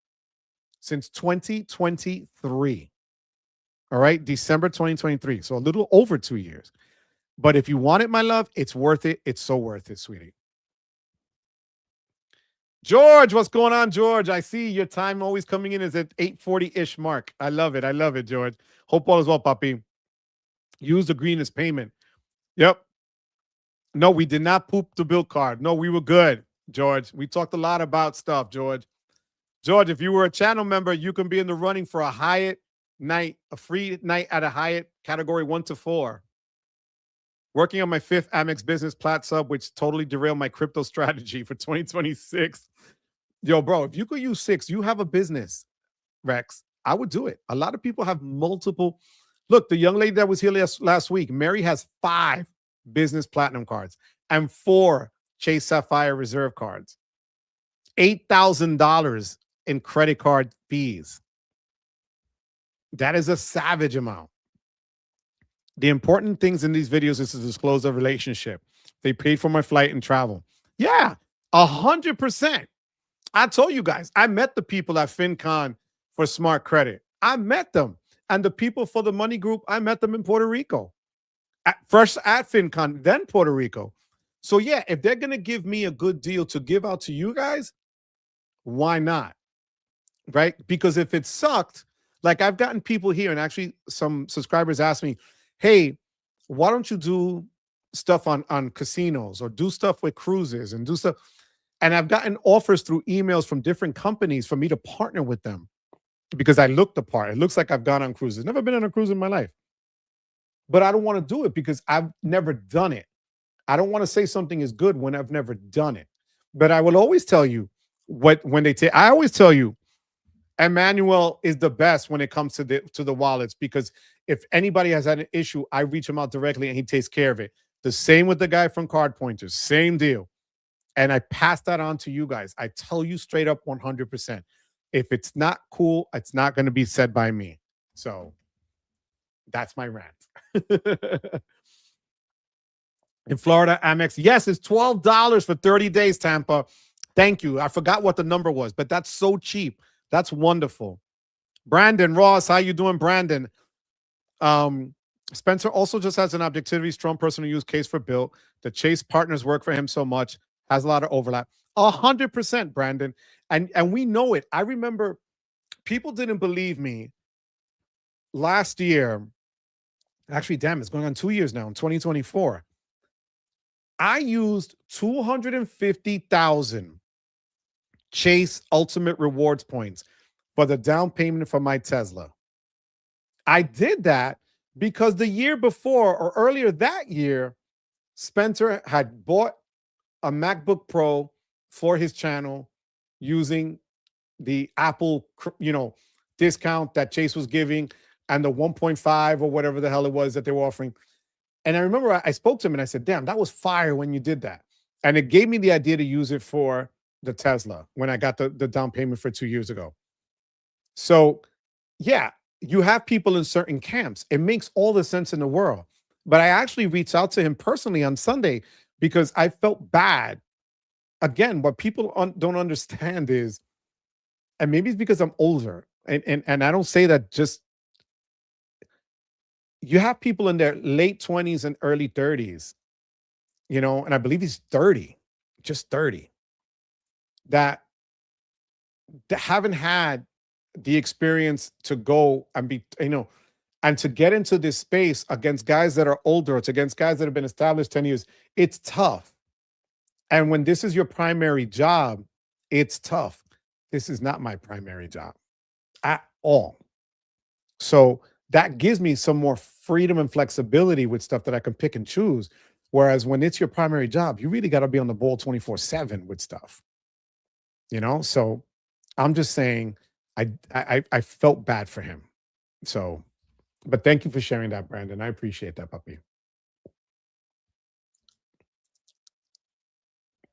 since 2023. All right, December 2023. So a little over 2 years. But if you want it, my love, it's worth it. It's so worth it, sweetie. George, what's going on, George? I see your time always coming in is at 8:40-ish mark. I love it. I love it, George. Hope all is well, Papi. Use the green as payment. Yep. No, we did not poop the bill card. No, we were good, George. We talked a lot about stuff, George. George, if you were a channel member, you can be in the running for a Hyatt night, a free night at a Hyatt category 1 to 4. Working on my 5th Amex Business Plat sub, which totally derailed my crypto strategy for 2026. Yo, bro, if you could use 6, you have a business, Rex. I would do it. A lot of people have multiple. Look, the young lady that was here last week, Mary, has 5 business platinum cards and 4 Chase Sapphire reserve cards. $8,000 in credit card fees. That is a savage amount. The important things in these videos is to disclose a relationship. They paid for my flight and travel. Yeah, 100%. I told you guys, I met the people at FinCon for Smart Credit. I met them. And the people for the money group, I met them in Puerto Rico. First at FinCon, then Puerto Rico. So yeah, if they're going to give me a good deal to give out to you guys, why not? Right? Because if it sucked, like I've gotten people here, and actually some subscribers ask me, hey, why don't you do stuff on casinos or do stuff with cruises and do stuff? And I've gotten offers through emails from different companies for me to partner with them because I look the part. It looks like I've gone on cruises. Never been on a cruise in my life. But I don't want to do it because I've never done it. I don't want to say something is good when I've never done it. But I will always tell you when they take. I always tell you, Emmanuel is the best when it comes to the wallets, because if anybody has had an issue, I reach him out directly and he takes care of it. The same with the guy from Card Pointers, same deal. And I pass that on to you guys. I tell you straight up 100%. If it's not cool, it's not going to be said by me. So that's my rant. In Florida, Amex, yes, it's $12 for 30 days, Tampa. Thank you. I forgot what the number was, but that's so cheap. That's wonderful. Brandon Ross, how you doing, Brandon? Spencer also just has an objectivity, strong personal use case for Bilt. The Chase partners work for him so much, has a lot of overlap. 100%, Brandon. And we know it. I remember people didn't believe me last year. Actually, damn, it's going on 2 years now in 2024. I used 250,000 Chase Ultimate Rewards points for the down payment for my Tesla. I did that because the year before or earlier that year, Spencer had bought a MacBook Pro for his channel using the Apple, discount that Chase was giving and the 1.5 or whatever the hell it was that they were offering. And I remember I spoke to him and I said, damn, that was fire when you did that. And it gave me the idea to use it for the Tesla when I got the down payment for 2 years ago. So, yeah, you have people in certain camps. It makes all the sense in the world. But I actually reached out to him personally on Sunday because I felt bad. Again, what people don't understand is, and maybe it's because I'm older, and I don't say that just, you have people in their late 20s and early 30s, and I believe he's 30, just 30, that haven't had the experience to go and be, and to get into this space against guys that are older, it's against guys that have been established 10 years. It's tough. And when this is your primary job, it's tough. This is not my primary job at all. So that gives me some more freedom and flexibility with stuff that I can pick and choose. Whereas when it's your primary job, you really got to be on the ball 24/7 with stuff. So I'm just saying I felt bad for him. So, but thank you for sharing that, Brandon. I appreciate that, puppy.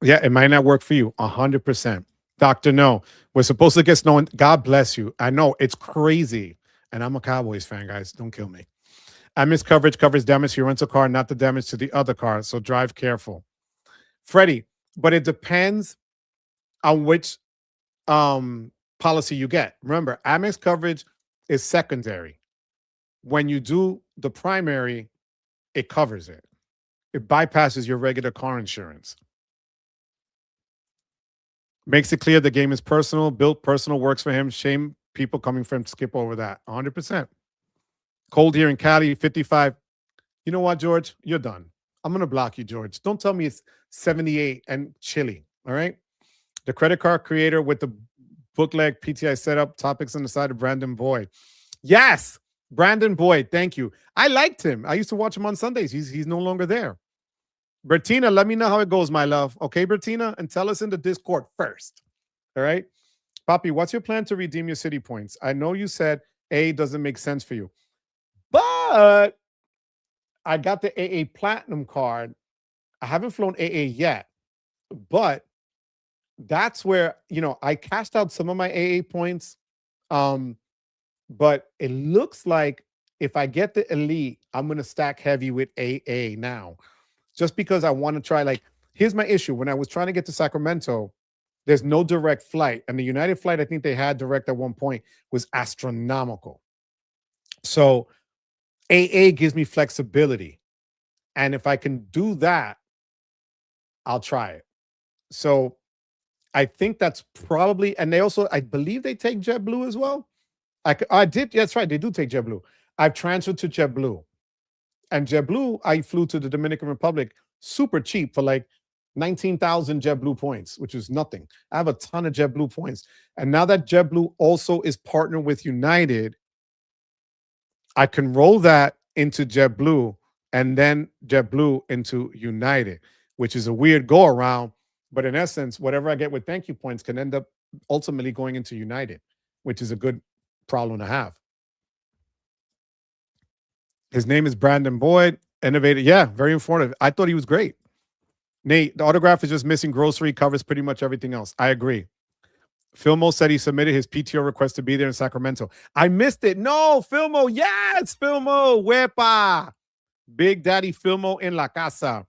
Yeah, it might not work for you. 100%. Dr. No, we're supposed to get snow. God bless you. I know it's crazy. And I'm a Cowboys fan, guys. Don't kill me. I miss coverage. Covers damage to your rental car, not the damage to the other car. So drive careful. Freddie, but it depends on which policy you get. Remember, Amex coverage is secondary. When you do the primary, it covers it. It bypasses your regular car insurance. Makes it clear the game is personal. Bilt personal works for him. Shame people coming for him to skip over that. 100%. Cold here in Cali, 55. You know what, George? You're done. I'm going to block you, George. Don't tell me it's 78 and chilly. All right. The credit card creator with the bootleg PTI setup, topics on the side of Brandon Boyd. Yes, Brandon Boyd. Thank you. I liked him. I used to watch him on Sundays. He's no longer there. Bertina, let me know how it goes, my love. Okay, Bertina? And tell us in the Discord first. All right? Poppy, what's your plan to redeem your city points? I know you said A doesn't make sense for you, but I got the AA Platinum card. I haven't flown AA yet, but that's where, I cashed out some of my AA points. But it looks like if I get the Elite, I'm going to stack heavy with AA now. Just because I want to try, here's my issue. When I was trying to get to Sacramento, there's no direct flight. And the United flight, I think they had direct at one point, was astronomical. So AA gives me flexibility. And if I can do that, I'll try it. So I think that's probably, and they also, I believe they take JetBlue as well. I did, that's right, they do take JetBlue. I've transferred to JetBlue. And JetBlue, I flew to the Dominican Republic super cheap for 19,000 JetBlue points, which is nothing. I have a ton of JetBlue points. And now that JetBlue also is partnered with United, I can roll that into JetBlue and then JetBlue into United, which is a weird go around. But in essence, whatever I get with thank you points can end up ultimately going into United, which is a good problem to have. His name is Brandon Boyd. Innovative. Yeah, very informative. I thought he was great. Nate, the autograph is just missing grocery, covers pretty much everything else. I agree. Filmo said he submitted his PTO request to be there in Sacramento. I missed it. No, Filmo. Yes, Filmo. Wepa. Big Daddy Filmo in la casa.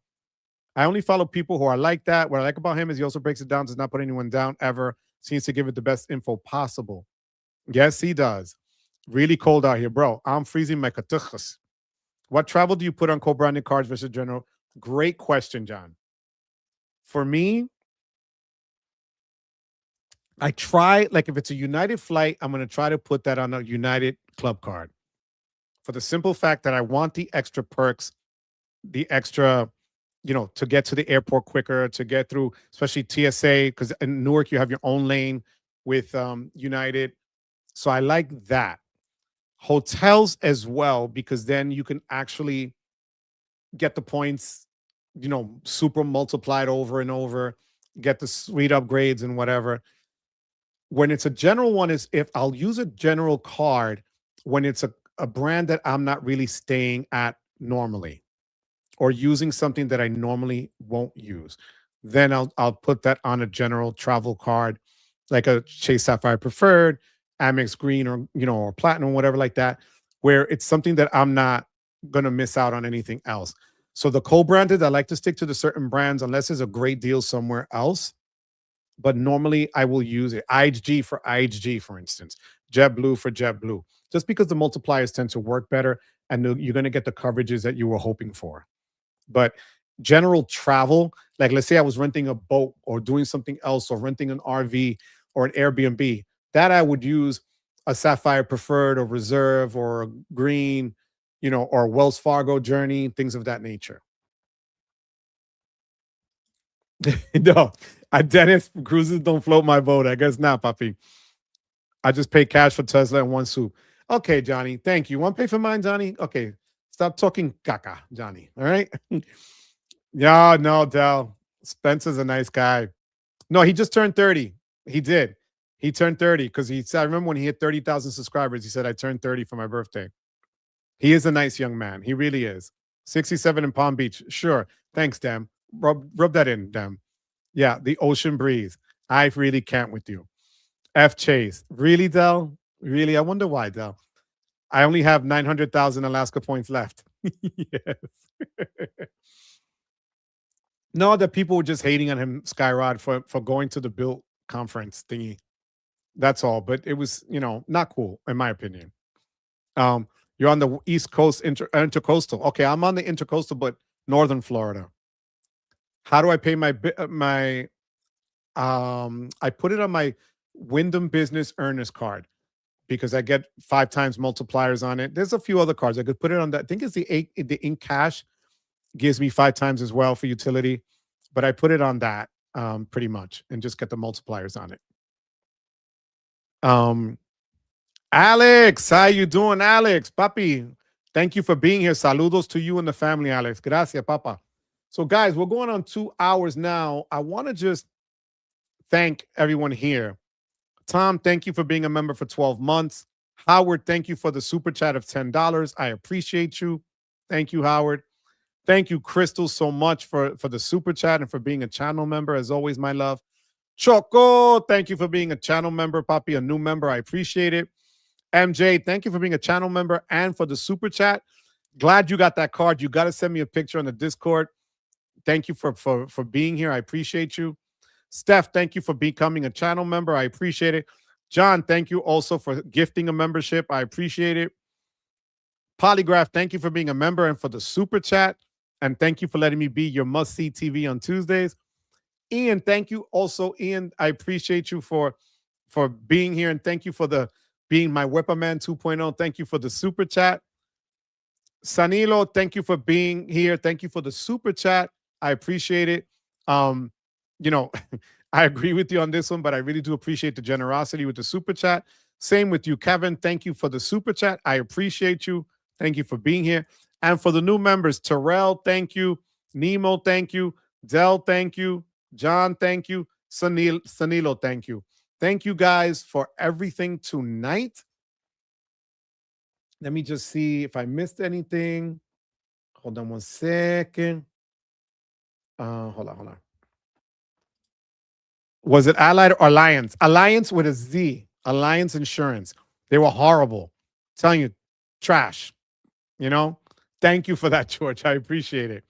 I only follow people who are like that. What I like about him is he also breaks it down, does not put anyone down ever. Seems to give it the best info possible. Yes, he does. Really cold out here, bro. I'm freezing my katuchas. What travel do you put on co-branded cards versus general? Great question, John. For me, I try, like if it's a United flight, I'm going to try to put that on a United Club card for the simple fact that I want the extra perks, the extra, to get to the airport quicker, to get through, especially TSA, because in Newark you have your own lane with United. So I like that. Hotels as well, because then you can actually get the points, super multiplied over and over, get the suite upgrades and whatever. When it's a general one, is if I'll use a general card when it's a brand that I'm not really staying at normally or using something that I normally won't use, then I'll put that on a general travel card, like a Chase Sapphire Preferred, Amex Green, or or Platinum, whatever like that, where it's something that I'm not gonna miss out on anything else. So the co-branded, I like to stick to the certain brands unless there's a great deal somewhere else. But normally I will use it. IHG for IHG, for instance, JetBlue for JetBlue, just because the multipliers tend to work better and you're going to get the coverages that you were hoping for. But general travel, like let's say I was renting a boat or doing something else or renting an RV or an Airbnb, that I would use a Sapphire Preferred or Reserve or a Green, or Wells Fargo Journey, things of that nature. No, Dennis, cruises don't float my boat. I guess not, Papi. I just pay cash for Tesla and one soup. Okay, Johnny. Thank you. Want to pay for mine, Johnny? Okay. Stop talking caca, Johnny. All right. Yeah, no, Dell. Spencer's a nice guy. No, he just turned 30. He did. He turned 30 because he said, I remember when he hit 30,000 subscribers, he said, I turned 30 for my birthday. He is a nice young man. He really is. 67 in Palm Beach. Sure. Thanks, Dem. Rub that in, Dem. Yeah, the ocean breeze. I really can't with you. F Chase. Really, Dell? Really? I wonder why, Dell. I only have 900,000 Alaska points left. Yes. No, that people were just hating on him, Skyrod, for going to the Bilt conference thingy. That's all. But it was, not cool, in my opinion. You're on the East Coast intercoastal. Okay, I'm on the intercoastal, but Northern Florida. How do I pay my I put it on my Wyndham Business Earners card because I get 5 times multipliers on it. There's a few other cards I could put it on that. I think it's the In Cash gives me 5 times as well for utility, but I put it on that pretty much and just get the multipliers on it. Alex, how you doing, Alex? Papi, thank you for being here. Saludos to you and the family, Alex. Gracias, papa. So, guys, we're going on 2 hours now. I want to just thank everyone here. Tom, thank you for being a member for 12 months. Howard, thank you for the super chat of $10. I appreciate you. Thank you, Howard. Thank you, Crystal, so much for the super chat and for being a channel member. As always, my love. Choco, thank you for being a channel member. Papi, a new member. I appreciate it. MJ, thank you for being a channel member and for the super chat. Glad you got that card. You got to send me a picture on the Discord. Thank you for being here. I appreciate you. Steph, thank you for becoming a channel member. I appreciate it. John, thank you also for gifting a membership. I appreciate it. Polygraph, thank you for being a member and for the super chat. And thank you for letting me be your must-see TV on Tuesdays. Ian, thank you also. Ian, I appreciate you for being here. And thank you for being my Weaponman 2.0. Thank you for the super chat. Sanilo, thank you for being here. Thank you for the super chat. I appreciate it. I agree with you on this one, but I really do appreciate the generosity with the super chat. Same with you, Kevin. Thank you for the super chat. I appreciate you. Thank you for being here. And for the new members, Terrell, thank you. Nemo, thank you. Dell, thank you. John, thank you. Sanilo, thank you. Thank you guys for everything tonight. Let me just see if I missed anything. Hold on one second. Hold on. Was it Allied or Alliance? Alliance with a Z. Alliance Insurance. They were horrible. I'm telling you, trash. Thank you for that, George. I appreciate it.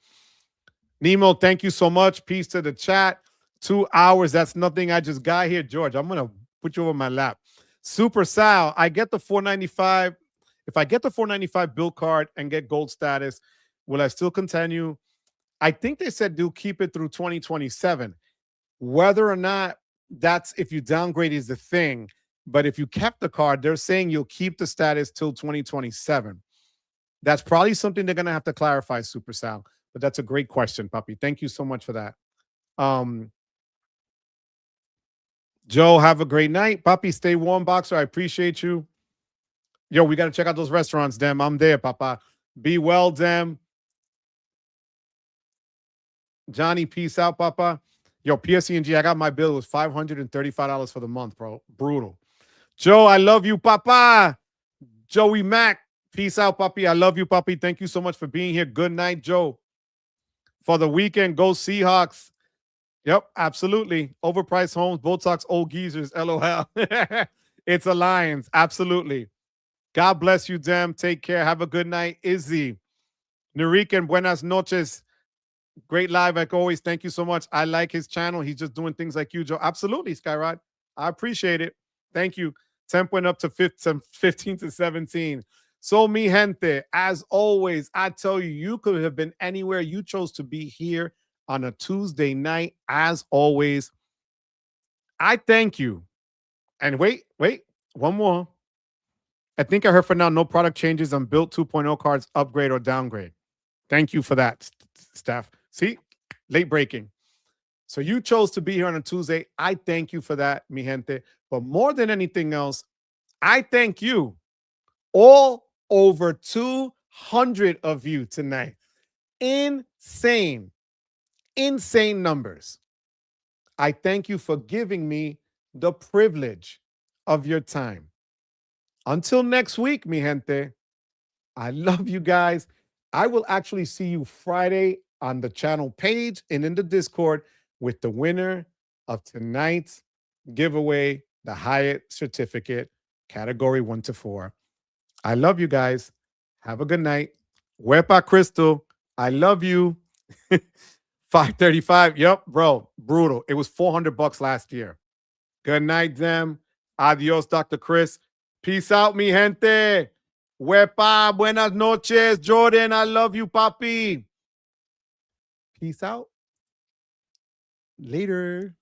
Nemo, thank you so much. Peace to the chat. 2 hours. That's nothing. I just got here, George. I'm gonna put you over my lap. Super Sal. I get the $4.95. If I get the $4.95 bill card and get gold status, will I still continue? I think they said they'll keep it through 2027. Whether or not that's if you downgrade is the thing. But if you kept the card, they're saying you'll keep the status till 2027. That's probably something they're gonna have to clarify, Super Sal. But that's a great question, puppy. Thank you so much for that. Joe, have a great night. Puppy, stay warm, boxer. I appreciate you. Yo, we got to check out those restaurants, Dem. I'm there, Papa. Be well, Dem. Johnny, peace out, Papa. Yo, PSE&G, I got my bill. It was $535 for the month, bro. Brutal. Joe, I love you, Papa. Joey Mac, peace out, puppy. I love you, puppy. Thank you so much for being here. Good night, Joe. For the weekend, go Seahawks. Yep, absolutely. Overpriced homes, Botox, old geezers, LOL. It's a Lions, absolutely. God bless you, Dem. Take care. Have a good night. Izzy, Narican, buenas noches. Great live, like always. Thank you so much. I like his channel. He's just doing things like you, Joe. Absolutely, Skyrod. I appreciate it. Thank you. Temp went up to 15 to 17. So, mi gente, as always, I tell you, you could have been anywhere. You chose to be here on a Tuesday night. As always, I thank you. And wait, one more. I think I heard for now no product changes on Bilt 2.0 cards, upgrade or downgrade. Thank you for that, Steph. See, late breaking. So you chose to be here on a Tuesday. I thank you for that, mi gente. But more than anything else, I thank you, all over 200 of you tonight. Insane numbers. I thank you for giving me the privilege of your time. Until next week, mi gente, I love you guys. I will actually see you Friday on the channel page and in the Discord with the winner of tonight's giveaway, the Hyatt certificate, category 1 to 4. I love you guys. Have a good night. Huepa Crystal, I love you. 535. Yep, bro, brutal. It was $400 last year. Good night, Dem. Adios, Dr. Chris. Peace out, mi gente. Huepa, buenas noches. Jordan, I love you, papi. Peace out. Later.